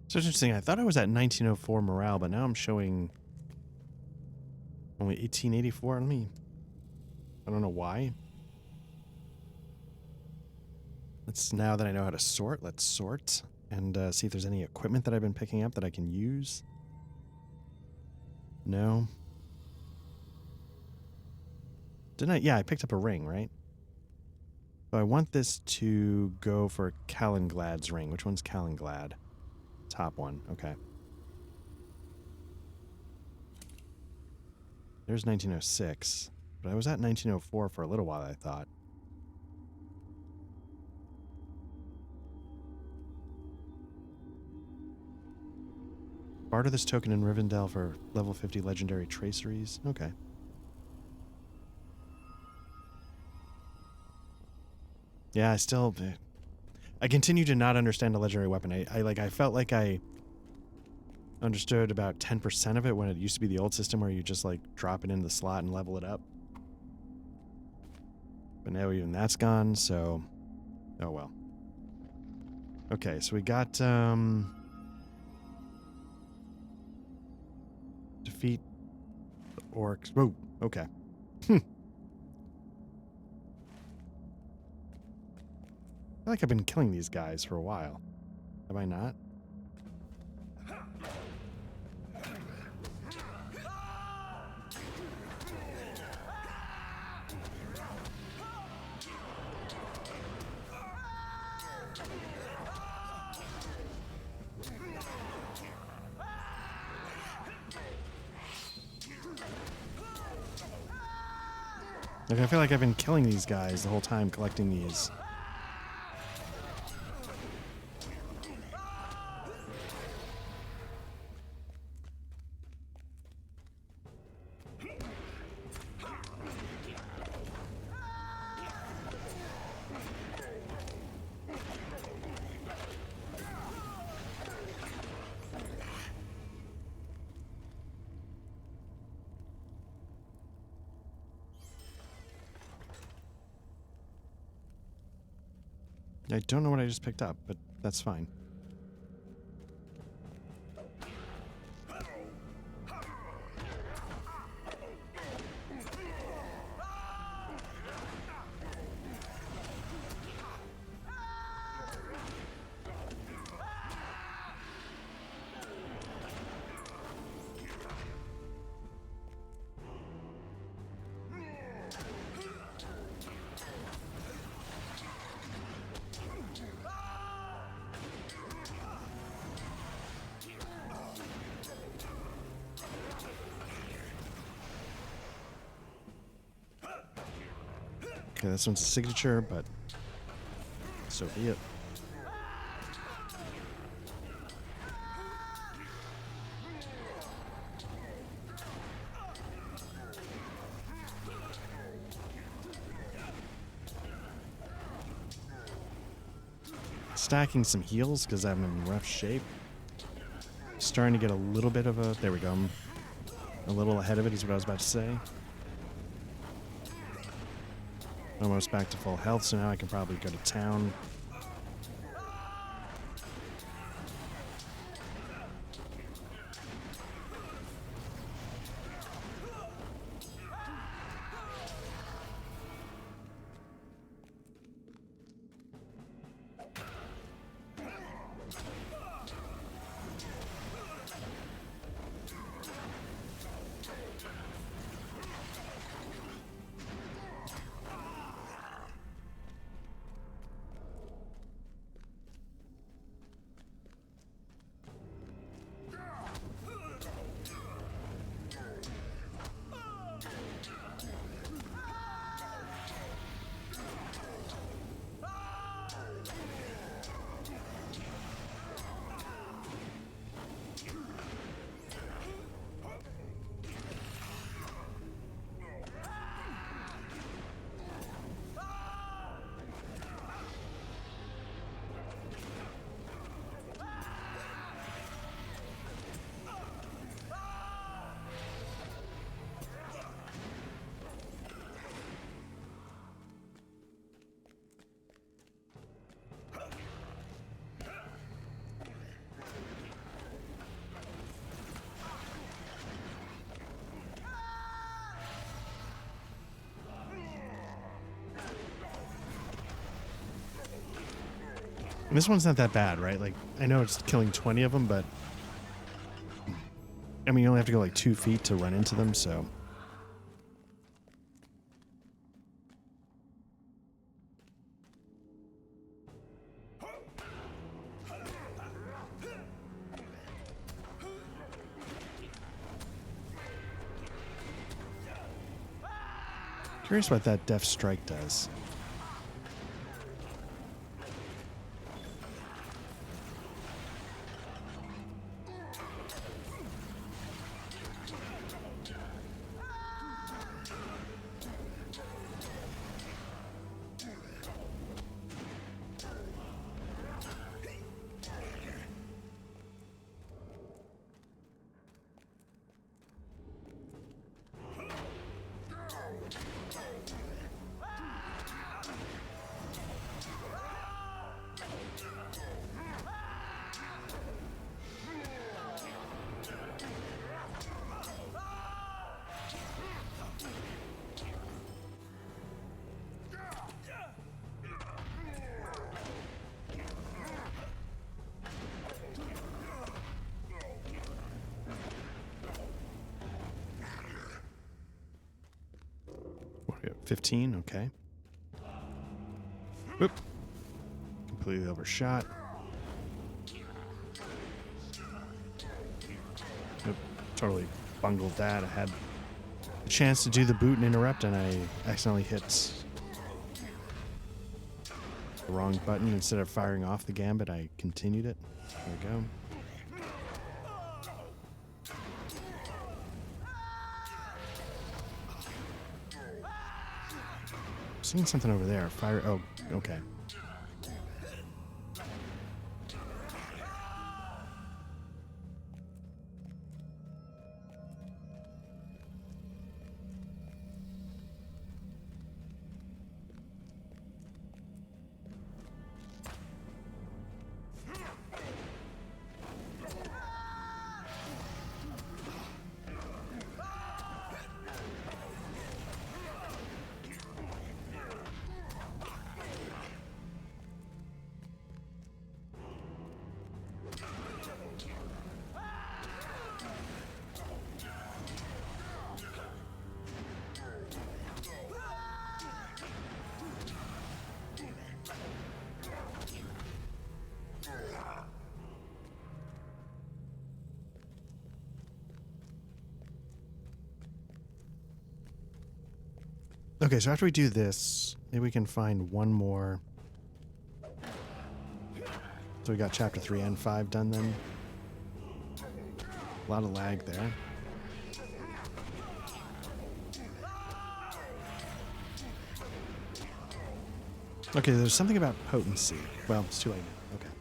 So it's interesting. I thought I was at 1904 morale, but now I'm showing only 1884. I don't know why. Now that I know how to sort, let's sort and see if there's any equipment that I've been picking up that I can use. No. Didn't I? Yeah, I picked up a ring, right? So I want this to go for Calenglad's ring. Which one's Calenglad? Top one. Okay. There's 1906. But I was at 1904 for a little while, I thought. Barter this token in Rivendell for level 50 legendary traceries. Okay. Yeah, I continue to not understand a legendary weapon. I felt like I understood about 10% of it when it used to be the old system where you just like drop it in the slot and level it up. But now even that's gone, so oh well. Okay, so we got defeat the orcs. Whoa, okay. I feel like I've been killing these guys for a while. Have I not? Like, I feel like I've been killing these guys the whole time, collecting these. I don't know what I just picked up, but that's fine. Okay, this one's a signature, but so be it. Stacking some heals because I'm in rough shape. Starting to get a little bit of a... There we go. I'm a little ahead of it is what I was about to say. Almost back to full health, so now I can probably go to town. And this one's not that bad, right? Like, I know it's killing 20 of them, but... I mean, you only have to go like 2 feet to run into them, so... Curious what that Death Strike does. 15, okay. Oop. Completely overshot. Oop. Totally bungled that. I had a chance to do the boot and interrupt, and I accidentally hit the wrong button. Instead of firing off the gambit, I continued it. There we go. Seeing something over there. Fire. Oh, okay. Okay, so after we do this, maybe we can find one more. So we got chapter 3 and 5 done then. A lot of lag there. Okay, there's something about potency. Well, it's too late now. Okay.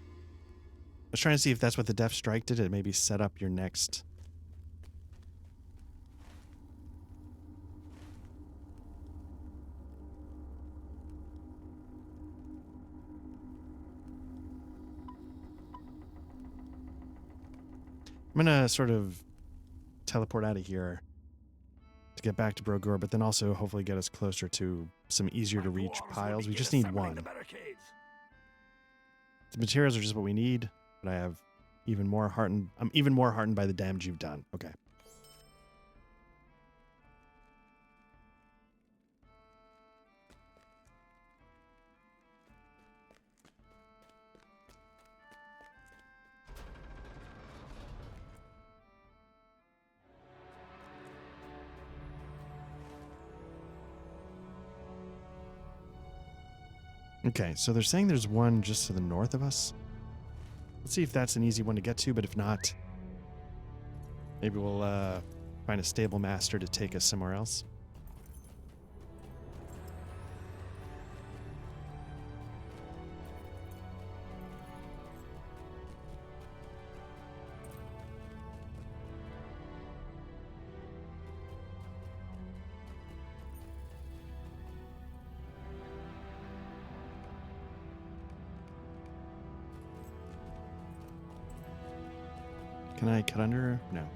I was trying to see if that's what the Death Strike did. It maybe set up your next... I'm gonna sort of teleport out of here to get back to Brogor, but then also hopefully get us closer to some easier to reach piles. We just need one. The materials are just what we need, but I have even more heartened. I'm even more heartened by the damage you've done. Okay. Okay, so they're saying there's one just to the north of us. Let's see if that's an easy one to get to, but if not, maybe we'll find a stable master to take us somewhere else. Can I cut under? No.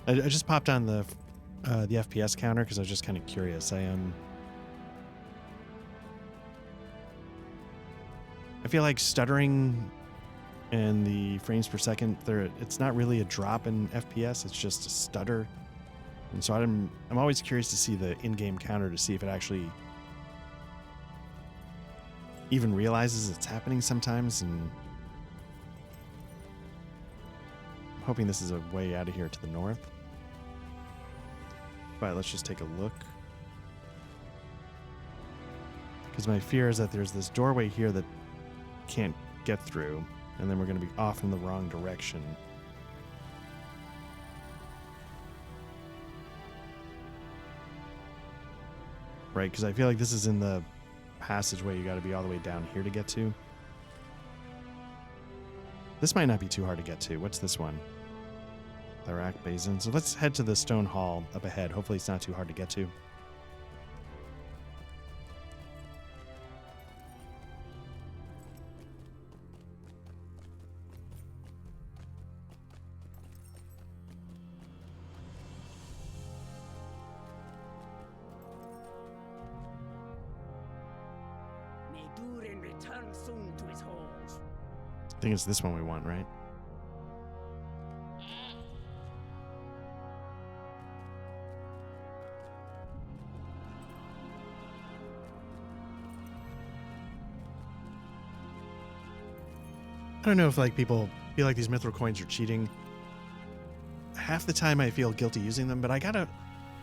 I just popped on the FPS counter because I was just kind of curious. I feel like stuttering and the frames per second, it's not really a drop in FPS. It's just a stutter, and so I'm always curious to see the in-game counter to see if it actually even realizes it's happening sometimes, and I'm hoping this is a way out of here to the north. But let's just take a look. Because my fear is that there's this doorway here that can't get through, and then we're going to be off in the wrong direction. Right, because I feel like this is in the passageway you got to be all the way down here to get to. This might not be too hard to get to. What's this one? Tharak Basin. So let's head to the stone hall up ahead. Hopefully it's not too hard to get to. May Durin return soon to his halls. I think it's this one we want, right? I don't know if like people feel like these mithril coins are cheating. Half the time I feel guilty using them, but I gotta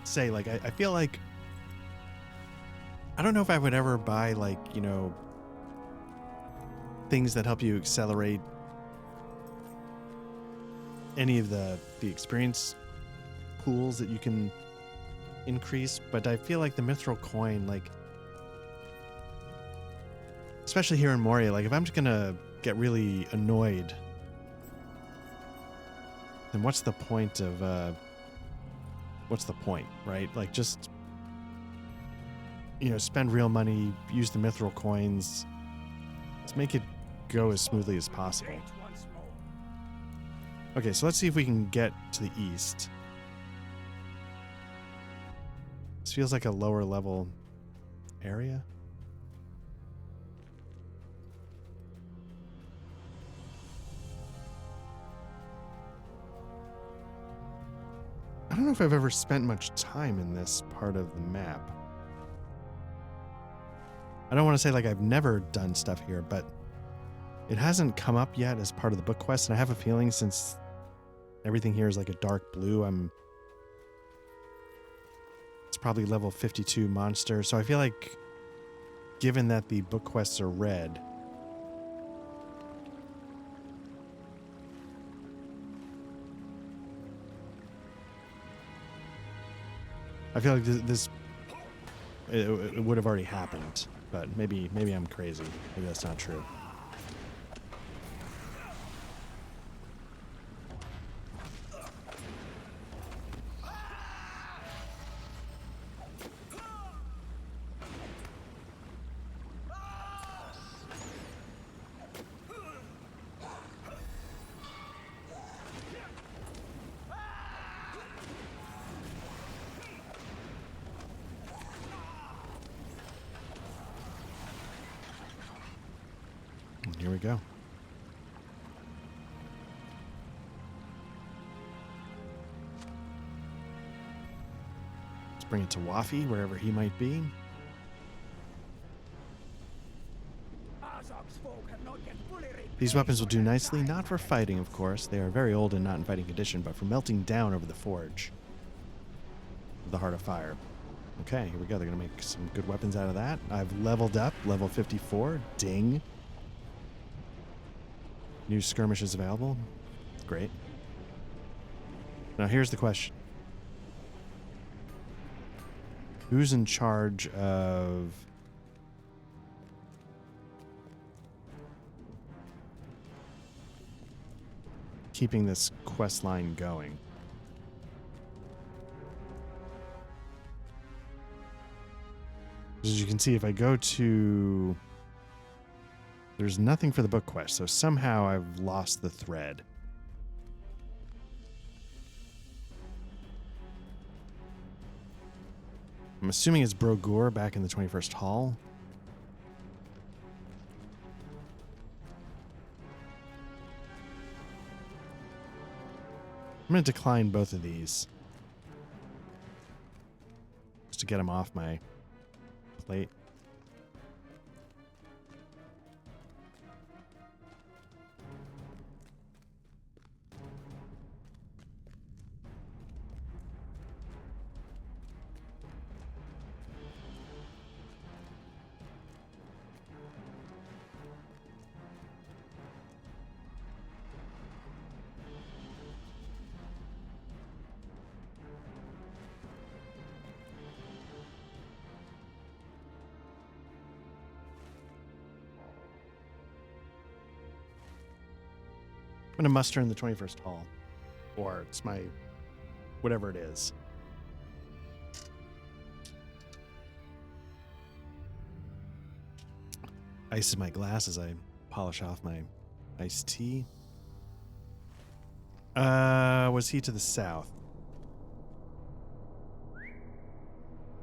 say, like, I feel like I don't know if I would ever buy, like, you know, things that help you accelerate any of the experience pools that you can increase, but I feel like the mithril coin, like, especially here in Moria, like, if I'm just gonna get really annoyed, then what's the point of what's the point, right? Like, just, you know, spend real money, use the mithril coins, let's make it go as smoothly as possible. Wait once more. Okay, so let's see if we can get to the east. This feels like a lower level area. I don't know if I've ever spent much time in this part of the map. I don't want to say like I've never done stuff here, but it hasn't come up yet as part of the book quest, and I have a feeling since everything here is like a dark blue, it's probably level 52 monster, so I feel like given that the book quests are red, I feel like it would have already happened, but maybe I'm crazy. Maybe that's not true. Here we go. Let's bring it to Waffy, wherever he might be. Azog's folk have not yet fully repaid These weapons will do for their nicely, time. not for fighting, of course. They are very old and not in fighting condition, but for melting down over the forge. The Heart of Fire. Okay, here we go. They're going to make some good weapons out of that. I've leveled up, level 54. Ding. New skirmishes available. Great. Now here's the question. Who's in charge of keeping this quest line going? As you can see, if I go to... There's nothing for the book quest, so somehow I've lost the thread. I'm assuming it's Brogur back in the 21st Hall. I'm going to decline both of these, just to get them off my plate. I'm going to muster in the 21st Hall. Or it's my... whatever it is. Ice in my glass as I polish off my iced tea. Was he to the south?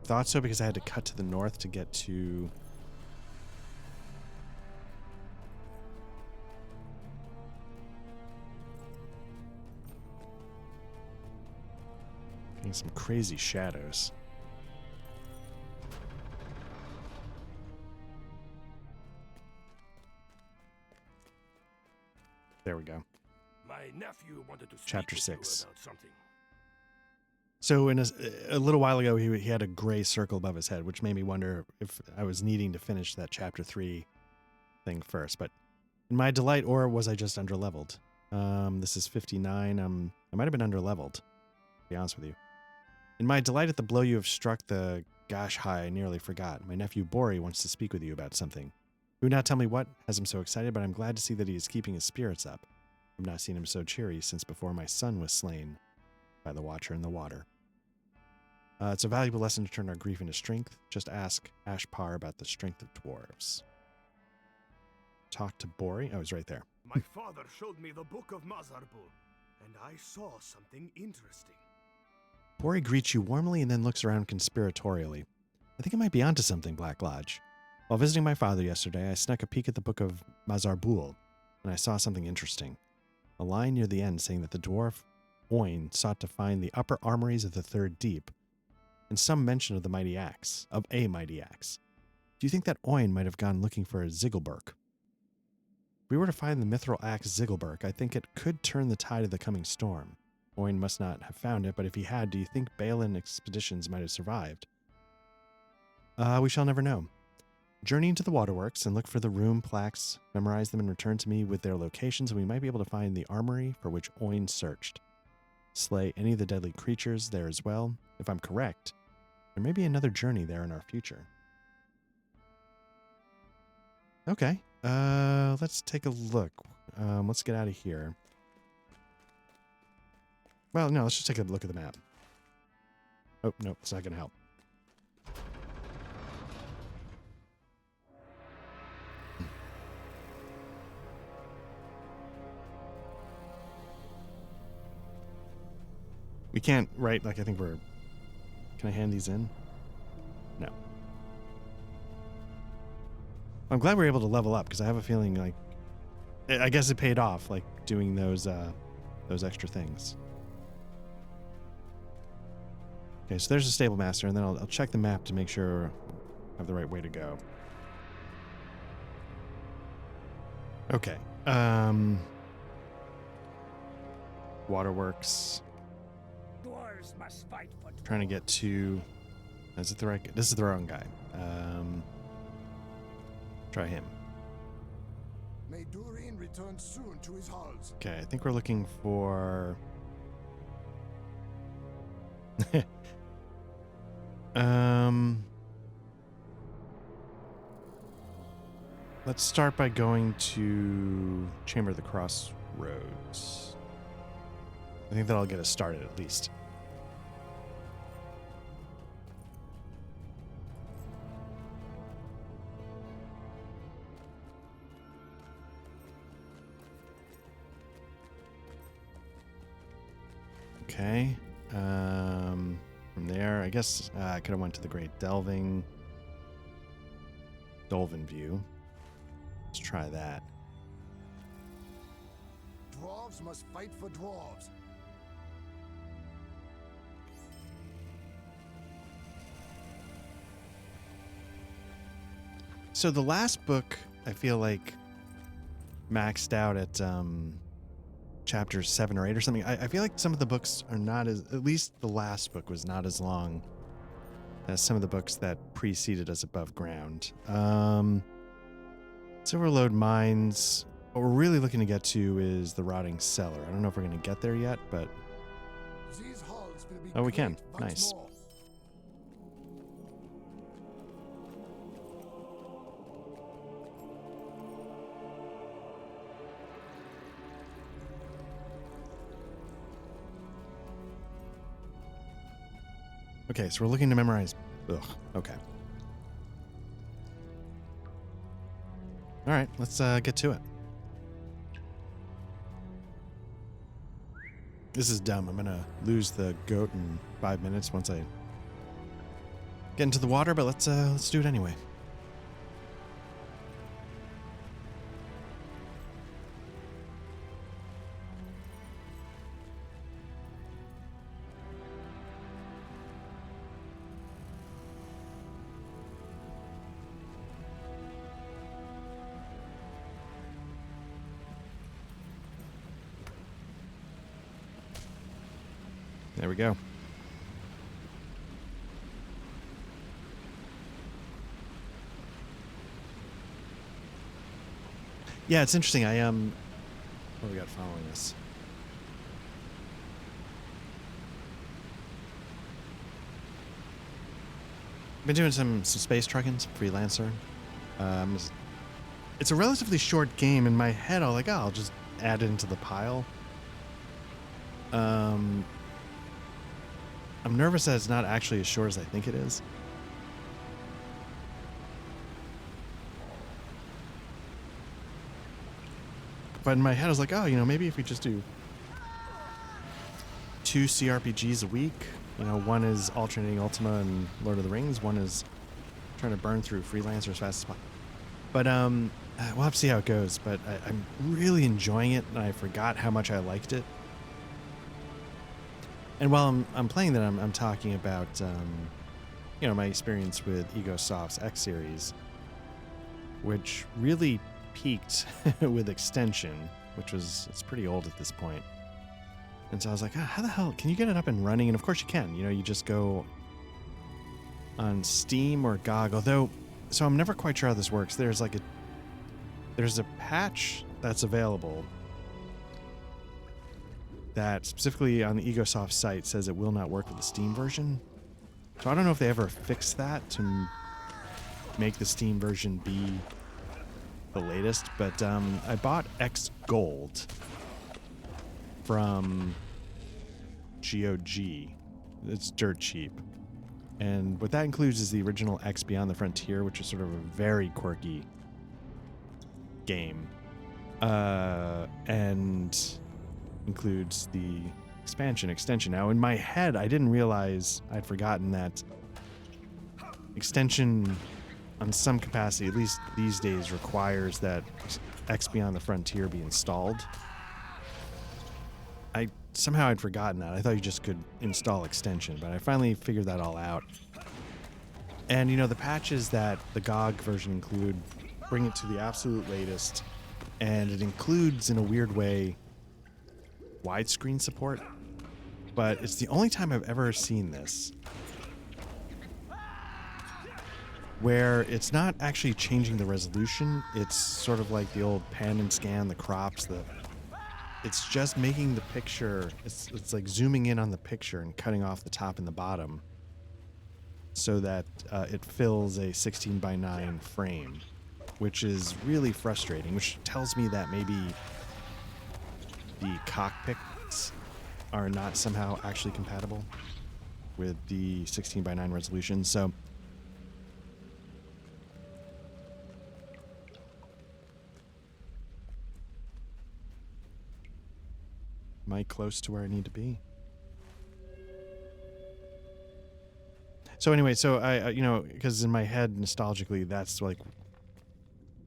Thought so, because I had to cut to the north to get to... Getting some crazy shadows. There we go. My nephew wanted to speak Chapter with 6. you about something. So in a little while ago, he had a gray circle above his head, which made me wonder if I was needing to finish that chapter 3 thing first. But in my delight, or was I just underleveled? This is 59. I might have been underleveled, to be honest with you. In my delight at the blow you have struck the gosh high, I nearly forgot. My nephew Bori wants to speak with you about something. He would not tell me what has him so excited, but I'm glad to see that he is keeping his spirits up. I've not seen him so cheery since before my son was slain by the Watcher in the water. It's a valuable lesson to turn our grief into strength. Just ask Ashpar about the strength of dwarves. Talk to Bori. Oh, he's right there. My father showed me the book of Mazarbul, and I saw something interesting. Bori greets you warmly and then looks around conspiratorially. I think I might be onto something, Black Lodge. While visiting my father yesterday, I snuck a peek at the book of Mazarbul, and I saw something interesting. A line near the end saying that the dwarf Oin sought to find the upper armories of the Third Deep, and some mention of a mighty axe. Do you think that Oin might have gone looking for a Zigilburk? If we were to find the mithril axe Zigilburk, I think it could turn the tide of the coming storm. Oin must not have found it, but if he had, do you think Balin expeditions might have survived? We shall never know. Journey into the waterworks and look for the room plaques, memorize them and return to me with their locations, and we might be able to find the armory for which Oin searched. Slay any of the deadly creatures there as well. If I'm correct, there may be another journey there in our future. Okay, let's take a look. Let's get out of here. Well, no, let's just take a look at the map. Oh, no, it's not going to help. We can't, right? Like, I think we're... Can I hand these in? No. I'm glad we were able to level up, because I have a feeling, like... I guess it paid off, like, doing those extra things. Okay, so there's a stable master, and then I'll check the map to make sure I have the right way to go. Okay. Waterworks. Dwarves must fight for dwarves. Trying to get to... Is it the right guy? This is the wrong guy. Try him. May Durin return soon to his halls. Okay, I think we're looking for... Let's start by going to Chamber of the Crossroads. I think that'll get us started at least. Okay. From there, I guess I could have went to the Great Dolven View. Let's try that. Dwarves must fight for dwarves. So the last book, I feel like, maxed out at chapter 7 or 8 or something. I feel like some of the books are not as... At least the last book was not as long as some of the books that preceded us above ground. Silverlode Mines. What we're really looking to get to is the Rotting Cellar. I don't know if we're going to get there yet, but... These halls will be Oh, we can. great once Nice. more. Okay, so we're looking to memorize... Ugh, okay. All right, let's get to it. This is dumb. I'm going to lose the goat in 5 minutes once I get into the water, but let's do it anyway. There we go. Yeah, it's interesting. What do we got following us? Been doing some space trucking, some freelancer. It's a relatively short game. In my head, I was like, oh, I'll just add it into the pile. I'm nervous that it's not actually as short as I think it is. But in my head, I was like, oh, maybe if we just do 2 CRPGs a week. One is alternating Ultima and Lord of the Rings. One is trying to burn through Freelancer as fast as possible. But we'll have to see how it goes. But I'm really enjoying it, and I forgot how much I liked it. And while I'm playing that, I'm talking about my experience with EgoSoft's X series, which really peaked with Extension, it's pretty old at this point. And so I was like, how the hell can you get it up and running? And of course you can. You just go on Steam or GOG. So I'm never quite sure how this works. There's a patch that's available that specifically on the EgoSoft site says it will not work with the Steam version. So I don't know if they ever fixed that to make the Steam version be the latest, but I bought X Gold from GOG. It's dirt cheap. And what that includes is the original X Beyond the Frontier, which is sort of a very quirky game. And includes the extension. Now, in my head, I didn't realize I'd forgotten that extension on some capacity, at least these days, requires that X Beyond the Frontier be installed. Somehow I'd forgotten that. I thought you just could install extension, but I finally figured that all out. And, the patches that the GOG version include bring it to the absolute latest, and it includes, in a weird way, widescreen support. But it's the only time I've ever seen this where it's not actually changing the resolution. It's sort of like the old pan and scan, the crops, it's just making the picture, it's like zooming in on the picture and cutting off the top and the bottom so that it fills a 16:9 frame, which is really frustrating, which tells me that maybe the cockpits are not somehow actually compatible with the 16:9 resolution. So am I close to where I need to be? So anyway, I because in my head, nostalgically, that's like,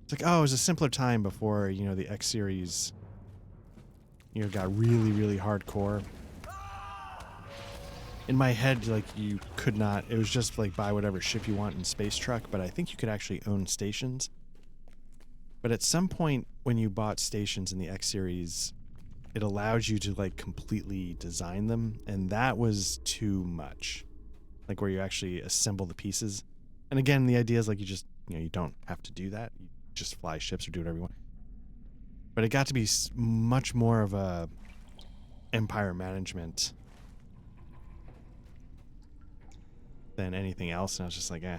it's like, oh, it was a simpler time before, the X series, got really, really hardcore. In my head, like, you could not, it was just like buy whatever ship you want in Space Truck, but I think you could actually own stations. But at some point when you bought stations in the X series, it allows you to like completely design them, and that was too much. Like where you actually assemble the pieces. And again, the idea is like you just, you don't have to do that. You just fly ships or do whatever you want. But it got to be much more of a empire management than anything else, and I was just like, eh.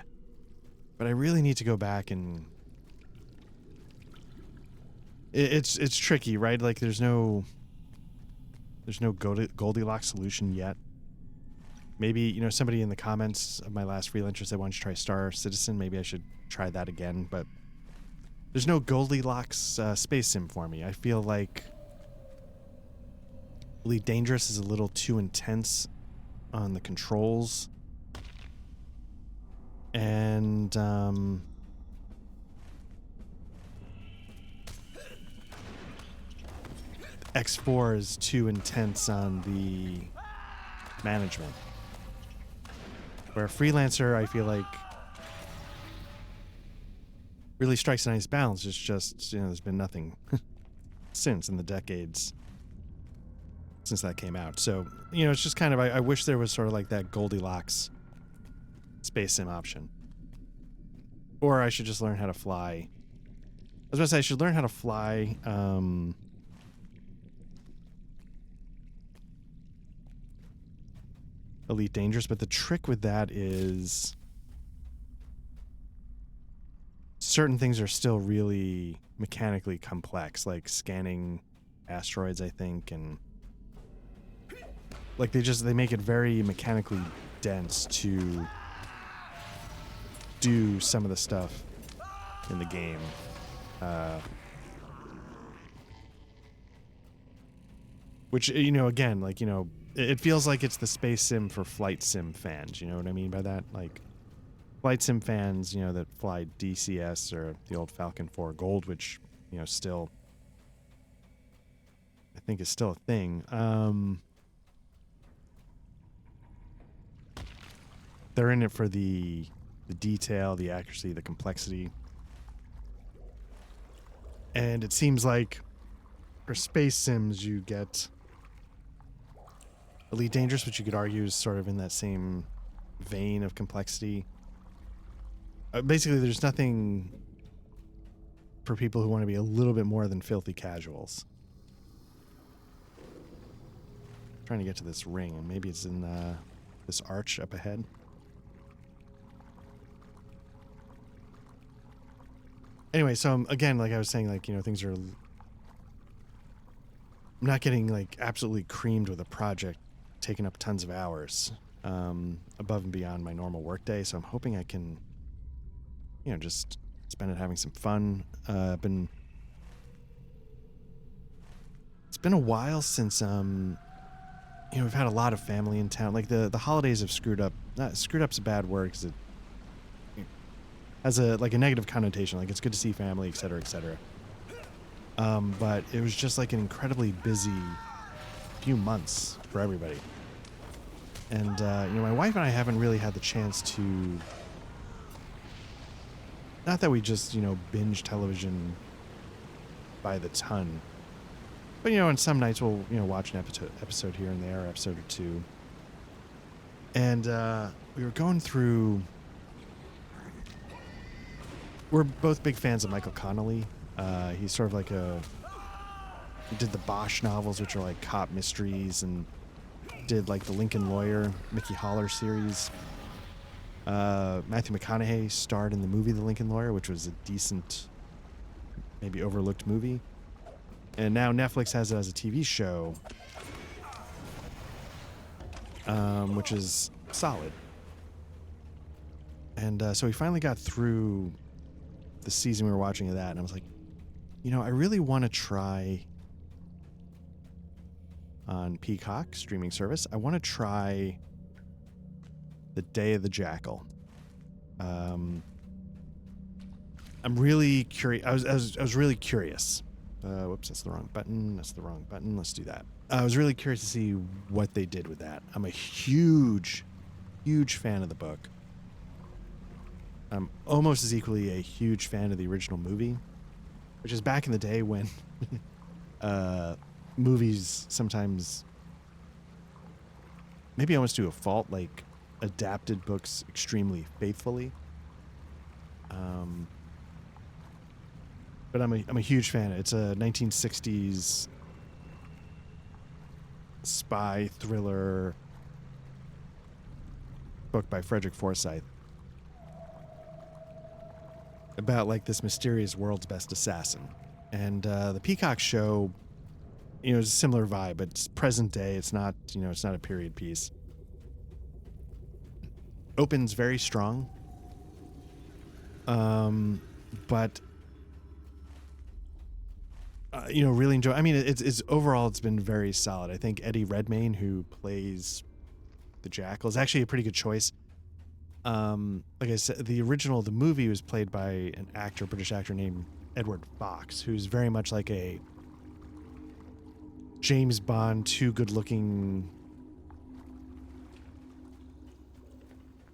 But I really need to go back and it's tricky, right? Like there's no Goldilocks solution yet. Maybe, somebody in the comments of my last freelancer said, why don't you try Star Citizen? Maybe I should try that again, but there's no Goldilocks space sim for me. I feel like Elite Dangerous is a little too intense on the controls. And X4 is too intense on the management. Where Freelancer, I feel like, really strikes a nice balance. It's just, there's been nothing since in the decades since that came out. So, you know, it's just kind of, I wish there was sort of like that Goldilocks space sim option. Or I should just learn how to fly. I was about to say I should learn how to fly Elite Dangerous, but the trick with that is certain things are still really mechanically complex, like scanning asteroids, I think, and like they make it very mechanically dense to do some of the stuff in the game. Which, you know, again, like, you know, it feels like it's the space sim for flight sim fans. You know what I mean by that? Like, flight sim fans, you know, that fly DCS or the old Falcon 4 Gold, which, you know, still, I think is still a thing. They're in it for the detail, the accuracy, the complexity. And it seems like for space sims, you get Elite Dangerous, which you could argue is sort of in that same vein of complexity. Basically, there's nothing for people who want to be a little bit more than filthy casuals. I'm trying to get to this ring, and maybe it's in this arch up ahead. Anyway, so again, like I was saying, like, you know, things are... I'm not getting, like, absolutely creamed with a project taking up tons of hours above and beyond my normal workday, so I'm hoping I can, you know, just spend it having some fun. It's been a while since, you know, we've had a lot of family in town. Like, the holidays have screwed up. Screwed up's a bad word, because it has a negative connotation. Like, it's good to see family, et cetera, et cetera. But it was just like an incredibly busy few months for everybody. And, you know, my wife and I haven't really had the chance to, not that we just, you know, binge television by the ton, but, you know, on some nights we'll, you know, watch an episode here and there, episode or two. And, we were going through, we're both big fans of Michael Connelly. He's sort of like he did the Bosch novels, which are like cop mysteries, and did like the Lincoln Lawyer, Mickey Haller series. Matthew McConaughey starred in the movie The Lincoln Lawyer, which was a decent, maybe overlooked movie. And now Netflix has it as a TV show, which is solid. And so we finally got through the season we were watching of that, and I was like, you know, I really want to try on Peacock streaming service. I want to try The Day of the Jackal. I'm really curious. I was really curious. Whoops, that's the wrong button. That's the wrong button. Let's do that. I was really curious to see what they did with that. I'm a huge fan of the book. I'm almost as equally a huge fan of the original movie, which is back in the day when movies sometimes, maybe almost to a fault, like adapted books extremely faithfully. But I'm a huge fan. It's a 1960s spy thriller book by Frederick Forsyth about like this mysterious world's best assassin. And the Peacock show, you know, is a similar vibe, but it's present day. It's not, you know, it's not a period piece. Opens very strong. But you know, really enjoy. I mean, it's overall, it's been very solid. I think Eddie Redmayne, who plays the Jackal, is actually a pretty good choice. Like I said, the movie was played by an actor, British actor named Edward Fox, who's very much like a James Bond, too good looking,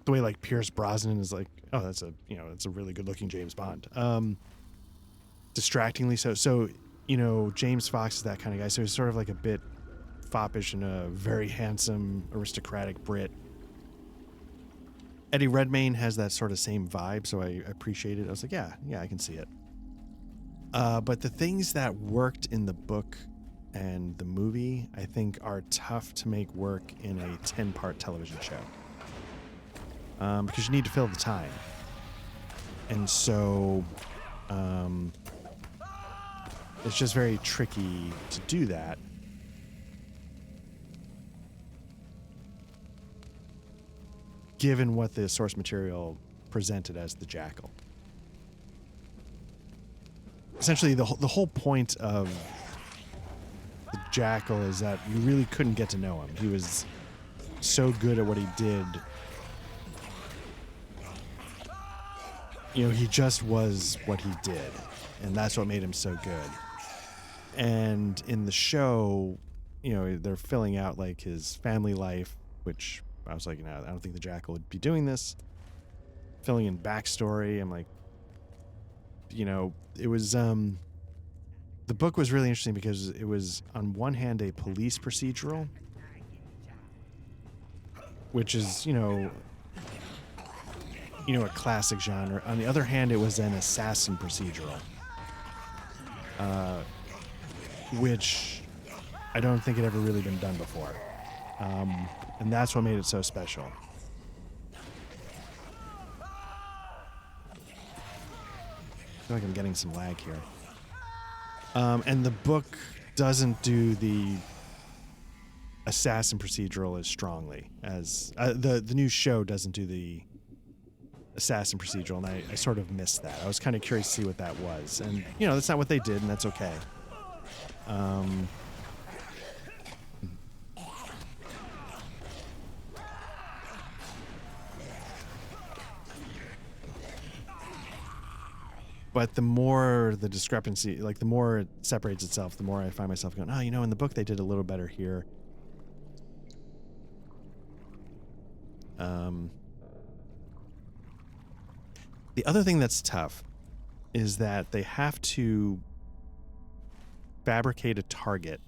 the way like Pierce Brosnan is like, oh, that's a, you know, it's a really good looking James Bond. Distractingly so. So, you know, James Fox is that kind of guy. So he's sort of like a bit foppish and a very handsome aristocratic Brit. Eddie Redmayne has that sort of same vibe, so I appreciate it. I was like, yeah, I can see it. But the things that worked in the book and the movie, I think, are tough to make work in a 10-part television show. Because you need to fill the time. And so it's just very tricky to do that. Given what the source material presented as the Jackal. Essentially, the whole point of the Jackal is that you really couldn't get to know him. He was so good at what he did. You know, he just was what he did. And that's what made him so good. And in the show, you know, they're filling out like his family life, which I was like, I don't think the Jackal would be doing this. Filling in backstory. I'm like, you know, it was, the book was really interesting because it was on one hand a police procedural, which is, you know, a classic genre. On the other hand, it was an assassin procedural, which I don't think had ever really been done before. And that's what made it so special. I feel like I'm getting some lag here. And the book doesn't do the assassin procedural as strongly as the new show doesn't do the assassin procedural, and I sort of missed that. I was kind of curious to see what that was, and you know, that's not what they did, and that's okay. But the more the discrepancy, like the more it separates itself, the more I find myself going, oh, you know, in the book they did a little better here. The other thing that's tough is that they have to fabricate a target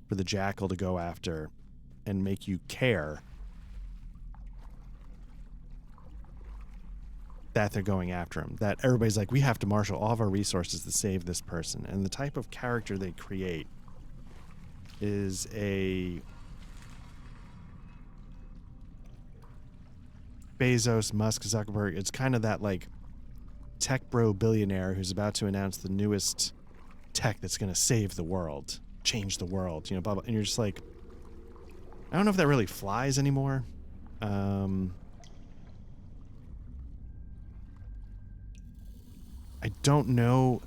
for the Jackal to go after and make you care that they're going after him. That everybody's like, we have to marshal all of our resources to save this person. And the type of character they create is a Bezos, Musk, Zuckerberg. It's kind of that like tech bro billionaire who's about to announce the newest tech that's going to save the world, change the world, you know, blah, blah. And you're just like, I don't know if that really flies anymore. I don't know.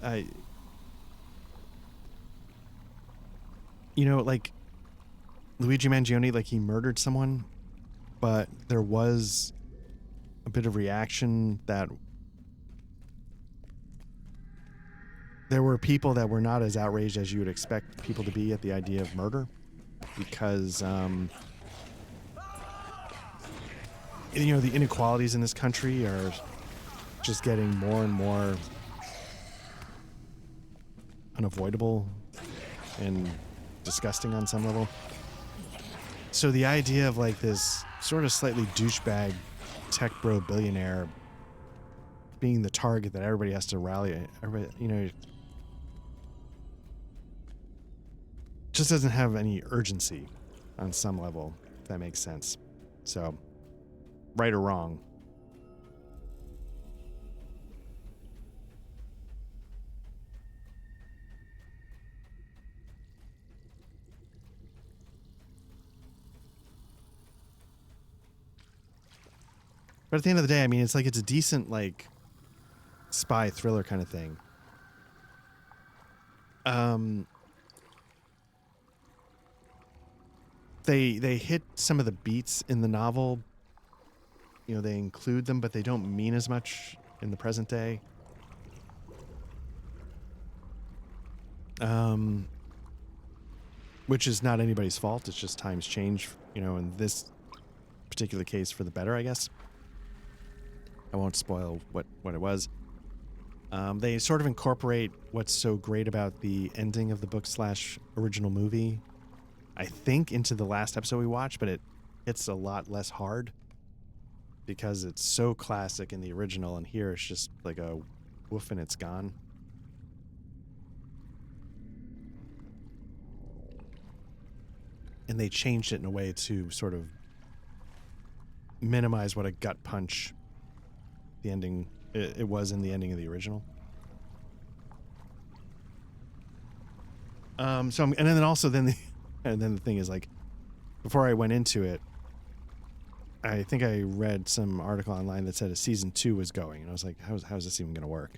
You know, like Luigi Mangione, like he murdered someone, but there was a bit of reaction that there were people that were not as outraged as you would expect people to be at the idea of murder, because you know, the inequalities in this country are just getting more and more unavoidable and disgusting on some level. So the idea of like this sort of slightly douchebag tech bro billionaire being the target that everybody has to rally, everybody, you know, just doesn't have any urgency on some level, if that makes sense. So, right or wrong. But at the end of the day, I mean, it's like it's a decent, like, spy thriller kind of thing. They hit some of the beats in the novel. You know, they include them, but they don't mean as much in the present day. Which is not anybody's fault. It's just times change, you know, in this particular case for the better, I guess. I won't spoil what it was. They sort of incorporate what's so great about the ending of the book / original movie I think, into the last episode we watched, but it hits a lot less hard because it's so classic in the original, and here it's just like a woof and it's gone. And they changed it in a way to sort of minimize what a gut punch the ending it was in the ending of the original. And then the thing is, like, before I went into it, I think I read some article online that said a season 2 was going, and I was like, how's this even going to work?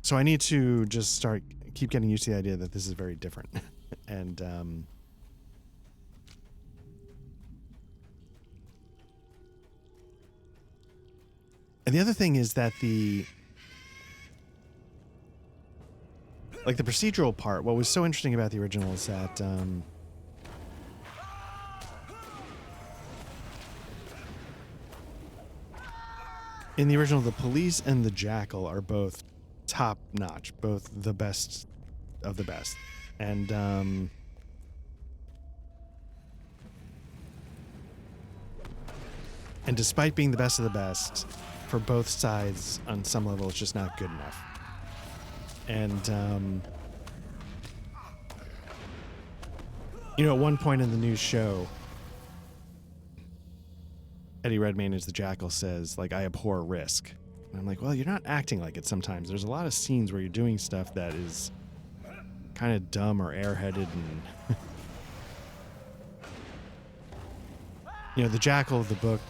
So I need to just keep getting used to the idea that this is very different. And the other thing is that the procedural part, what was so interesting about the original is that in the original, the police and the jackal are both top notch, both the best of the best. And despite being the best of the best, for both sides on some level, it's just not good enough. And at one point in the new show, Eddie Redmayne as the jackal says, like, I abhor risk. And I'm like, well, you're not acting like it sometimes. There's a lot of scenes where you're doing stuff that is kind of dumb or airheaded, and the jackal of the book,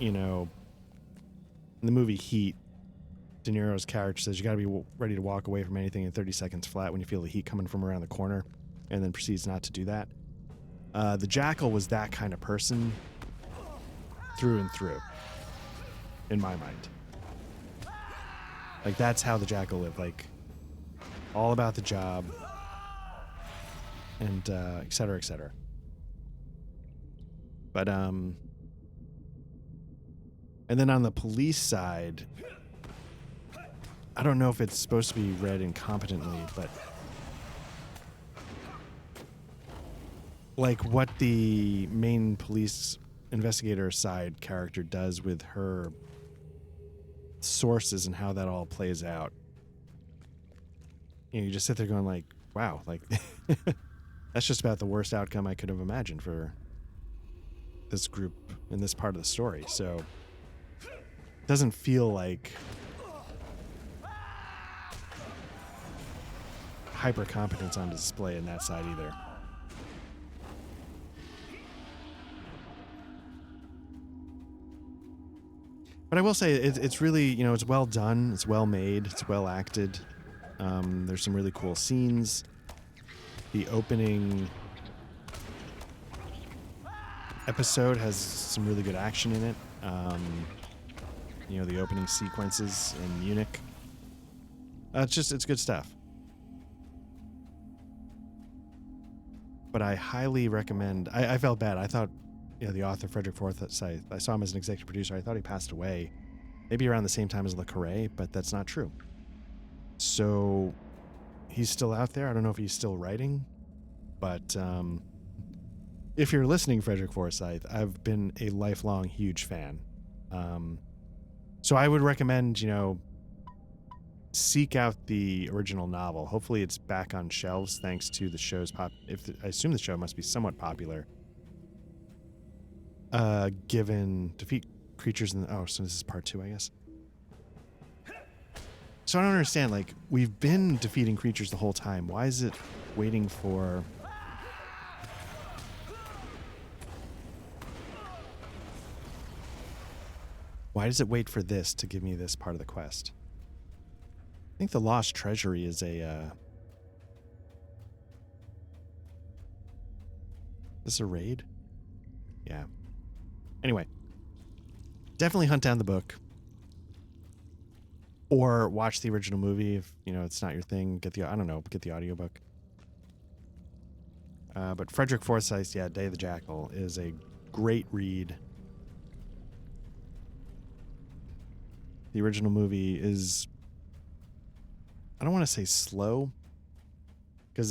in the movie Heat, De Niro's character says you got to be ready to walk away from anything in 30 seconds flat when you feel the heat coming from around the corner, and then proceeds not to do that. The jackal was that kind of person through and through, in my mind. Like, that's how the jackal lived, like, all about the job, and et cetera, et cetera. But and then on the police side, I don't know if it's supposed to be read incompetently, but like what the main police investigator side character does with her sources and how that all plays out. You just sit there going like, wow, like that's just about the worst outcome I could have imagined for this group in this part of the story. So it doesn't feel like hyper competence on display in that side either. But I will say it's really, it's well done, it's well made, it's well acted. There's some really cool scenes. The opening episode has some really good action in it. The opening sequences in Munich. It's good stuff. But I highly recommend. I felt bad. I thought, the author Frederick Forsyth, I saw him as an executive producer. I thought he passed away, maybe around the same time as Le Carré, but that's not true. So he's still out there. I don't know if he's still writing, but if you're listening, Frederick Forsyth, I've been a lifelong huge fan. So I would recommend, seek out the original novel. Hopefully it's back on shelves thanks to the show's I assume the show must be somewhat popular. Given defeat creatures in so this is part 2, I guess. So I don't understand, like, we've been defeating creatures the whole time. Why is it waiting for... Why does it wait for this to give me this part of the quest? I think the Lost Treasury is a... Is this a raid? Yeah. Anyway. Definitely hunt down the book. Or watch the original movie if, it's not your thing. Get the audiobook. But Frederick Forsyth, Day of the Jackal, is a great read. The original movie is, I don't want to say slow,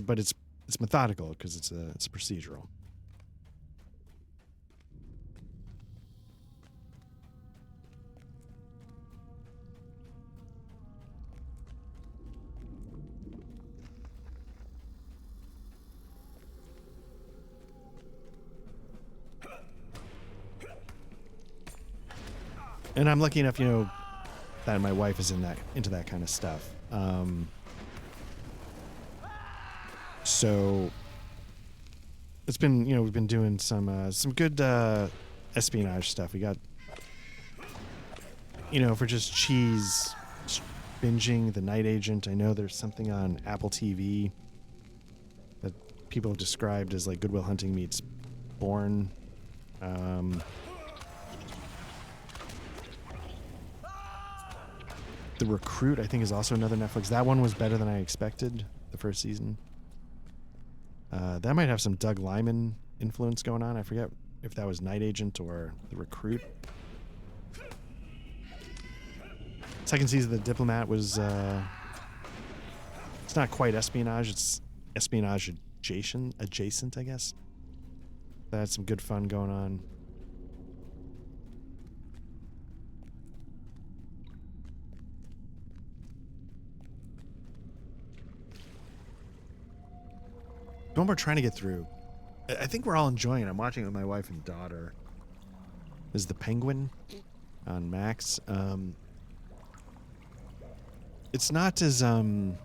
but it's it's methodical because it's a procedural. And I'm lucky enough, that my wife is into that kind of stuff. So it's been, we've been doing some good espionage stuff. We got, for just cheese binging The Night Agent. I know there's something on Apple TV that people have described as like Good Will Hunting meets Bourne. The Recruit, I think, is also another Netflix. That one was better than I expected, the first season. That might have some Doug Liman influence going on. I forget if that was Night Agent or The Recruit. Second season of The Diplomat was... it's not quite espionage. It's espionage adjacent, I guess. That had some good fun going on. The one we're trying to get through, I think we're all enjoying it. I'm watching it with my wife and daughter. Is The Penguin on Max. It's not as so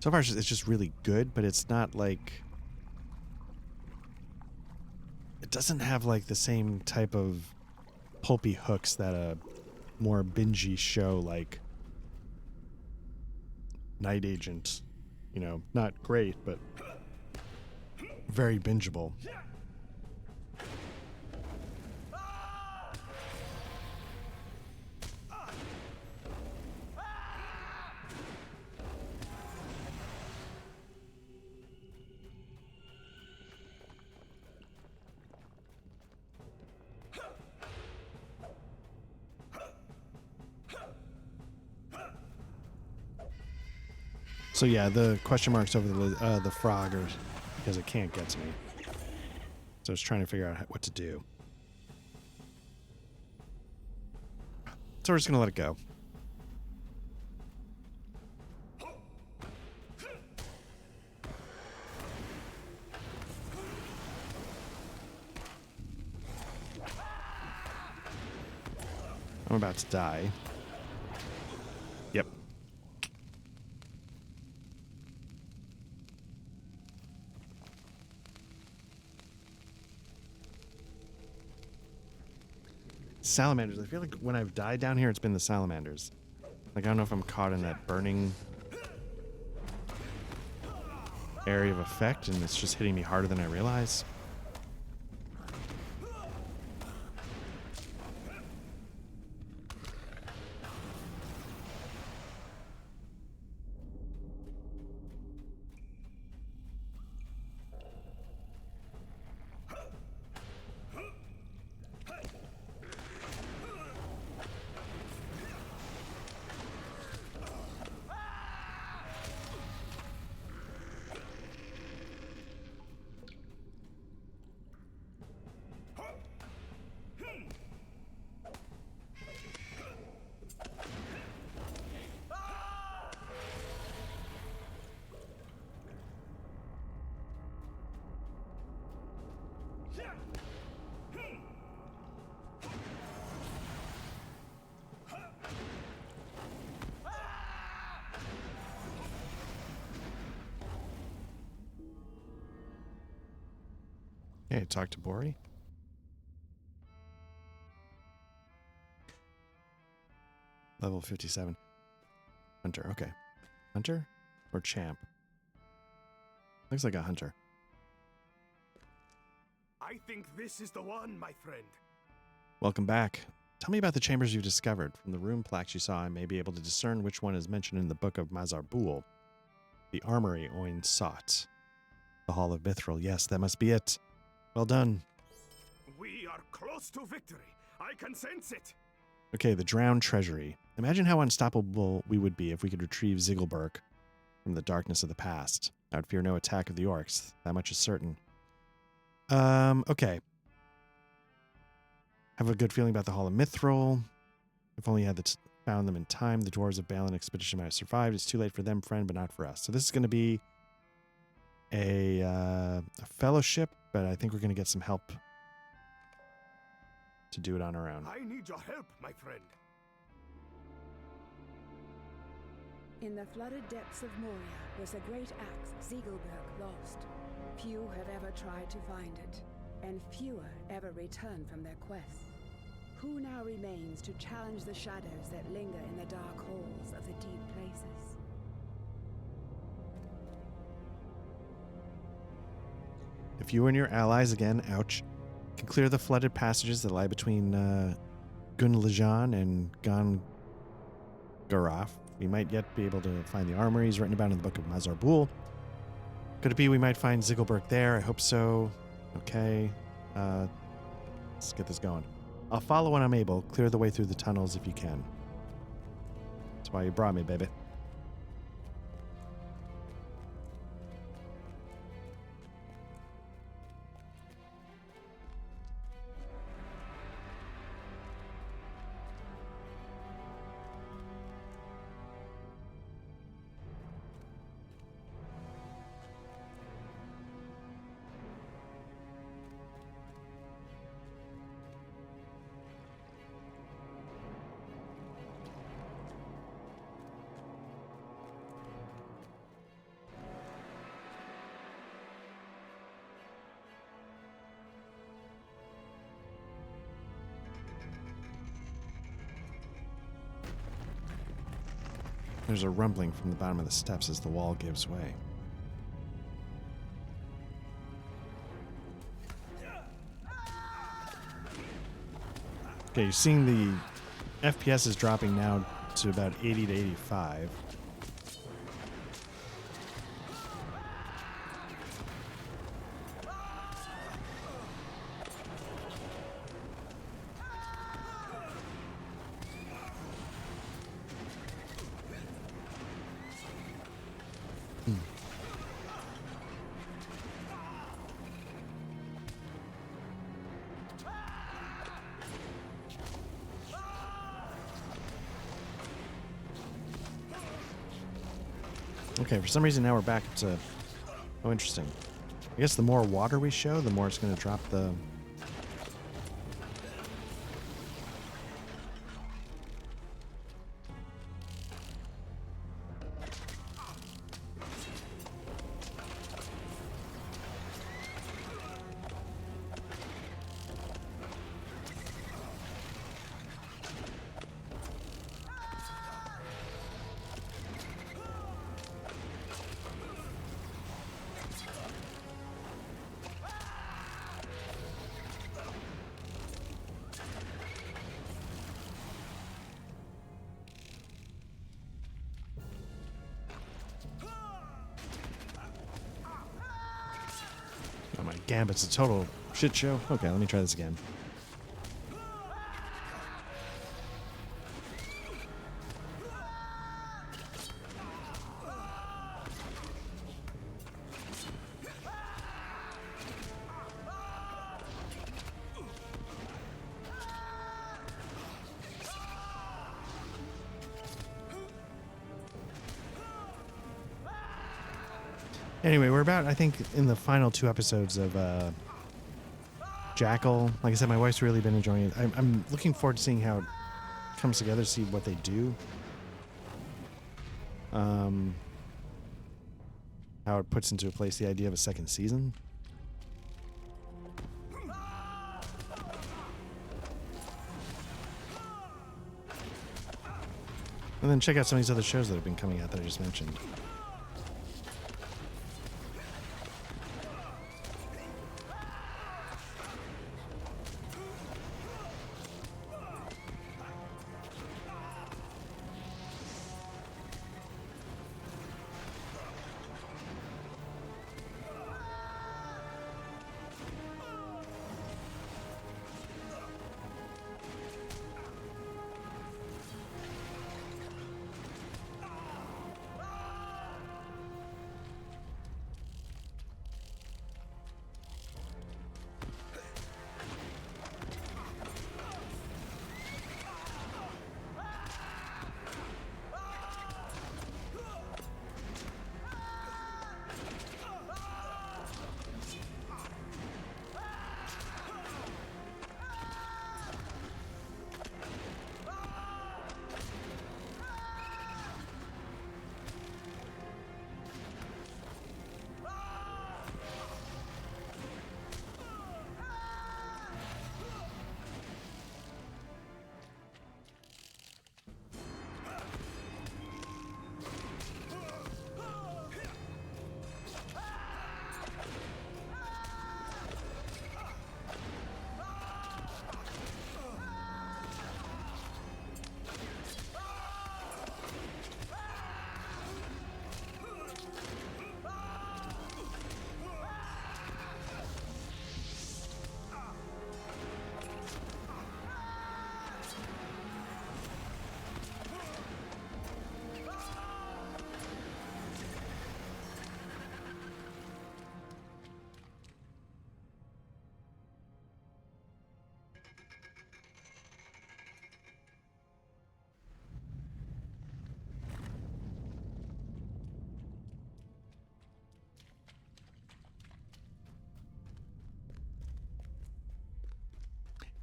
far it's just really good, but it's not like, it doesn't have like the same type of pulpy hooks that a more bingey show like Night Agent. Not great, but very bingeable. So yeah, the question marks over the frog are because it can't get to me. So I was trying to figure out what to do. So we're just gonna let it go. I'm about to die. Yep. Salamanders. I feel like when I've died down here, it's been the salamanders. Like, I don't know if I'm caught in that burning area of effect and it's just hitting me harder than I realize. Okay, talk to Bori. Level 57. Hunter, okay. Hunter or champ? Looks like a hunter. I think this is the one, my friend. Welcome back. Tell me about the chambers you've discovered. From the rune plaques you saw, I may be able to discern which one is mentioned in the Book of Mazarbul. The Armory Oin sought. The Hall of Mithril. Yes, that must be it. Well done. We are close to victory. I can sense it. Okay, the Drowned Treasury. Imagine how unstoppable we would be if we could retrieve Zigilburk. from the darkness of the past. I would fear no attack of the orcs. That much is certain. Okay. Have a good feeling about the Hall of Mithril. If only you had found them in time, the Dwarves of Balin expedition might have survived. It's too late for them, friend, but not for us. So this is going to be a fellowship, but I think we're going to get some help to do it on our own. I need your help, my friend. In the flooded depths of Moria was a great axe Zigilburk lost. Few have ever tried to find it, and fewer ever return from their quests. Who now remains to challenge the shadows that linger in the dark halls of the deep places? If you and your allies, again, ouch, can clear the flooded passages that lie between Gunlajan and Garaf, we might yet be able to find the armories written about in the Book of Mazarbul. Could it be we might find Zigilburk there? I hope so. Okay. Let's get this going. I'll follow when I'm able. Clear the way through the tunnels if you can. That's why you brought me, baby. There's a rumbling from the bottom of the steps as the wall gives way. Okay, you're seeing the FPS is dropping now to about 80 to 85. Okay, for some reason now we're back to... Oh, interesting. I guess the more water we show, the more it's going to drop the... Oh my gambit's a total shit show. Okay, let me try this again. Anyway, we're about, I think, in the final 2 episodes of Jackal. Like I said, my wife's really been enjoying it. I'm looking forward to seeing how it comes together, see what they do. How it puts into place the idea of a second season. And then check out some of these other shows that have been coming out that I just mentioned.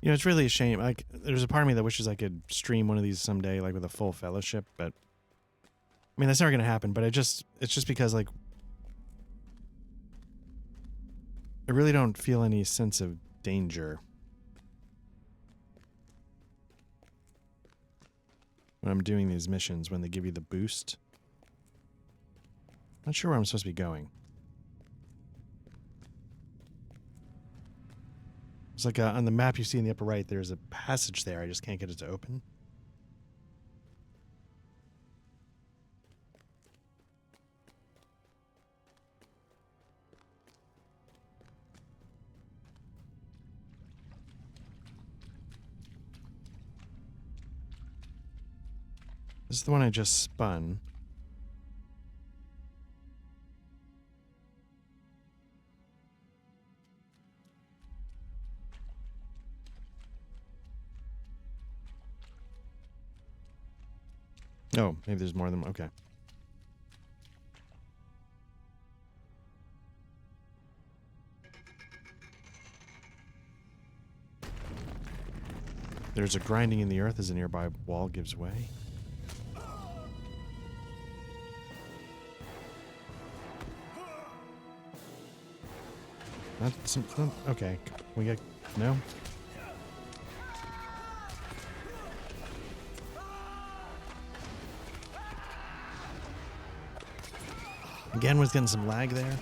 You know, it's really a shame. Like, there's a part of me that wishes I could stream one of these someday, like with a full fellowship. But I mean, that's never gonna happen. But it's just because like I really don't feel any sense of danger when I'm doing these missions. When they give you the boost, not sure where I'm supposed to be going. It's like on the map you see in the upper right, there's a passage there. I just can't get it to open. This is the one I just spun. Oh, maybe there's more than one. Okay. There's a grinding in the earth as a nearby wall gives way. Okay. We get... No? Again, was getting some lag there.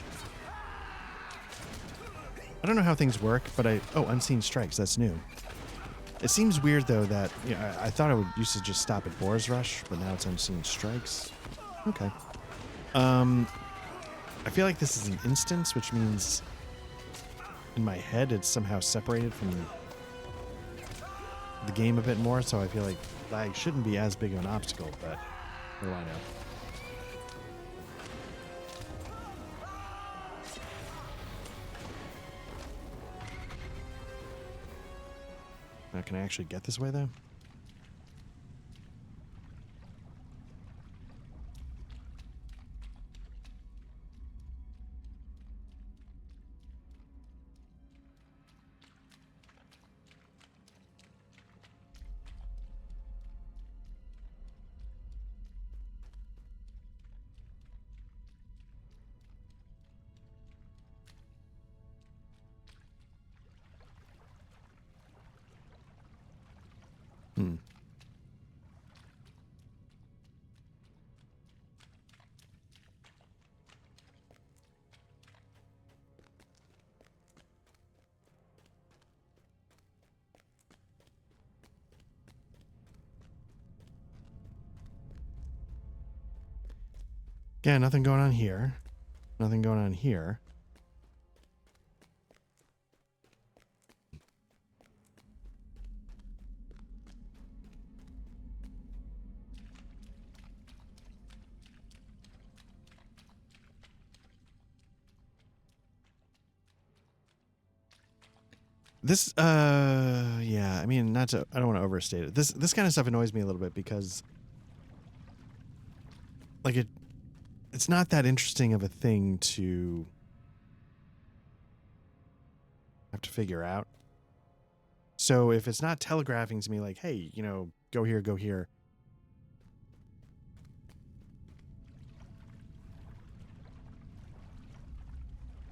I don't know how things work, but oh, unseen strikes. That's new. It seems weird, though, that... You know, I thought I would used to just stop at Boar's Rush, but now it's unseen strikes. Okay. I feel like this is an instance, which means... In my head, it's somehow separated from the game a bit more, so I feel like lag shouldn't be as big of an obstacle, but what do I know? Now, can I actually get this way, though? Hmm. Yeah, nothing going on here. Nothing going on here. This, yeah, I mean, I don't want to overstate it. This kind of stuff annoys me a little bit because, like, it's not that interesting of a thing to have to figure out. So if it's not telegraphing to me like, hey, you know, go here, go here.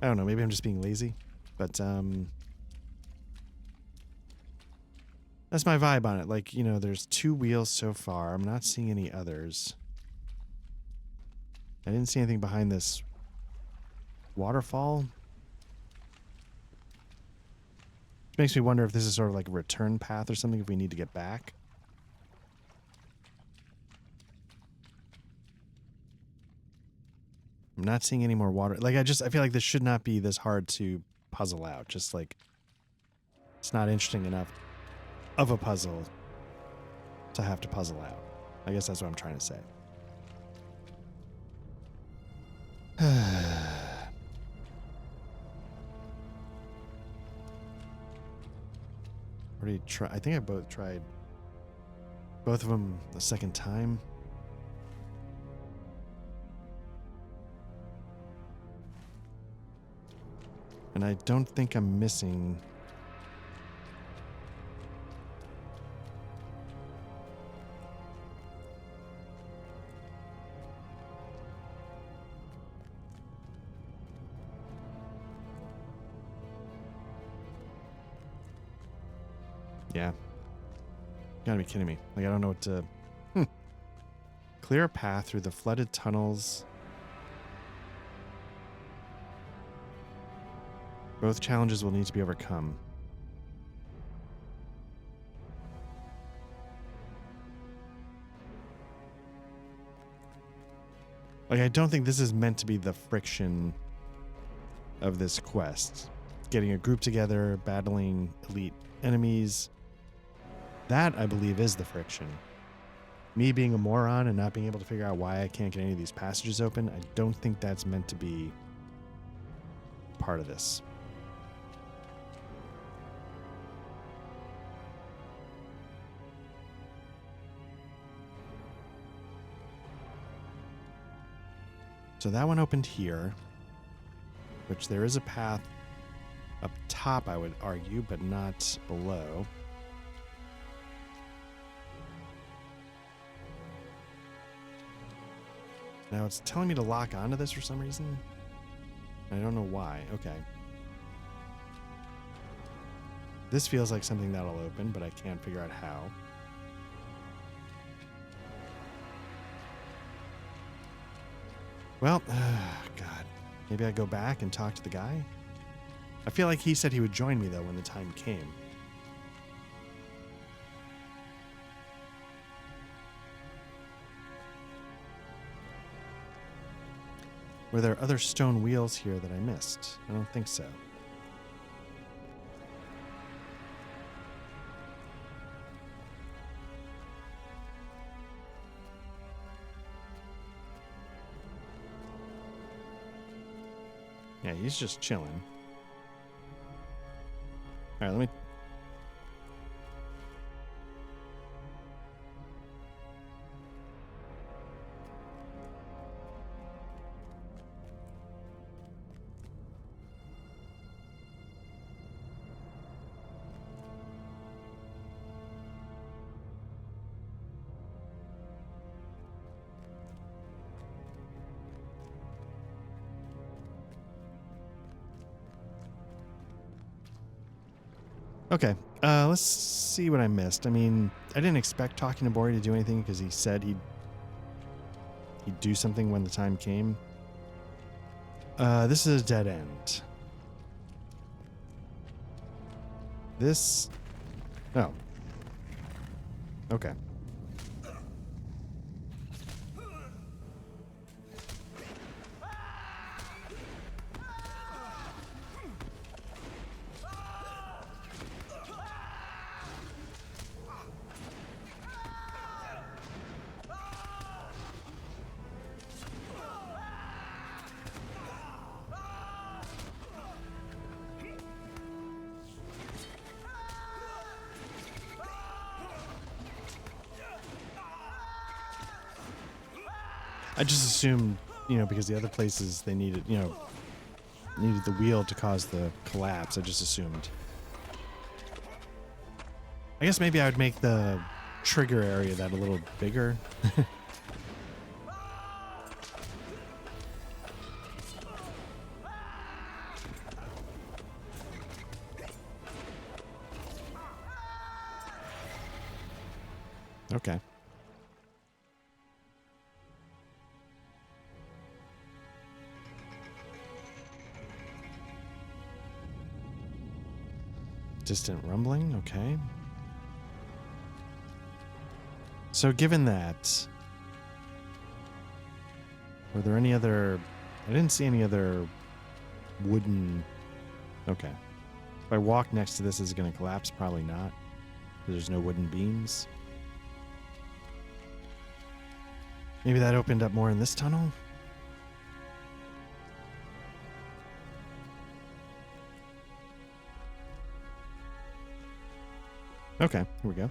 I don't know, maybe I'm just being lazy, but, that's my vibe on it. Like, you know, there's 2 wheels so far. I'm not seeing any others. I didn't see anything behind this waterfall. Which makes me wonder if this is sort of like a return path or something, if we need to get back. I'm not seeing any more water. Like, I feel like this should not be this hard to puzzle out. Just like, it's not interesting enough of a puzzle to have to puzzle out. I guess that's what I'm trying to say. Already try. I think I tried both of them the second time. And I don't think I'm missing Yeah. Gotta be kidding me. Like, I don't know what to... Clear a path through the flooded tunnels. Both challenges will need to be overcome. Like, I don't think this is meant to be the friction of this quest. Getting a group together, battling elite enemies. That, I believe, is the friction. Me being a moron and not being able to figure out why I can't get any of these passages open, I don't think that's meant to be part of this. So that one opened here, which there is a path up top, I would argue, but not below. Now it's telling me to lock onto this for some reason. I don't know why. Okay. This feels like something that'll open, but I can't figure out how. Well, God. Maybe I go back and talk to the guy? I feel like he said he would join me, though, when the time came. Were there other stone wheels here that I missed? I don't think so. Yeah, he's just chilling. All right, let me... Okay, let's see what I missed. I mean, I didn't expect talking to Moria to do anything because he said he'd do something when the time came. This is a dead end. This... Oh. Okay. I just assumed, because the other places they needed, needed the wheel to cause the collapse. I just assumed. I guess maybe I would make the trigger area that a little bigger. Okay. Distant rumbling, okay. So given that, were there any other... I didn't see any other wooden... Okay. If I walk next to this, is it going to collapse? Probably not. There's no wooden beams. Maybe that opened up more in this tunnel? Okay, here we go.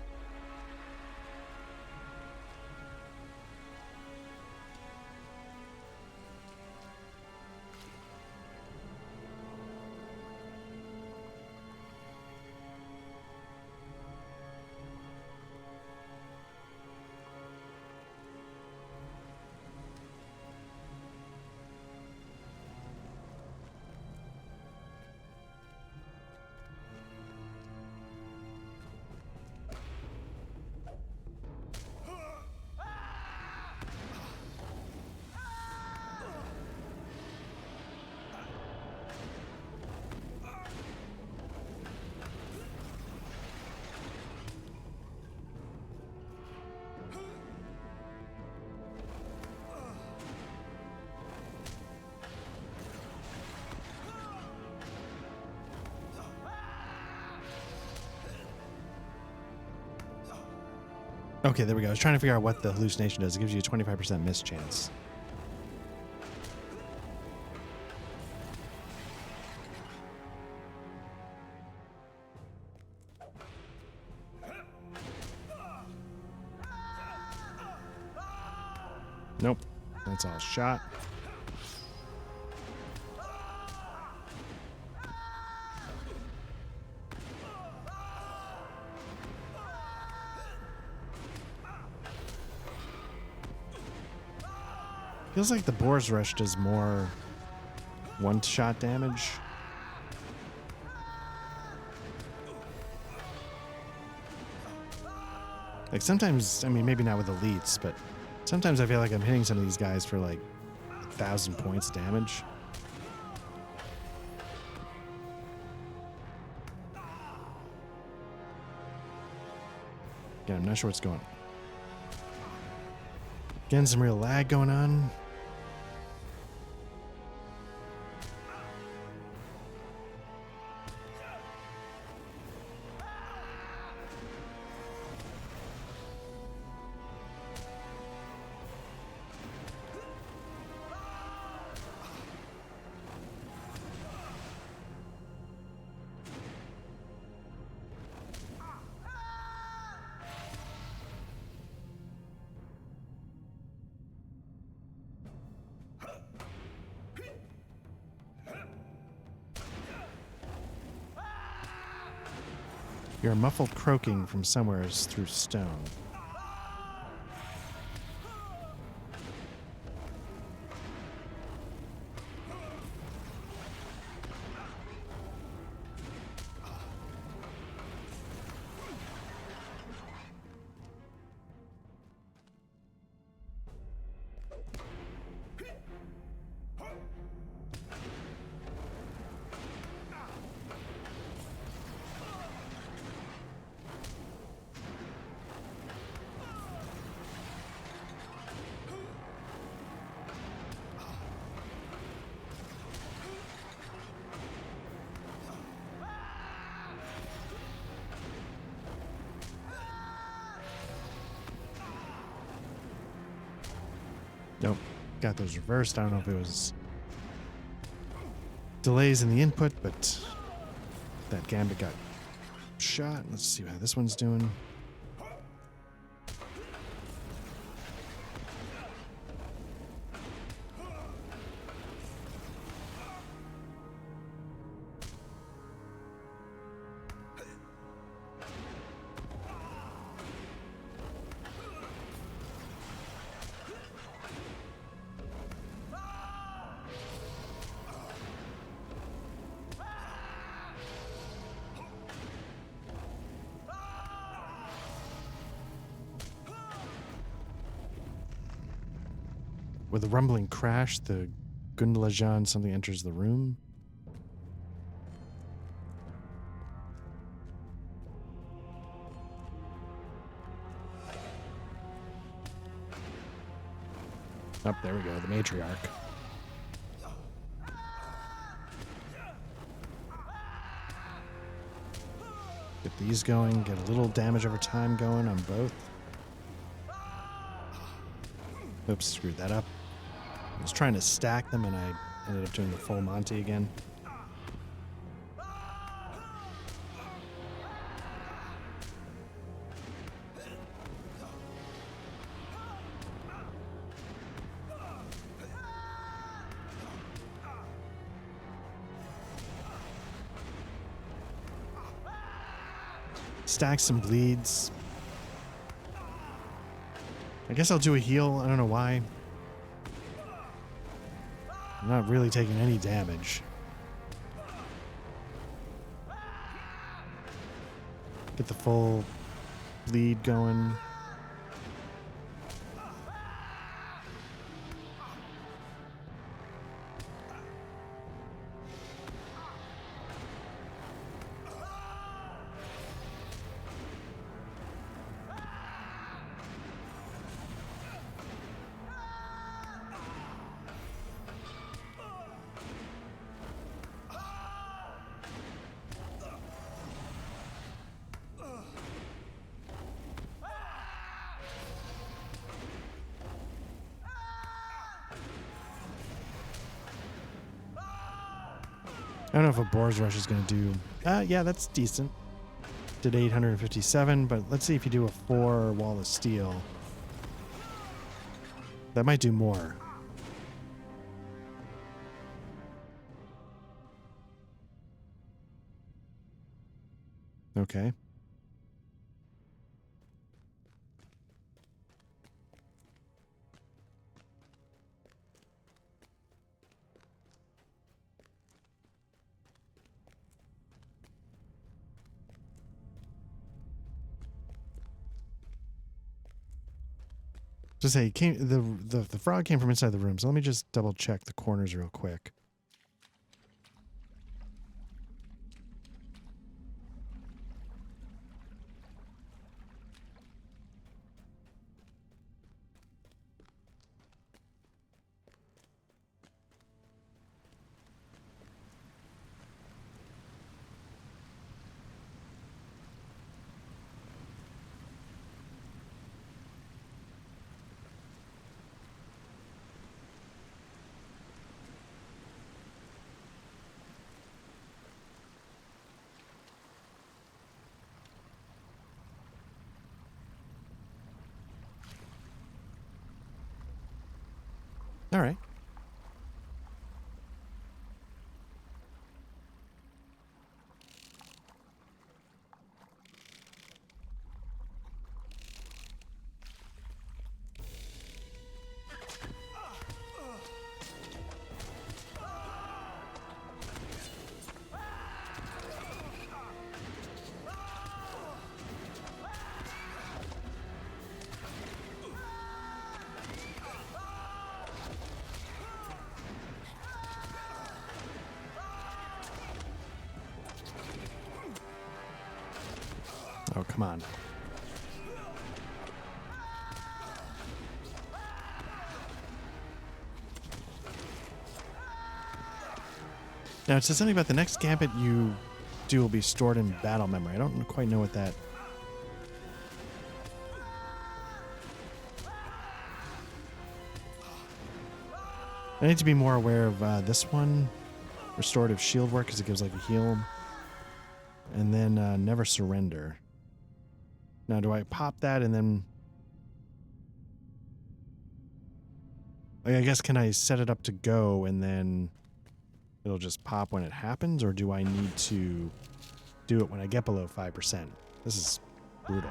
Okay, there we go. I was trying to figure out what the hallucination does. It gives you a 25% miss chance. Nope. That's all shot. Feels like the Boar's Rush does more one-shot damage. Like sometimes, I mean, maybe not with elites, but sometimes I feel like I'm hitting some of these guys for like 1,000 points damage. Again, I'm not sure what's going on. Again, some real lag going on. You're muffled croaking from somewheres through stone. Nope. Got those reversed. I don't know if it was delays in the input, but that gambit got shot. Let's see how this one's doing. With a rumbling crash, the Gundalajan something enters the room. Oh, there we go, the matriarch. Get these going, get a little damage over time going on both. Oops, screwed that up. I was trying to stack them and I ended up doing the full Monty again. Stack some bleeds. I guess I'll do a heal. I don't know why. I'm not really taking any damage. Get the full bleed going. I don't know if a Boar's Rush is going to do... yeah, that's decent. Did 857, but let's see if you do a 4 Wall of Steel. That might do more. Okay. Just say the frog came from inside the room, so let me just double check the corners real quick. All right. Oh, come on. Now, it says something about the next gambit you do will be stored in battle memory. I don't quite know what that... I need to be more aware of this one. Restorative shield work, because it gives like a heal. And then never surrender. Now, do I pop that and then... I guess, can I set it up to go and then it'll just pop when it happens? Or do I need to do it when I get below 5%? This is brutal.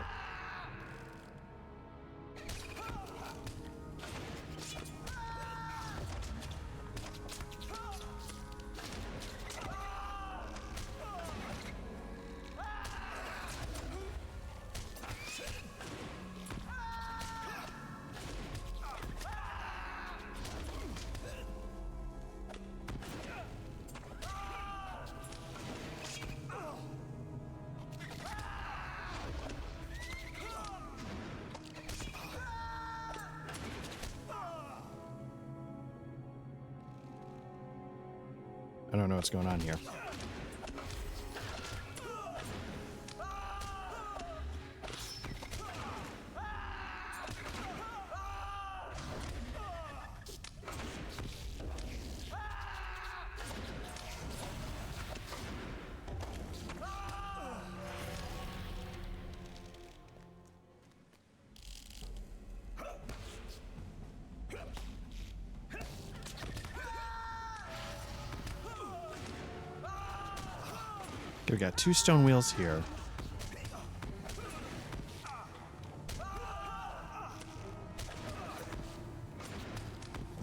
I don't know what's going on here. Okay, we got 2 stone wheels here.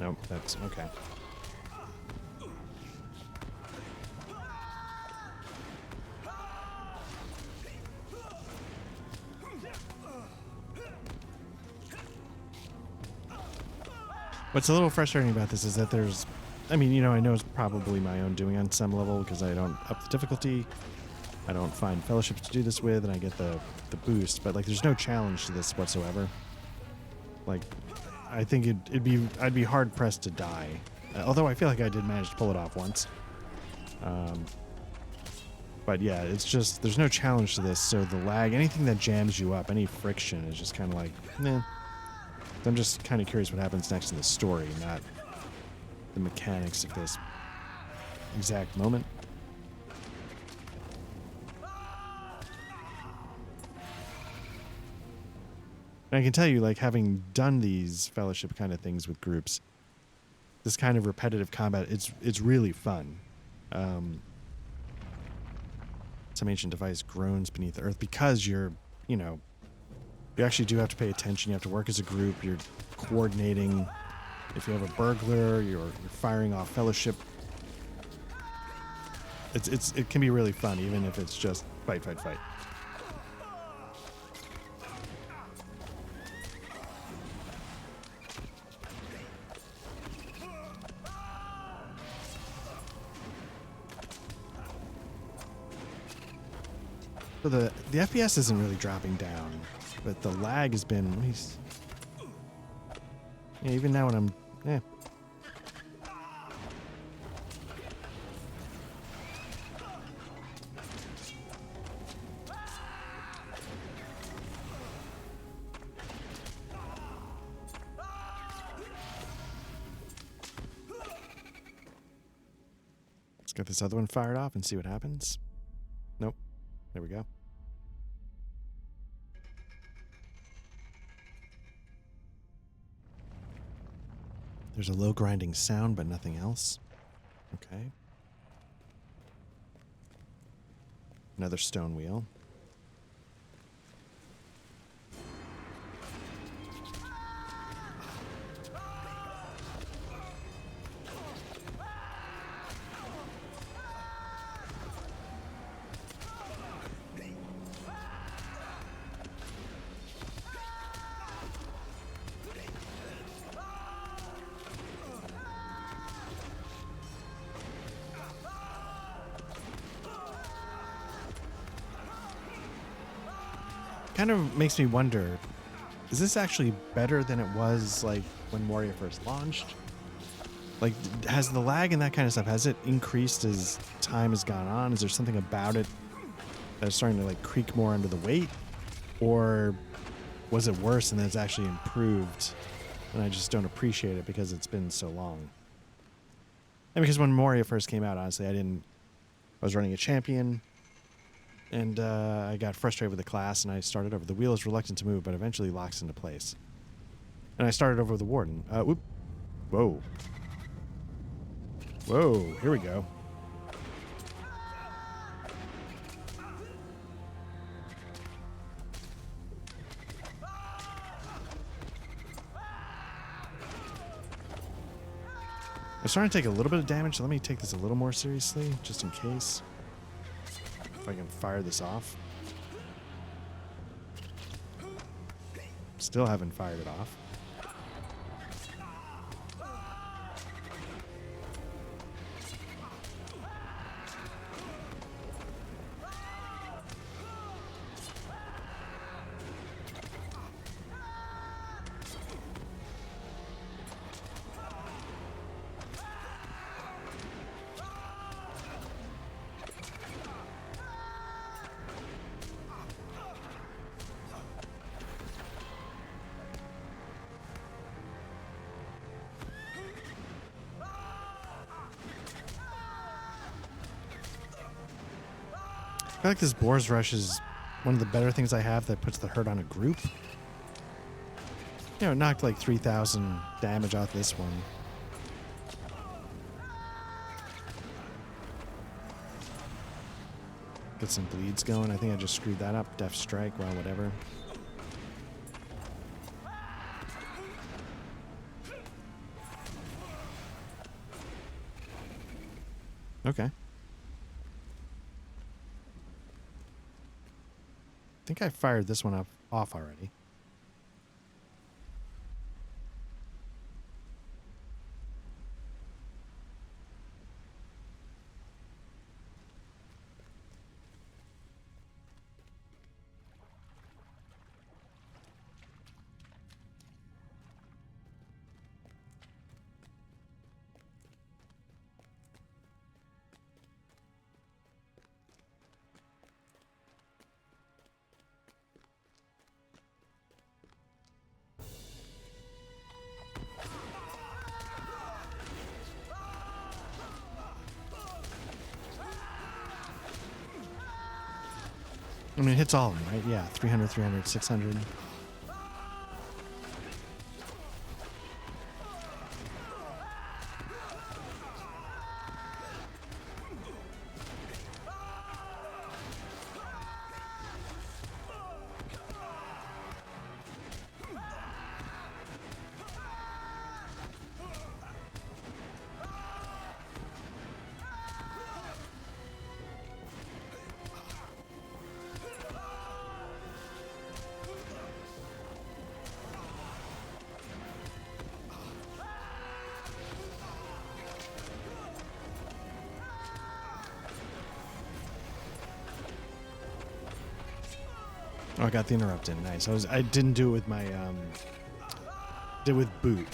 Nope, that's okay. What's a little frustrating about this is that there's... I mean, you know, I know it's probably my own doing on some level because I don't up the difficulty. I don't find fellowships to do this with, and I get the boost. But like, there's no challenge to this whatsoever. Like, I think I'd be hard pressed to die. Although I feel like I did manage to pull it off once. But yeah, it's just there's no challenge to this. So the lag, anything that jams you up, any friction is just kind of like, meh. I'm just kind of curious what happens next in the story, not the mechanics of this exact moment. And I can tell you, like, having done these fellowship kind of things with groups, this kind of repetitive combat, it's really fun. Some ancient device groans beneath the earth because you're, you know, you actually do have to pay attention. You have to work as a group. You're coordinating. If you have a burglar, you're firing off fellowship. It can be really fun, even if it's just fight, fight, fight. So the FPS isn't really dropping down, but the lag has been. Yeah, even now when I'm. Let's get this other one fired off and see what happens. Nope. There we go. There's a low grinding sound, but nothing else. Okay. Another stone wheel. Kind of makes me wonder, is this actually better than it was like when Moria first launched? Like, has the lag and that kind of stuff, has it increased as time has gone on? Is there something about it that's starting to like creak more under the weight? Or was it worse and then it's actually improved and I just don't appreciate it because it's been so long? And because when Moria first came out, honestly, I was running a champion. And I got frustrated with the class, and I started over. The wheel is reluctant to move, but eventually locks into place. And I started over with the warden. Whoop. Whoa. Whoa, here we go. I'm starting to take a little bit of damage, so let me take this a little more seriously, just in case. If I can fire this off. Still haven't fired it off. I feel like this Boar's Rush is one of the better things I have that puts the hurt on a group. You know, it knocked like 3,000 damage off this one. Get some bleeds going. I think I just screwed that up. Death Strike, well, whatever. Okay. I think I fired this one off already. I mean, it hits all of them, right? Yeah, 300, 300, 600. Oh, I got the interrupt in. Nice. I didn't do it with my did it with boot.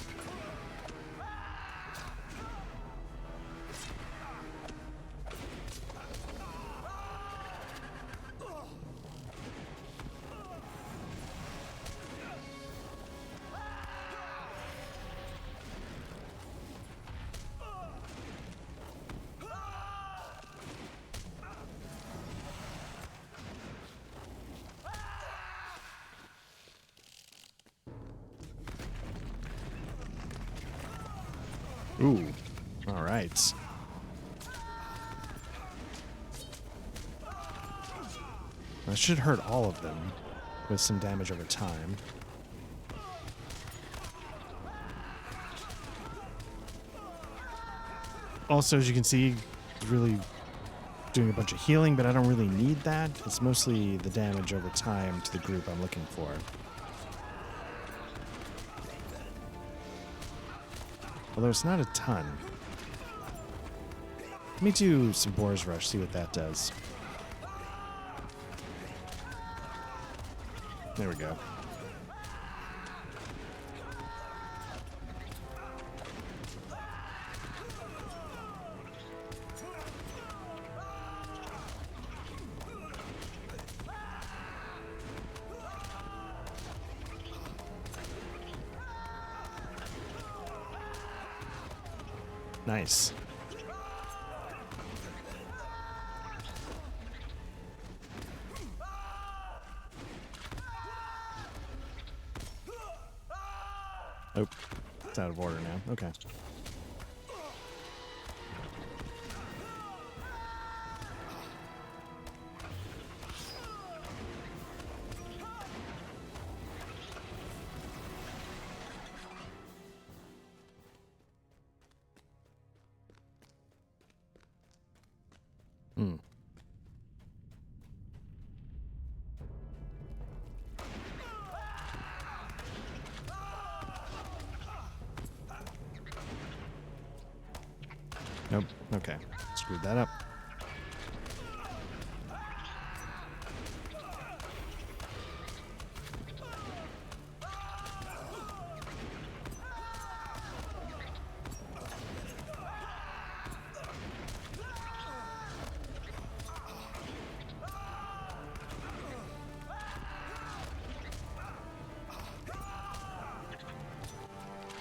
Ooh. All right. That should hurt all of them with some damage over time. Also, as you can see, really doing a bunch of healing, but I don't really need that. It's mostly the damage over time to the group I'm looking for. Although it's not a ton. Let me do some Boar's Rush, see what that does. There we go. Nice. Oh, it's out of order now. Okay. Hmm. Nope. Okay. Screwed that up.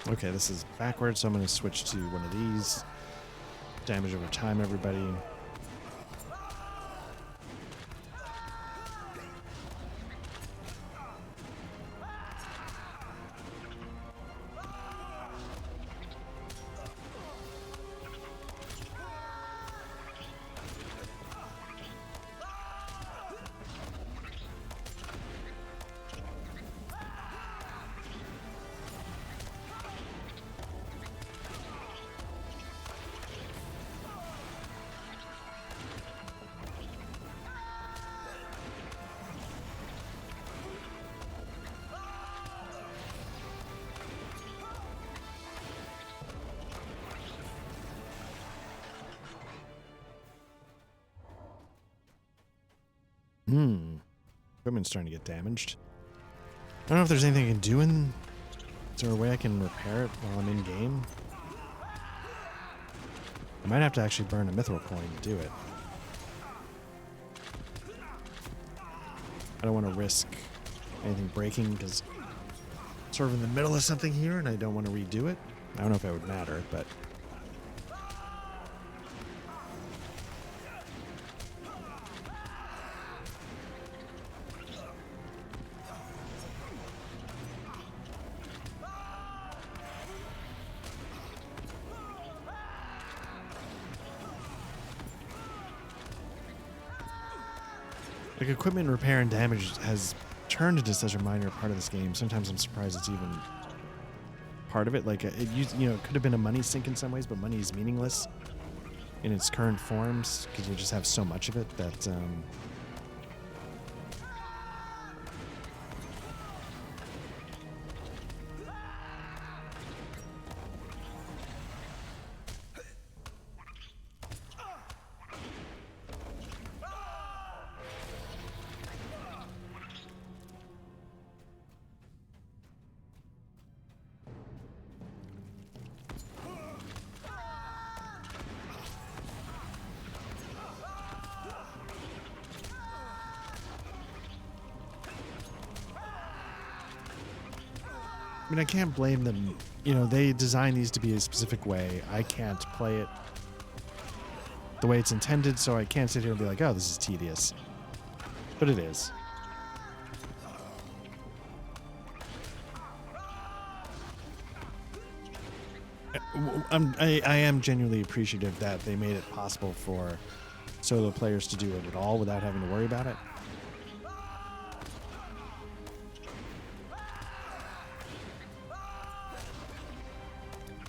Okay, this is backwards, so I'm going to switch to one of these. Damage over time, everybody. Equipment's starting to get damaged. I don't know if there's anything I can do in... Is there a way I can repair it while I'm in game? I might have to actually burn a mithril coin to do it. I don't want to risk anything breaking because I'm sort of in the middle of something here and I don't want to redo it. I don't know if it would matter, but... Like, equipment repair and damage has turned into such a minor part of this game. Sometimes I'm surprised it's even part of it. Like, it could have been a money sink in some ways, but money is meaningless in its current forms because we just have so much of it that... I mean, I can't blame them. You know, they designed these to be a specific way. I can't play it the way it's intended, so I can't sit here and be like, oh, this is tedious. But it is. I am genuinely appreciative that they made it possible for solo players to do it at all without having to worry about it.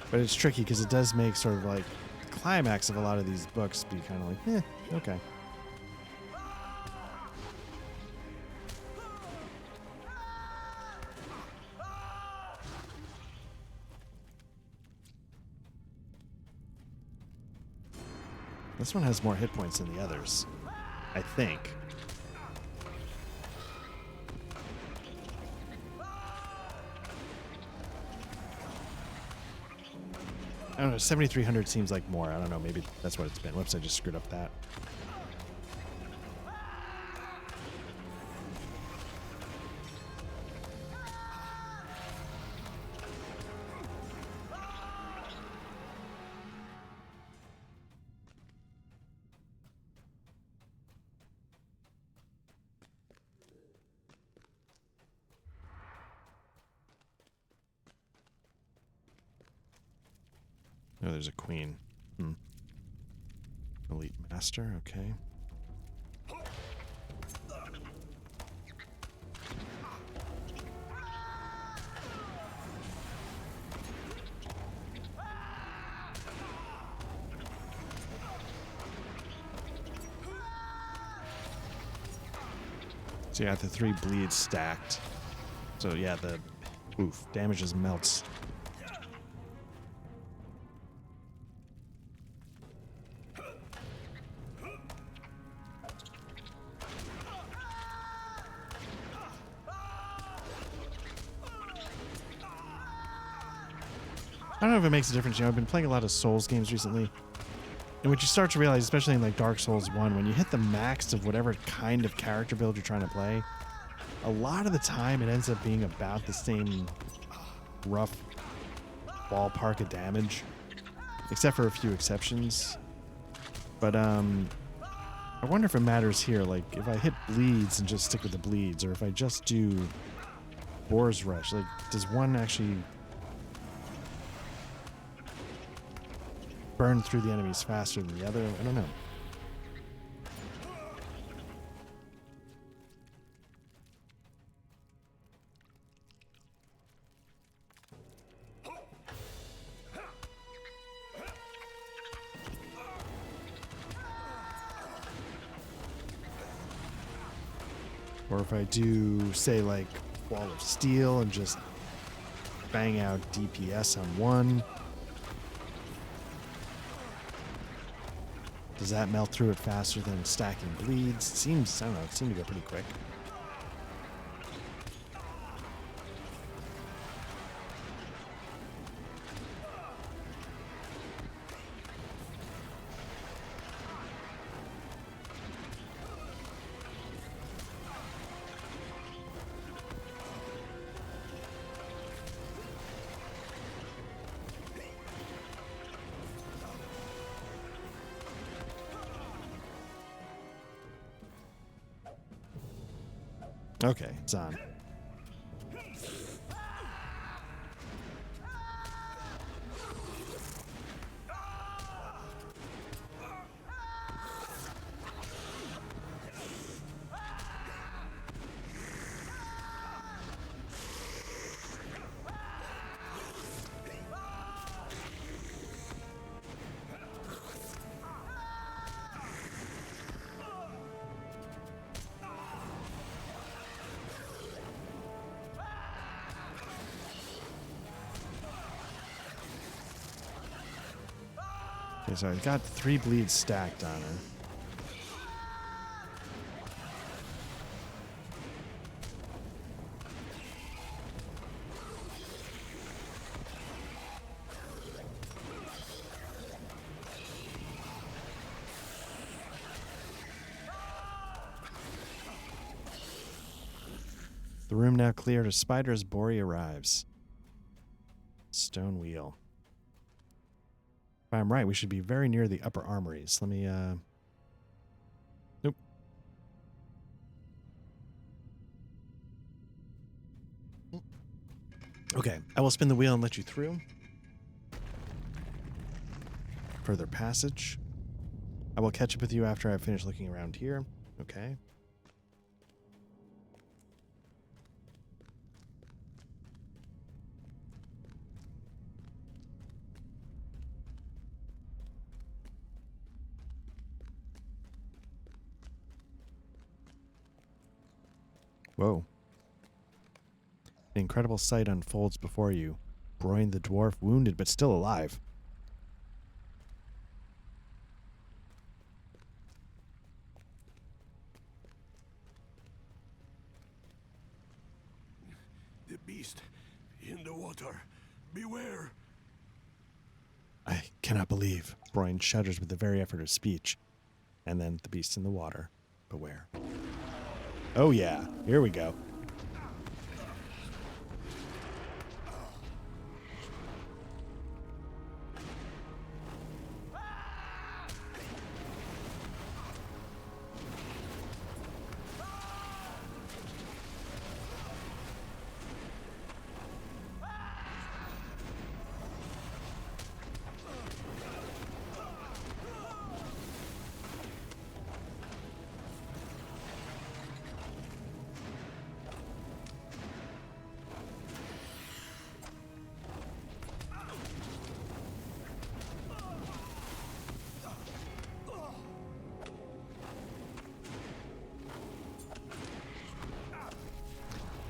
But it's tricky because it does make sort of like the climax of a lot of these books be kind of like, okay. This one has more hit points than the others, I think. I don't know, 7,300 seems like more. I don't know, maybe that's what it's been. Whoops, I just screwed up that. Oh, there's a queen. Elite master, okay. So you got the 3 bleeds stacked. So yeah, the damage just melts. I don't know if it makes a difference. You know, I've been playing a lot of Souls games recently. And what you start to realize, especially in like Dark Souls 1, when you hit the max of whatever kind of character build you're trying to play, a lot of the time it ends up being about the same rough ballpark of damage, except for a few exceptions. But I wonder if it matters here, like if I hit bleeds and just stick with the bleeds, or if I just do Boar's Rush, like does one actually burn through the enemies faster than the other? I don't know. Or if I do, say, like Wall of Steel and just bang out DPS on one, does that melt through it faster than stacking bleeds? It seems, I don't know, it seemed to go pretty quick. Okay, it's on. Okay, so I got 3 bleeds stacked on her. The room now cleared as Spider's Moria arrives. Stone wheel. If I'm right, we should be very near the upper armories. Let me, Nope. Okay, I will spin the wheel and let you through. Further passage. I will catch up with you after I finish looking around here. Okay. Whoa. An incredible sight unfolds before you. Broin the dwarf, wounded but still alive. The beast in the water. Beware. I cannot believe. Broin shudders with the very effort of speech. And then the beast in the water. Beware. Oh yeah, here we go.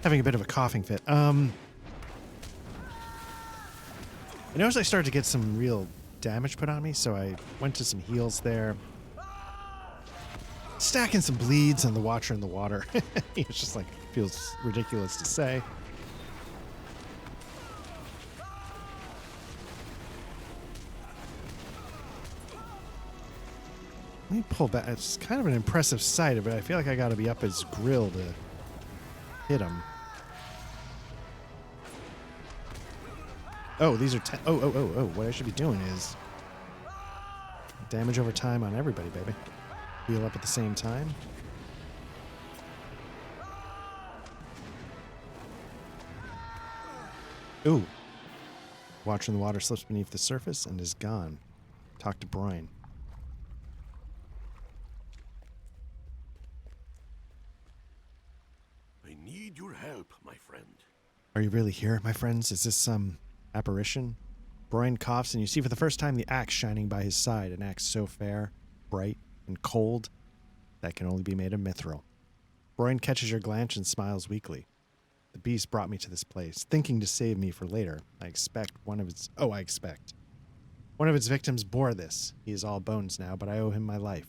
Having a bit of a coughing fit. I noticed I started to get some real damage put on me, so I went to some heals there. Stacking some bleeds on the Watcher in the water. It's just like, feels ridiculous to say. Let me pull back. It's kind of an impressive sight, but I feel like I gotta be up his grill to hit him. Oh, these are oh. What I should be doing is damage over time on everybody, baby. Heal up at the same time. Ooh. Watcher in the water slips beneath the surface and is gone. Talk to Broin. I need your help, my friend. Are you really here, my friends? Is this some apparition? Broin coughs, and you see for the first time the axe shining by his side, an axe so fair, bright, and cold that can only be made of mithril. Broin catches your glance and smiles weakly. The beast brought me to this place, thinking to save me for later. I expect one of its victims bore this. He is all bones now, but I owe him my life.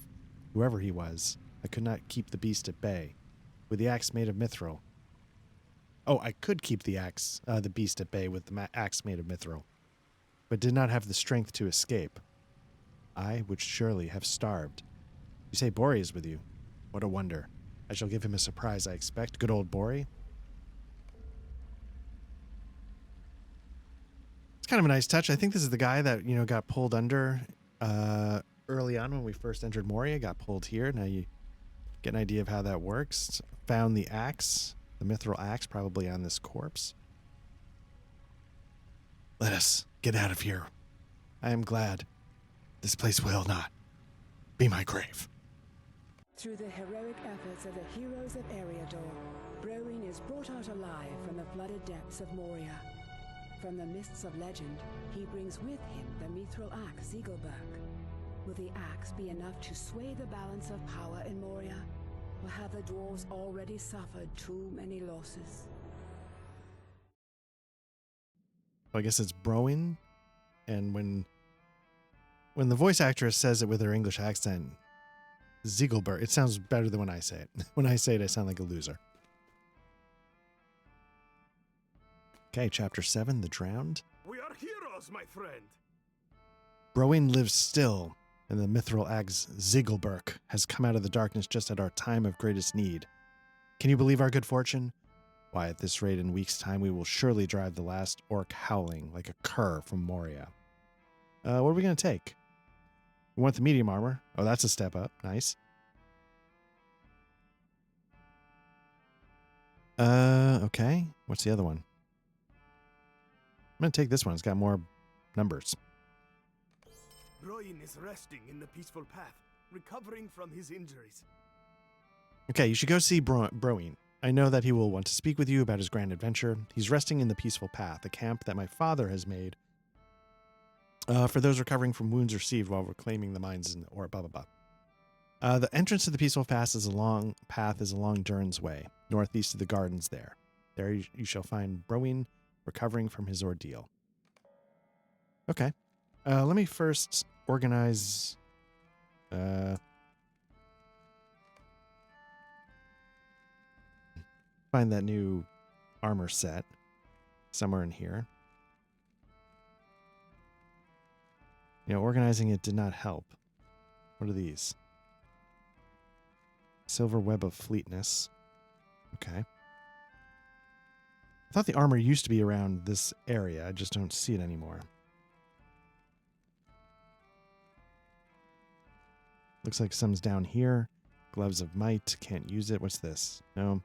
Whoever he was, I could not keep the beast at bay. With the axe made of mithril. Oh, I could keep the beast at bay with the axe made of mithril, but did not have the strength to escape. I would surely have starved. You say Bori is with you. What a wonder. I shall give him a surprise, I expect. Good old Bori. It's kind of a nice touch. I think this is the guy that, got pulled under early on when we first entered Moria. Got pulled here. Now you get an idea of how that works. Found the axe. The mithril axe probably on this corpse. Let us get out of here. I am glad this place will not be my grave. Through the heroic efforts of the heroes of Eriador, Broin is brought out alive from the flooded depths of Moria. From the mists of legend, he brings with him the mithril axe Zigilburk. Will the axe be enough to sway the balance of power in Moria? Or have the dwarves already suffered too many losses? I guess it's Broin, and when the voice actress says it with her English accent, Zigilburk, it sounds better than when I say it. When I say it, I sound like a loser. Okay, Chapter 7, The Drowned. We are heroes, my friend. Broin lives still, and the mithril axe Zigilburk has come out of the darkness just at our time of greatest need. Can you believe our good fortune? Why, at this rate, in a week's time, we will surely drive the last orc howling like a cur from Moria. What are we going to take? We want the medium armor. Oh, that's a step up. Nice. Okay. What's the other one? I'm going to take this one. It's got more numbers. Rowan is resting in the peaceful path, recovering from his injuries. Okay, you should go see Broin. I know that he will want to speak with you about his grand adventure. He's resting in the peaceful path, a camp that my father has made for those recovering from wounds received while reclaiming the mines in or blah blah blah. The entrance to the peaceful path is along Durin's Way, northeast of the gardens there. There you shall find Broin recovering from his ordeal. Okay. Let me first organize... find that new armor set somewhere in here. You know, organizing it did not help. What are these? Silver Web of Fleetness. Okay. I thought the armor used to be around this area. I just don't see it anymore. Looks like some's down here. Gloves of Might. Can't use it. What's this? No.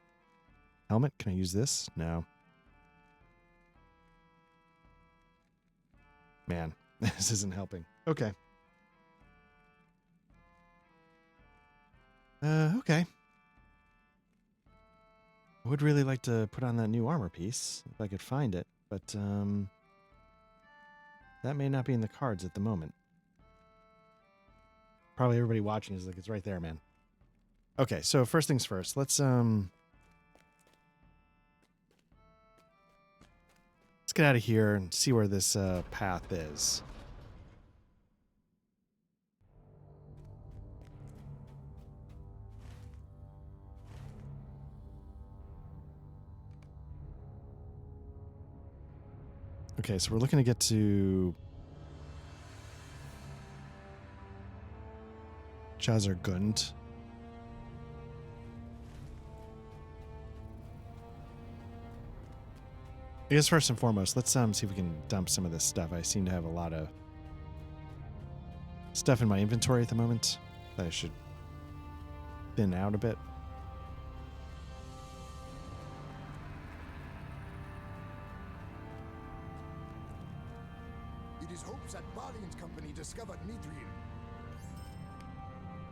Helmet? Can I use this? No. Man, this isn't helping. Okay. Okay. I would really like to put on that new armor piece, if I could find it, but, that may not be in the cards at the moment. Probably everybody watching is like, it's right there, man. Okay, so first things first, let's get out of here and see where this path is. Okay, so we're looking to get to Chazargund. I guess first and foremost, let's see if we can dump some of this stuff. I seem to have a lot of stuff in my inventory at the moment that I should thin out a bit. It is hoped that Barley's company discovered Mithril.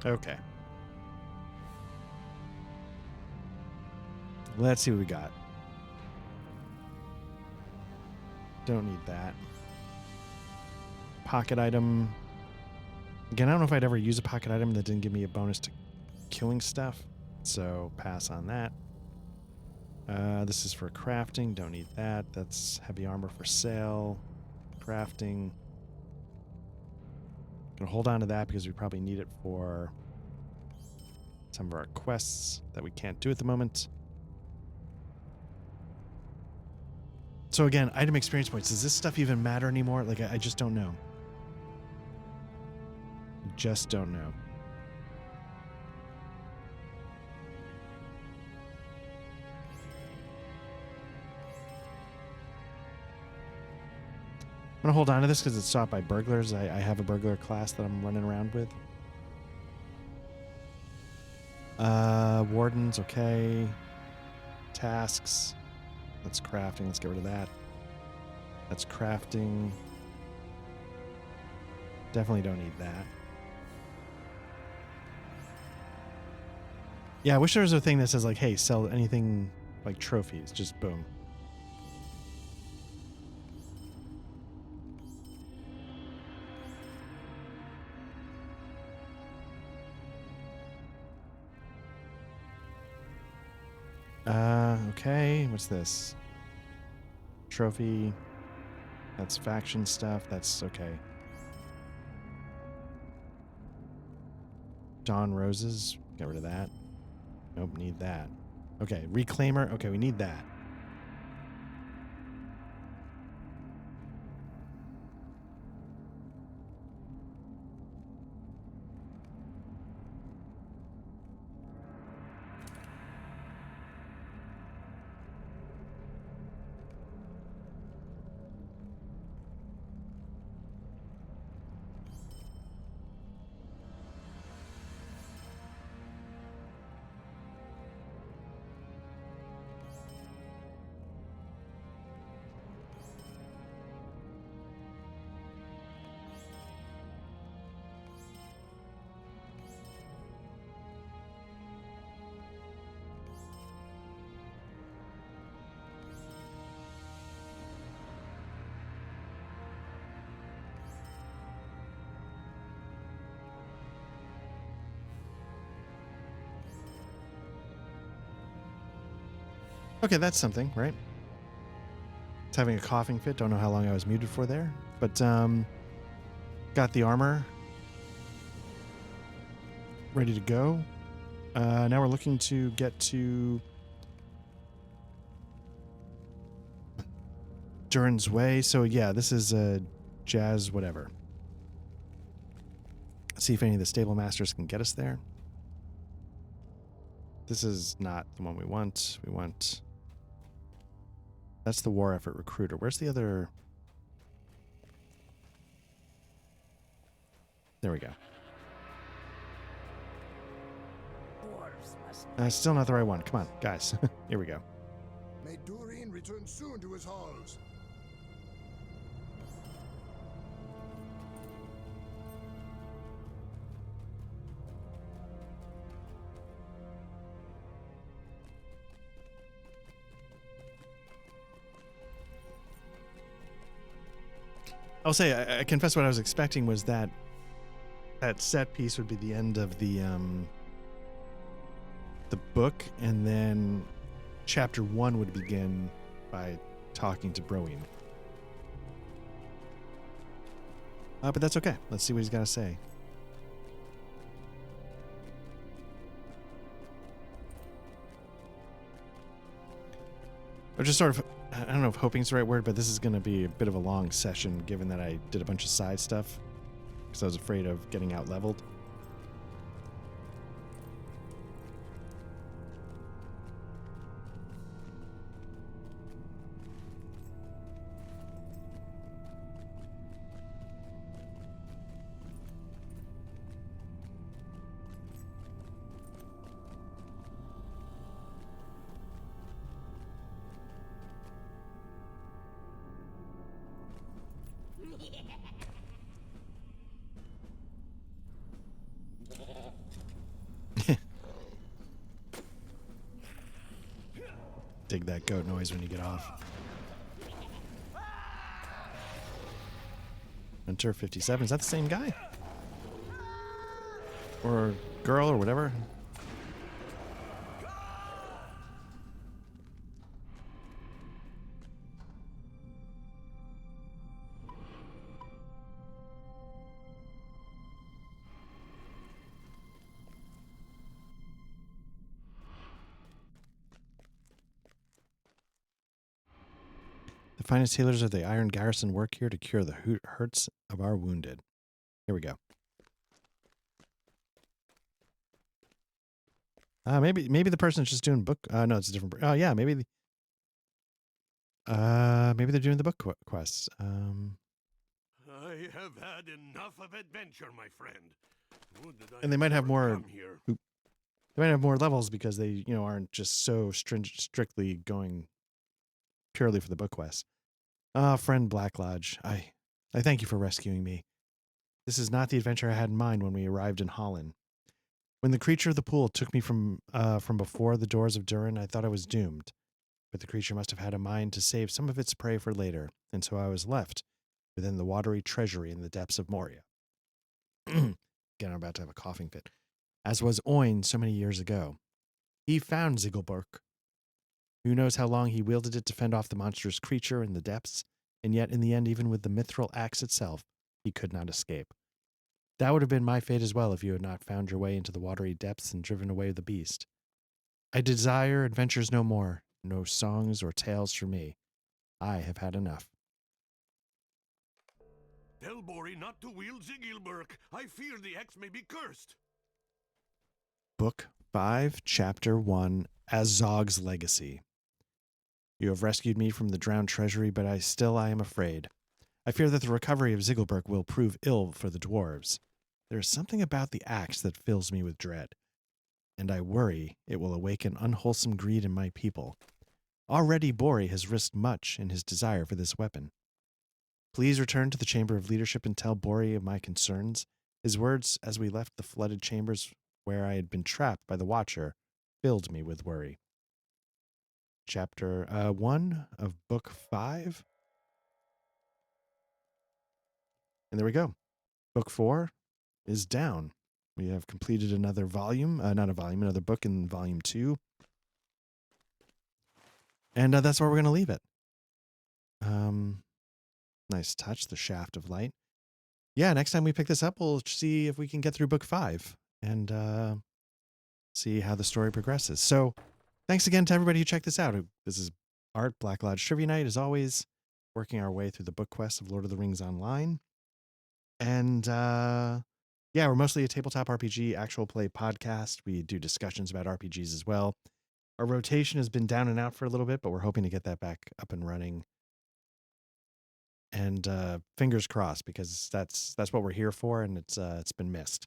Okay. Let's see what we got. Don't need that. Pocket item. Again, I don't know if I'd ever use a pocket item that didn't give me a bonus to killing stuff. So pass on that. This is for crafting. Don't need that. That's heavy armor for sale. Crafting. Gonna hold on to that because we probably need it for some of our quests that we can't do at the moment. So again, item experience points. Does this stuff even matter anymore? Like, I just don't know. Just don't know. I'm going to hold on to this because it's sought by burglars. I have a burglar class that I'm running around with. Wardens, okay. Tasks. That's crafting. Let's get rid of that. That's crafting. Definitely don't need that. Yeah, I wish there was a thing that says like, hey, sell anything like trophies. Just boom. Okay. What's this? Trophy. That's faction stuff. That's okay. Dawn Roses. Get rid of that. Nope, need that. Okay, Reclaimer. Okay, we need that. Okay, that's something, right? It's having a coughing fit. Don't know how long I was muted for there. But, got the armor ready to go. Now we're looking to get to Durin's Way. So, yeah, this is Jazz whatever. See if any of the stable masters can get us there. This is not the one we want. We want... That's the war effort recruiter. Where's the other... There we go. Dwarves must Still not the right one. Come on, guys. Here we go. May Durin return soon to his halls. I'll say, I confess what I was expecting was that set piece would be the end of the book, and then chapter 1 would begin by talking to Broin. But that's okay. Let's see what he's got to say. Or just sort of, I don't know if hoping is the right word, but this is going to be a bit of a long session given that I did a bunch of side stuff because I was afraid of getting out leveled. Dig that goat noise when you get off. Hunter 57. Is that the same guy? Or girl or whatever? The finest healers of the Iron Garrison work here to cure the hurts of our wounded. Here we go. Maybe the person's just doing book. No, it's a different. Oh yeah, maybe. Maybe they're doing the book quests. I have had enough of adventure, my friend. And they might have more. Here. They might have more levels because they, aren't just so strictly going purely for the book quests. Friend Black Lodge, I thank you for rescuing me. This is not the adventure I had in mind when we arrived in Holland. When the creature of the pool took me from before the doors of Durin, I thought I was doomed. But the creature must have had a mind to save some of its prey for later, and so I was left within the watery treasury in the depths of Moria. Again, I'm about to have a coughing fit. As was Oin so many years ago. He found Zigilburk. Who knows how long he wielded it to fend off the monstrous creature in the depths, and yet in the end, even with the mithril axe itself, he could not escape. That would have been my fate as well if you had not found your way into the watery depths and driven away the beast. I desire adventures no more, no songs or tales for me. I have had enough. Tell Bori not to wield Zigilburk. I fear the axe may be cursed. Book 5, Chapter 1, Azog's Legacy. You have rescued me from the drowned treasury, but I am afraid. I fear that the recovery of Zigilburk will prove ill for the dwarves. There is something about the axe that fills me with dread, and I worry it will awaken unwholesome greed in my people. Already Bori has risked much in his desire for this weapon. Please return to the Chamber of Leadership and tell Bori of my concerns. His words as we left the flooded chambers where I had been trapped by the Watcher filled me with worry. Chapter 1 of Book 5. And there we go. Book 4 is down. We have completed another volume, another book in Volume 2. And that's where we're going to leave it. Nice touch, the shaft of light. Yeah, next time we pick this up, we'll see if we can get through book 5 and see how the story progresses. So thanks again to everybody who checked this out. This is Art, Black Lodge Trivia Night, as always, working our way through the book quest of Lord of the Rings Online. And yeah, we're mostly a tabletop RPG actual play podcast. We do discussions about RPGs as well. Our rotation has been down and out for a little bit, but we're hoping to get that back up and running. And fingers crossed, because that's what we're here for, and it's been missed.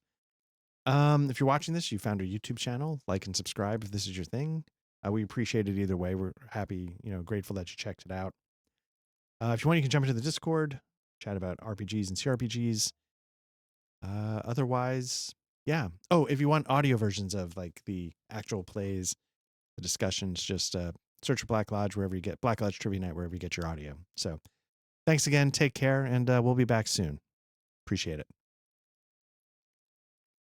If you're watching this, you found our YouTube channel. Like and subscribe if this is your thing. We appreciate it either way. We're happy, grateful that you checked it out. If you want, you can jump into the Discord, chat about RPGs and CRPGs. Otherwise, yeah. Oh, if you want audio versions of like the actual plays, the discussions, just search for Black Lodge Black Lodge Trivia Night wherever you get your audio. So thanks again. Take care, and we'll be back soon. Appreciate it.